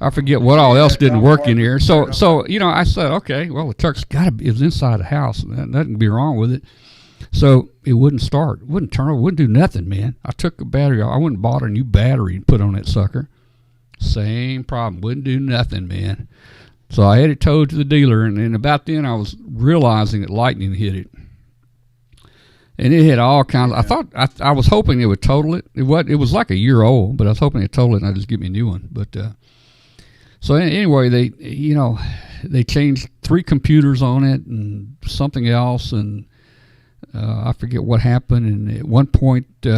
I forget what all else didn't work in here. So I said, okay, well the truck's it was inside the house, and nothing can be wrong with it. So it wouldn't start, wouldn't turn on, wouldn't do nothing, man. I took the battery off. I went and bought a new battery and put on that sucker. Same problem, wouldn't do nothing, man. So I had it towed to the dealer, and about then I was realizing that lightning hit it. And it had all kinds of, I was hoping it would total it. It was like a year old, but I was hoping it totaled it and I'd just give me a new one. But so anyway, they changed 3 computers on it and something else, and I forget what happened, and at one point, one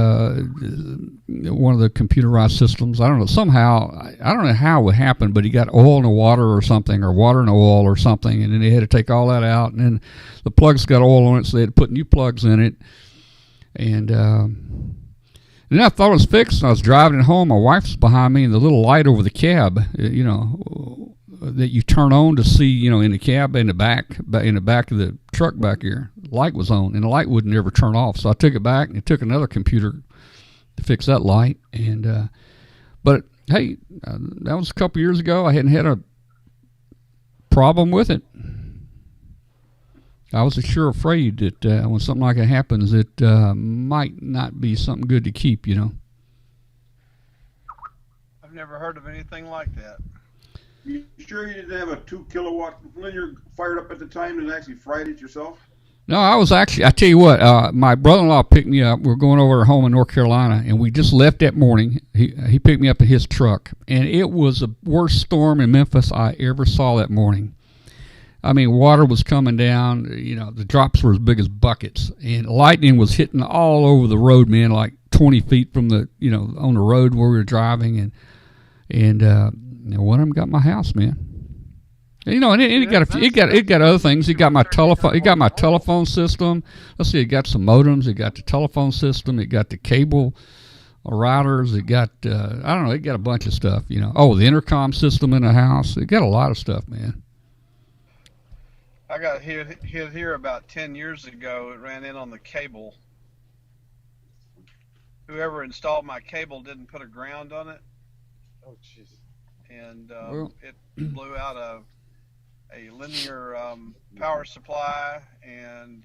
of the computerized systems, I don't know, somehow, I don't know how it would happen, but he got oil in the water or something, or water in the oil or something, and then they had to take all that out, and then the plugs got oil on it, so they had to put new plugs in it, and then I thought it was fixed, and I was driving it home. My wife's behind me, and the little light over the cab, you know, that you turn on to see, you know, in the cab, in the back of the truck back here, the light was on, and the light would never turn off. So I took it back, and it took another computer to fix that light. And but hey, that was a couple years ago. I hadn't had a problem with it. I was sure afraid that when something like that happens, it might not be something good to keep, you know. I've never heard of anything like that. You sure you didn't have a 2 kilowatt linear fired up at the time and actually fried it yourself? No, I was actually, I tell you what, my brother-in-law picked me up. We're going over to home in North Carolina, and we just left that morning. He picked me up in his truck, and it was the worst storm in Memphis I ever saw that morning. I mean, water was coming down, you know, the drops were as big as buckets, and lightning was hitting all over the road, man, like 20 feet from the, you know, on the road where we were driving, and one of them got my house, man. You know, and it got other things. It got my telephone system. Let's see, it got some modems. It got the telephone system. It got the cable routers. It got I don't know. It got a bunch of stuff. You know, oh, the intercom system in the house. It got a lot of stuff, man. I got hit here about 10 years ago. It ran in on the cable. Whoever installed my cable didn't put a ground on it. Oh, jeez. And it blew out a linear power supply and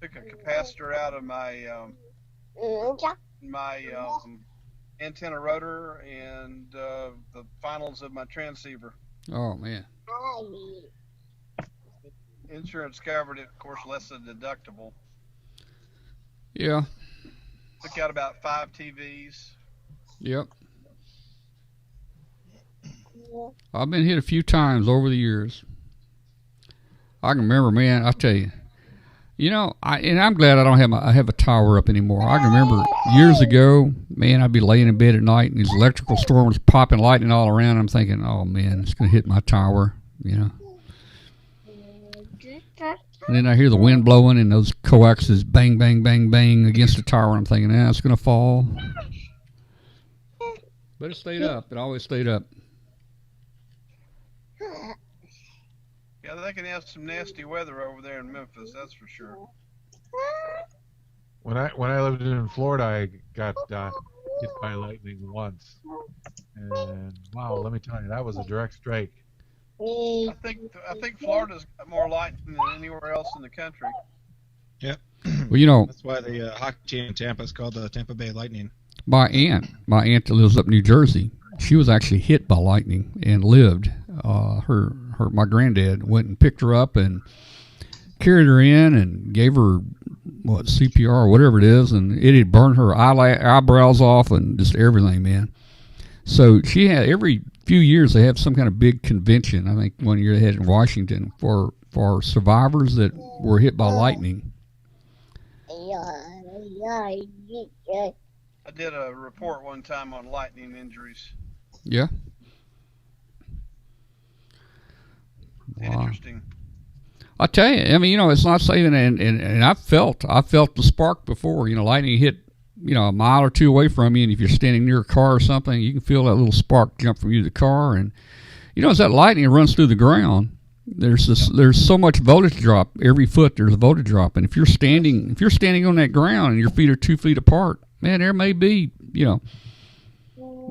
took a capacitor out of my antenna rotor and the finals of my transceiver. Oh, man. Insurance covered it, of course, less than deductible. Yeah. Took out about 5 TVs. Yep. I've been hit a few times over the years. I can remember, man, I tell you. You know, I'm glad I have a tower up anymore. I can remember years ago, man, I'd be laying in bed at night and these electrical storms popping lightning all around. I'm thinking, oh, man, it's going to hit my tower, you know. And then I hear the wind blowing and those coaxes bang, bang, bang, bang against the tower. I'm thinking, it's going to fall. But it stayed up. It always stayed up. Yeah, they can have some nasty weather over there in Memphis, that's for sure. When I lived in Florida, I got hit by lightning once, and wow, let me tell you, that was a direct strike. I think Florida's got more lightning than anywhere else in the country. Yep. Well, you know, that's why the hockey team in Tampa is called the Tampa Bay Lightning. My aunt that lives up in New Jersey, she was actually hit by lightning and lived. My granddad went and picked her up and carried her in and gave her CPR or whatever it is, and it had burned her eyebrows off and just everything, man. So she had, every few years they have some kind of big convention. I think one year they had in Washington for survivors that were hit by lightning. I did a report one time on lightning injuries. Yeah. Interesting. I tell you, I mean, you know, it's not saving, and I felt the spark before. You know, lightning hit, you know, a mile or two away from you, and if you're standing near a car or something, you can feel that little spark jump from you to the car, and you know, as that lightning runs through the ground, there's so much voltage drop every foot. There's a voltage drop, and if you're standing on that ground and your feet are 2 feet apart, man, there may be, you know.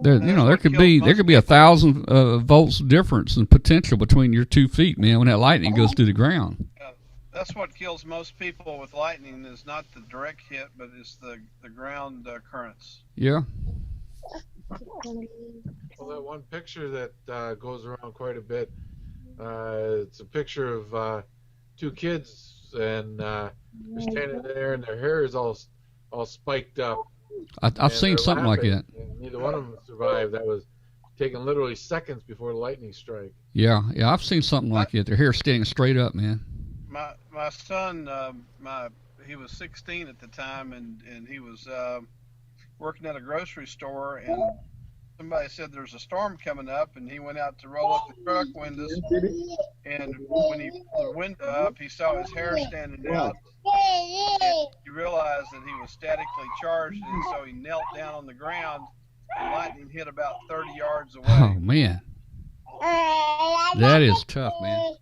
There could be 1,000 volts difference in potential between your 2 feet, man, when that lightning goes through the ground. That's what kills most people with lightning is not the direct hit, but it's the ground currents. Yeah. Well, that one picture that goes around quite a bit, it's a picture of 2 kids, and they're standing there, and their hair is all spiked up. I've seen something laughing, like that. And neither one of them survived. That was taking literally seconds before the lightning strike. Yeah, I've seen something like that. Their hair standing straight up, man. My son, my he was 16 at the time, and he was working at a grocery store, and somebody said there's a storm coming up, and he went out to roll up the truck windows, and when he pulled the window up, he saw his hair standing out. He realized that he was statically charged, and so he knelt down on the ground, and lightning hit about 30 yards away. Oh, man. That is tough, man.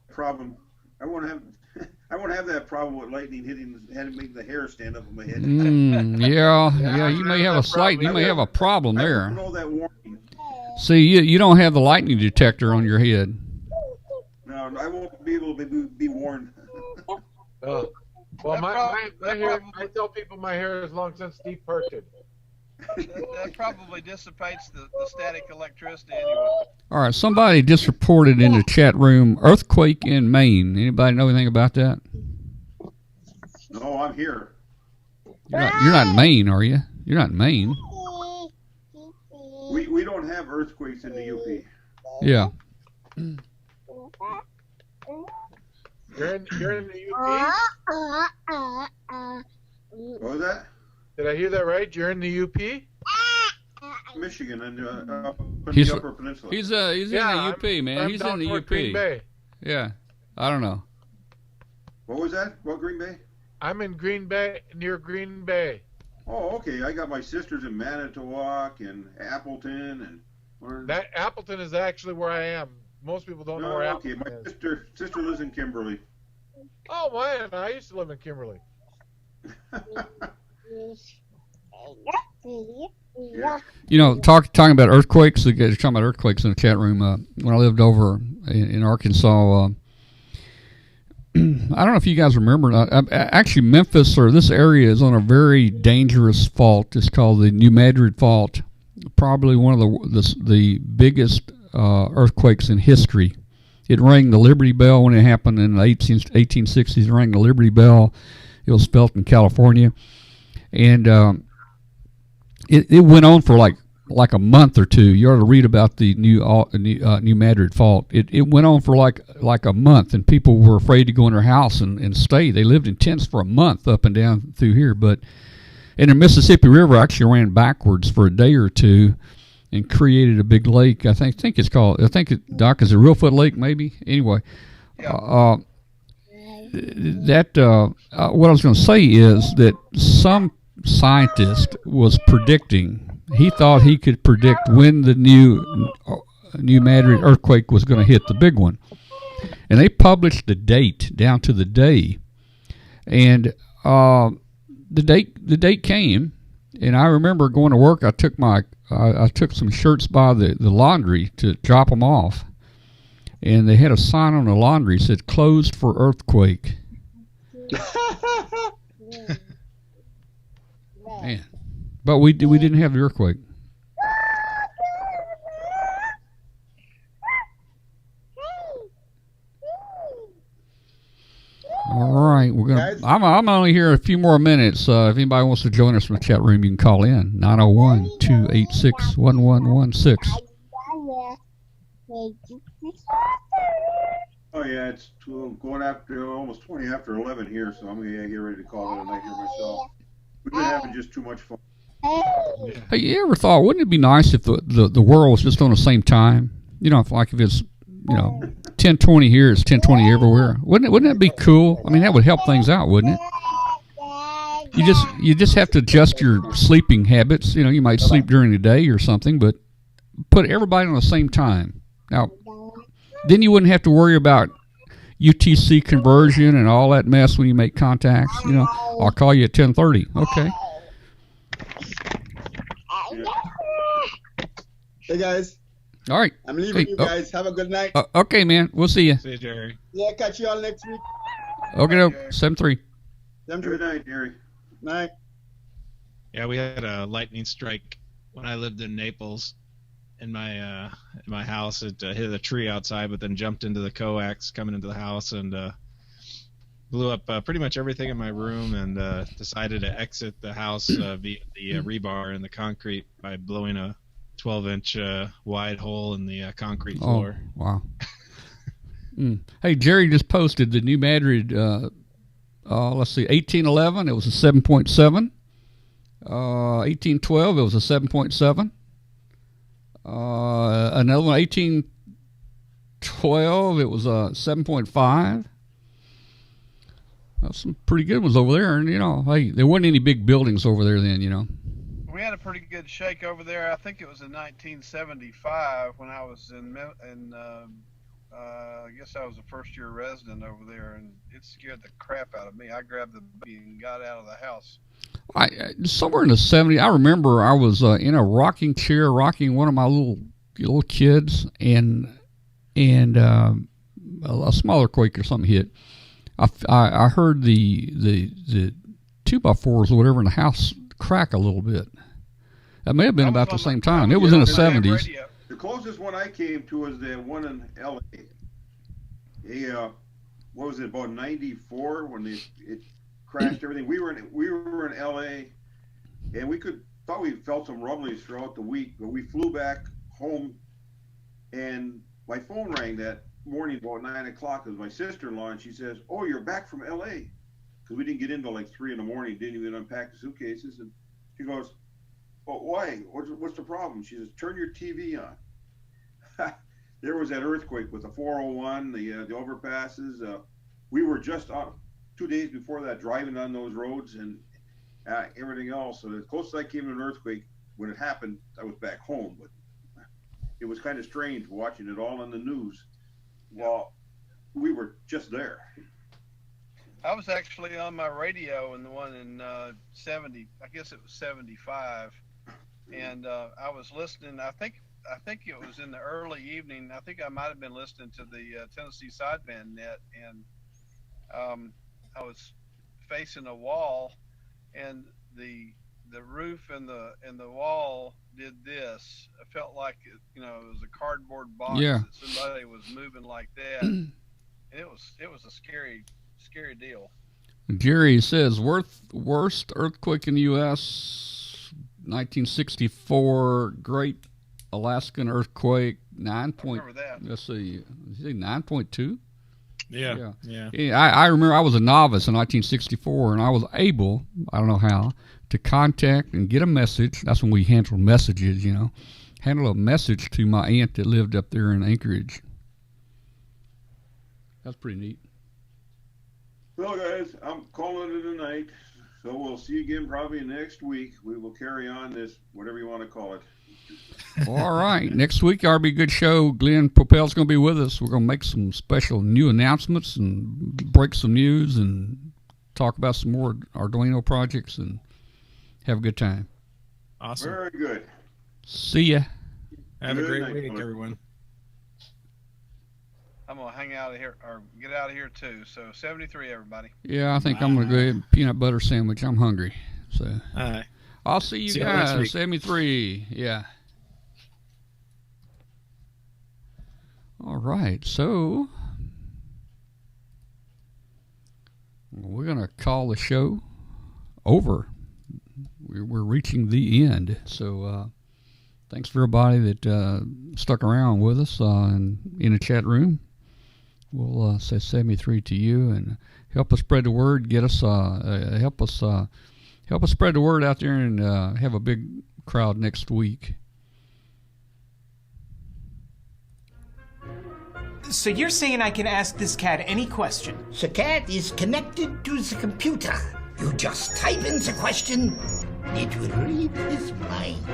Problem. I won't have that problem with lightning hitting and making the hair stand up on my head. Yeah. You may have a problem there. I don't know that warning. See, you don't have the lightning detector on your head. No, I won't be able to be warned. Well, my hair. I tell people my hair is long since deep parted. That probably dissipates the static electricity anyway. All right, somebody just reported in the chat room, earthquake in Maine. Anybody know anything about that? No, I'm here. You're not in Maine, are you? You're not in Maine. We don't have earthquakes in the UP. Yeah. You're in the UP? What was that? Did I hear that right? You're in the UP? Michigan and up in He's the Upper Peninsula. in the UP, man. He's in the UP. Green Bay. Yeah. I don't know. What was that? What, Green Bay? I'm in Green Bay, near Green Bay. Oh, okay. I got my sisters in Manitowoc and Appleton and. That Appleton is actually where I am. Most people don't know where Appleton my is. sister lives in Kimberly. Oh man, I used to live in Kimberly. Yeah. You know, talking about earthquakes. Talking about earthquakes in the chat room. When I lived over in Arkansas, I don't know if you guys remember. Actually, Memphis or this area is on a very dangerous fault. It's called the New Madrid Fault. Probably one of the biggest earthquakes in history. It rang the Liberty Bell when it happened in the 1860s. It rang the Liberty Bell. It was felt in California, and it went on for like a month or two. You ought to read about the New Madrid Fault. It went on for like a month, and people were afraid to go in their house and stay. They lived in tents for a month up and down through here. And the Mississippi River actually ran backwards for a day or two and created a big lake. I think it's called. Doc, is it Reelfoot Lake maybe? Anyway, Yeah. What I was going to say is that some scientist was predicting. He thought he could predict when the New Madrid earthquake was going to hit, the big one, and they published the date down to the day, and the date came, and I remember going to work. I took some shirts by the laundry to drop them off, and they had a sign on the laundry that said "Closed for earthquake." Man, but we didn't have the earthquake. All right, we're gonna. I'm only here a few more minutes. If anybody wants to join us from the chat room, you can call in 901-286-1116. Oh yeah, it's going after almost 20 after 11 here, so I'm gonna get ready to call it a night here myself. We've been having just too much fun. Hey, you ever thought, wouldn't it be nice if the world was just on the same time? You know, if it's 10:20 here, it's 10:20 everywhere. Wouldn't that be cool? I mean, that would help things out, wouldn't it? You just have to adjust your sleeping habits. You know, you might sleep during the day or something, but put everybody on the same time. Now, then you wouldn't have to worry about UTC conversion and all that mess when you make contacts. You know, I'll call you at 10:30. Okay. Hey guys. All right. I'm leaving you guys. Have a good night. Okay, man. We'll see you. See you, Jerry. Yeah, catch you all next week. Okay, no, 7-3. Good night, Jerry. Night. Yeah, we had a lightning strike when I lived in Naples. In my house, it hit a tree outside, but then jumped into the coax coming into the house and blew up pretty much everything in my room, and decided to exit the house via the rebar in the concrete by blowing a 12-inch wide hole in the concrete floor. Oh, wow. Hey, Jerry just posted the New Madrid, let's see, 1811, it was a 7.7. 1812, it was a 7.7. Another one, 1812, it was a 7.5. Some pretty good ones over there. And, hey, there wasn't any big buildings over there then, We had a pretty good shake over there. I think it was in 1975 when I was I guess I was a first-year resident over there, and it scared the crap out of me. I grabbed the baby and got out of the house. Somewhere in the 70s, I remember I was in a rocking chair rocking one of my little kids, and a smaller quake or something hit. I heard the 2x4s or whatever in the house crack a little bit. That may have been about the same time. It was in the 70s. The closest one I came to was the one in L.A. What was it, about 94 when it crashed everything? We were in L.A. and thought we felt some rumblings throughout the week, but we flew back home, and my phone rang that morning about 9 o'clock. It was my sister-in-law, and she says, "Oh, you're back from L.A." Because we didn't get in till like 3 in the morning, didn't even unpack the suitcases, and she goes, "Oh, why? What's the problem?" She says, "Turn your TV on." There was that earthquake with the 401, the overpasses. We were just 2 days before that driving on those roads and everything else. So the closest I came to an earthquake when it happened, I was back home. But it was kind of strange watching it all on the news while we were just there. I was actually on my radio in the one in 70, I guess it was 75, and I was listening. I think it was in the early evening. I think I might have been listening to the Tennessee Sideband Net, and I was facing a wall, and the roof and the wall did this. I felt like it was a cardboard box that somebody was moving like that, and it was a scary deal. Jerry says worst earthquake in the U.S. 1964 Great Alaskan Earthquake 9.2. Yeah. I remember I was a novice in 1964, and I was able, I don't know how, to contact and get a message. That's when we handled messages, handle a message to my aunt that lived up there in Anchorage. That's pretty neat. Well, guys, I'm calling it a night, so we'll see you again probably next week. We will carry on this, whatever you want to call it. All right. Next week, RB Good Show. Glenn Popel's going to be with us. We're going to make some special new announcements and break some news and talk about some more Arduino projects and have a good time. Awesome. Very good. See ya. Have a great week, everyone. I'm going to hang out of here or get out of here too. So 73, everybody. Yeah, I think I'm going to go ahead and peanut butter sandwich. I'm hungry. So all right. I'll see you guys. 73. Yeah. All right. So we're going to call the show over. We're reaching the end. So thanks for everybody that stuck around with us in the chat room. We'll say 73 to you and help us spread the word. Get us help us spread the word out there and have a big crowd next week. So you're saying I can ask this cat any question? The cat is connected to the computer. You just type in the question, it will read his mind.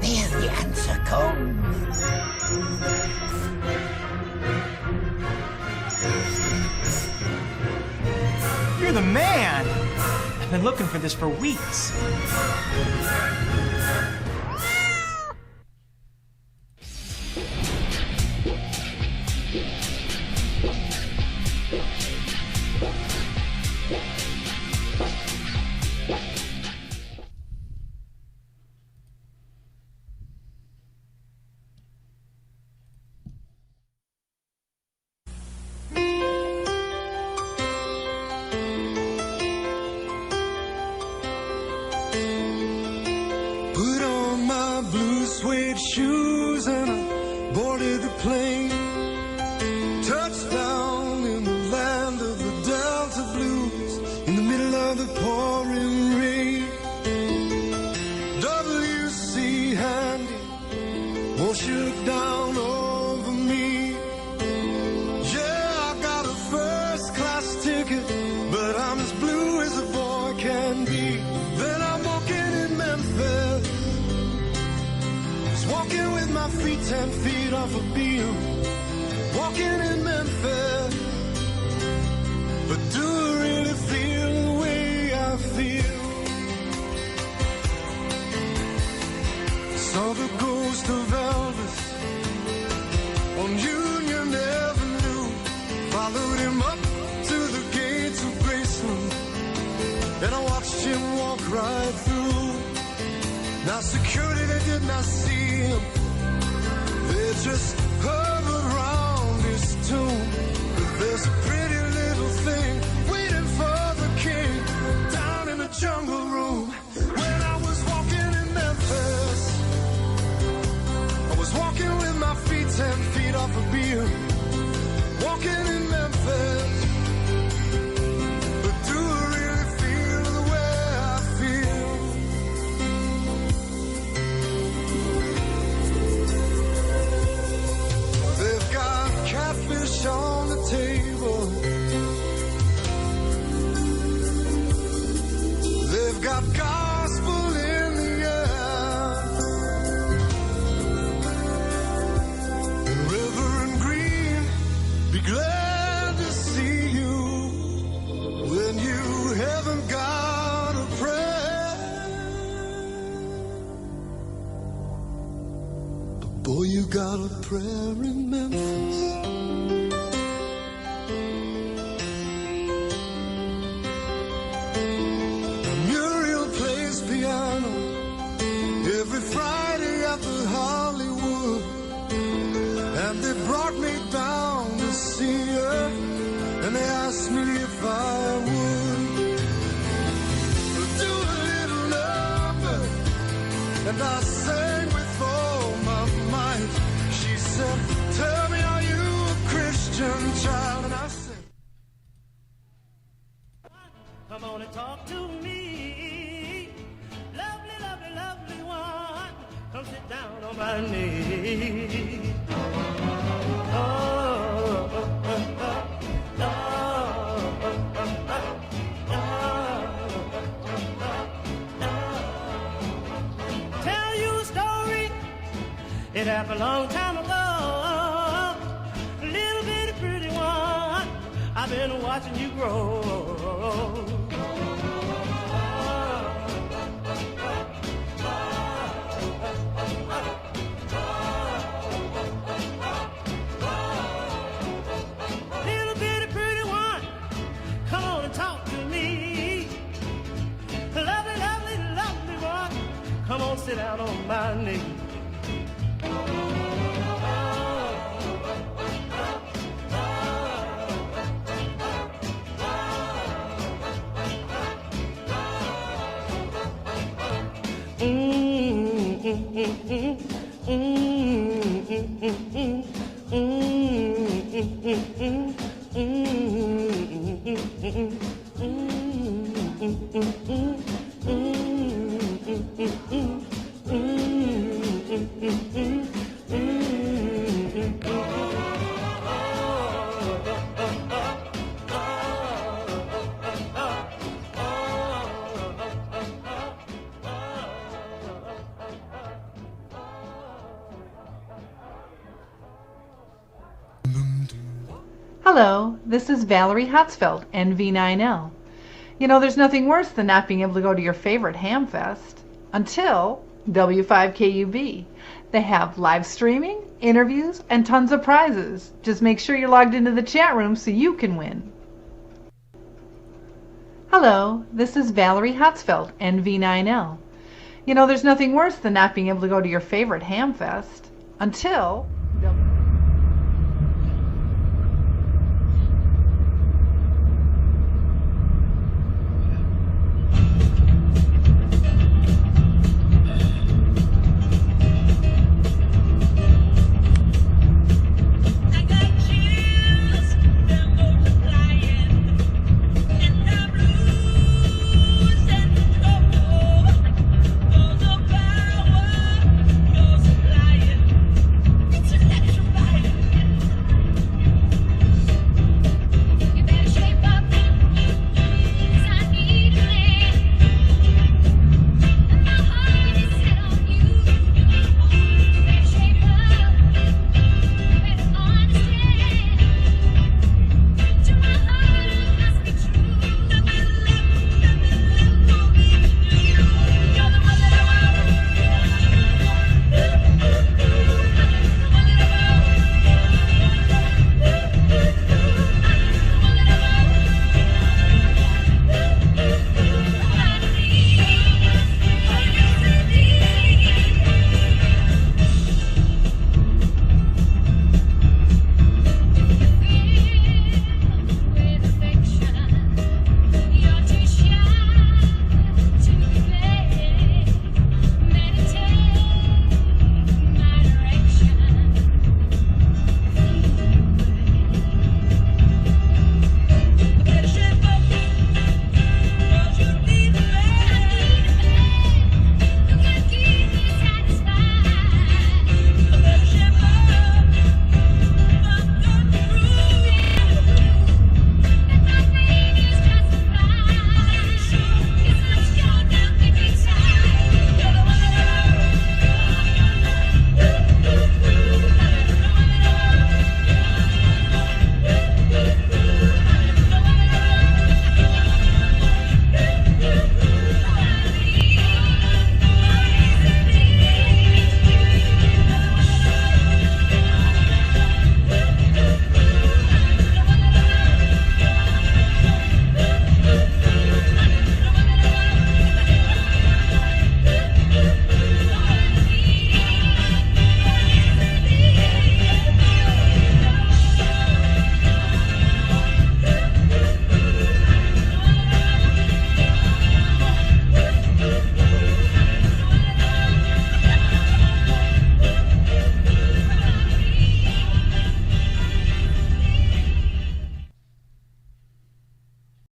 There the answer comes. You're the man! I've been looking for this for weeks. Put on my blue suede shoes and I boarded boarded the plane, touchdown in the land of the Delta Blues, in the middle of the pouring rain. WC Handy, won't you look down over me? Yeah, I got a first class ticket, but I'm as blue as a boy can be. Then I'm walking in Memphis, just walking with my feet 10 feet off a beam. Walking in Memphis, but do I really feel the way I feel? Saw the ghost of Elvis on Union Avenue, followed him up to the gates of Graceland, and I watched him walk right through. Now security, they did not see him, they just hovered around his tomb. But there's a pretty little thing waiting for the king down in the jungle room. When I was walking in Memphis, I was walking with my feet 10 feet off a beam. Walking in Memphis, but do I really feel the way I feel? They've got catfish on the table, they've got gospel in the air, and Reverend Green, be glad to see you when you haven't got a prayer. But boy, you got a prayer in Memphis. Muriel plays piano every Friday at the Hollywood, and they brought me down to see her, and they asked me if I would do a little number, and I sang with all my might. She said, tell me, are you a Christian child? And I said, come on and talk to me. Lovely, lovely, lovely one. Come sit down on my knee. Tell you a story. It happened a long time ago. A little bitty pretty one. I've been watching you grow. Little bitty pretty one, come on and talk to me. Lovely, lovely, lovely one, come on, sit down on my knee. Hello, this is Valerie Hatzfeld, NV9L. You know, there's nothing worse than not being able to go to your favorite hamfest until W5KUB. They have live streaming, interviews, and tons of prizes. Just make sure you're logged into the chat room so you can win. Hello, this is Valerie Hatzfeld, NV9L. You know, there's nothing worse than not being able to go to your favorite hamfest until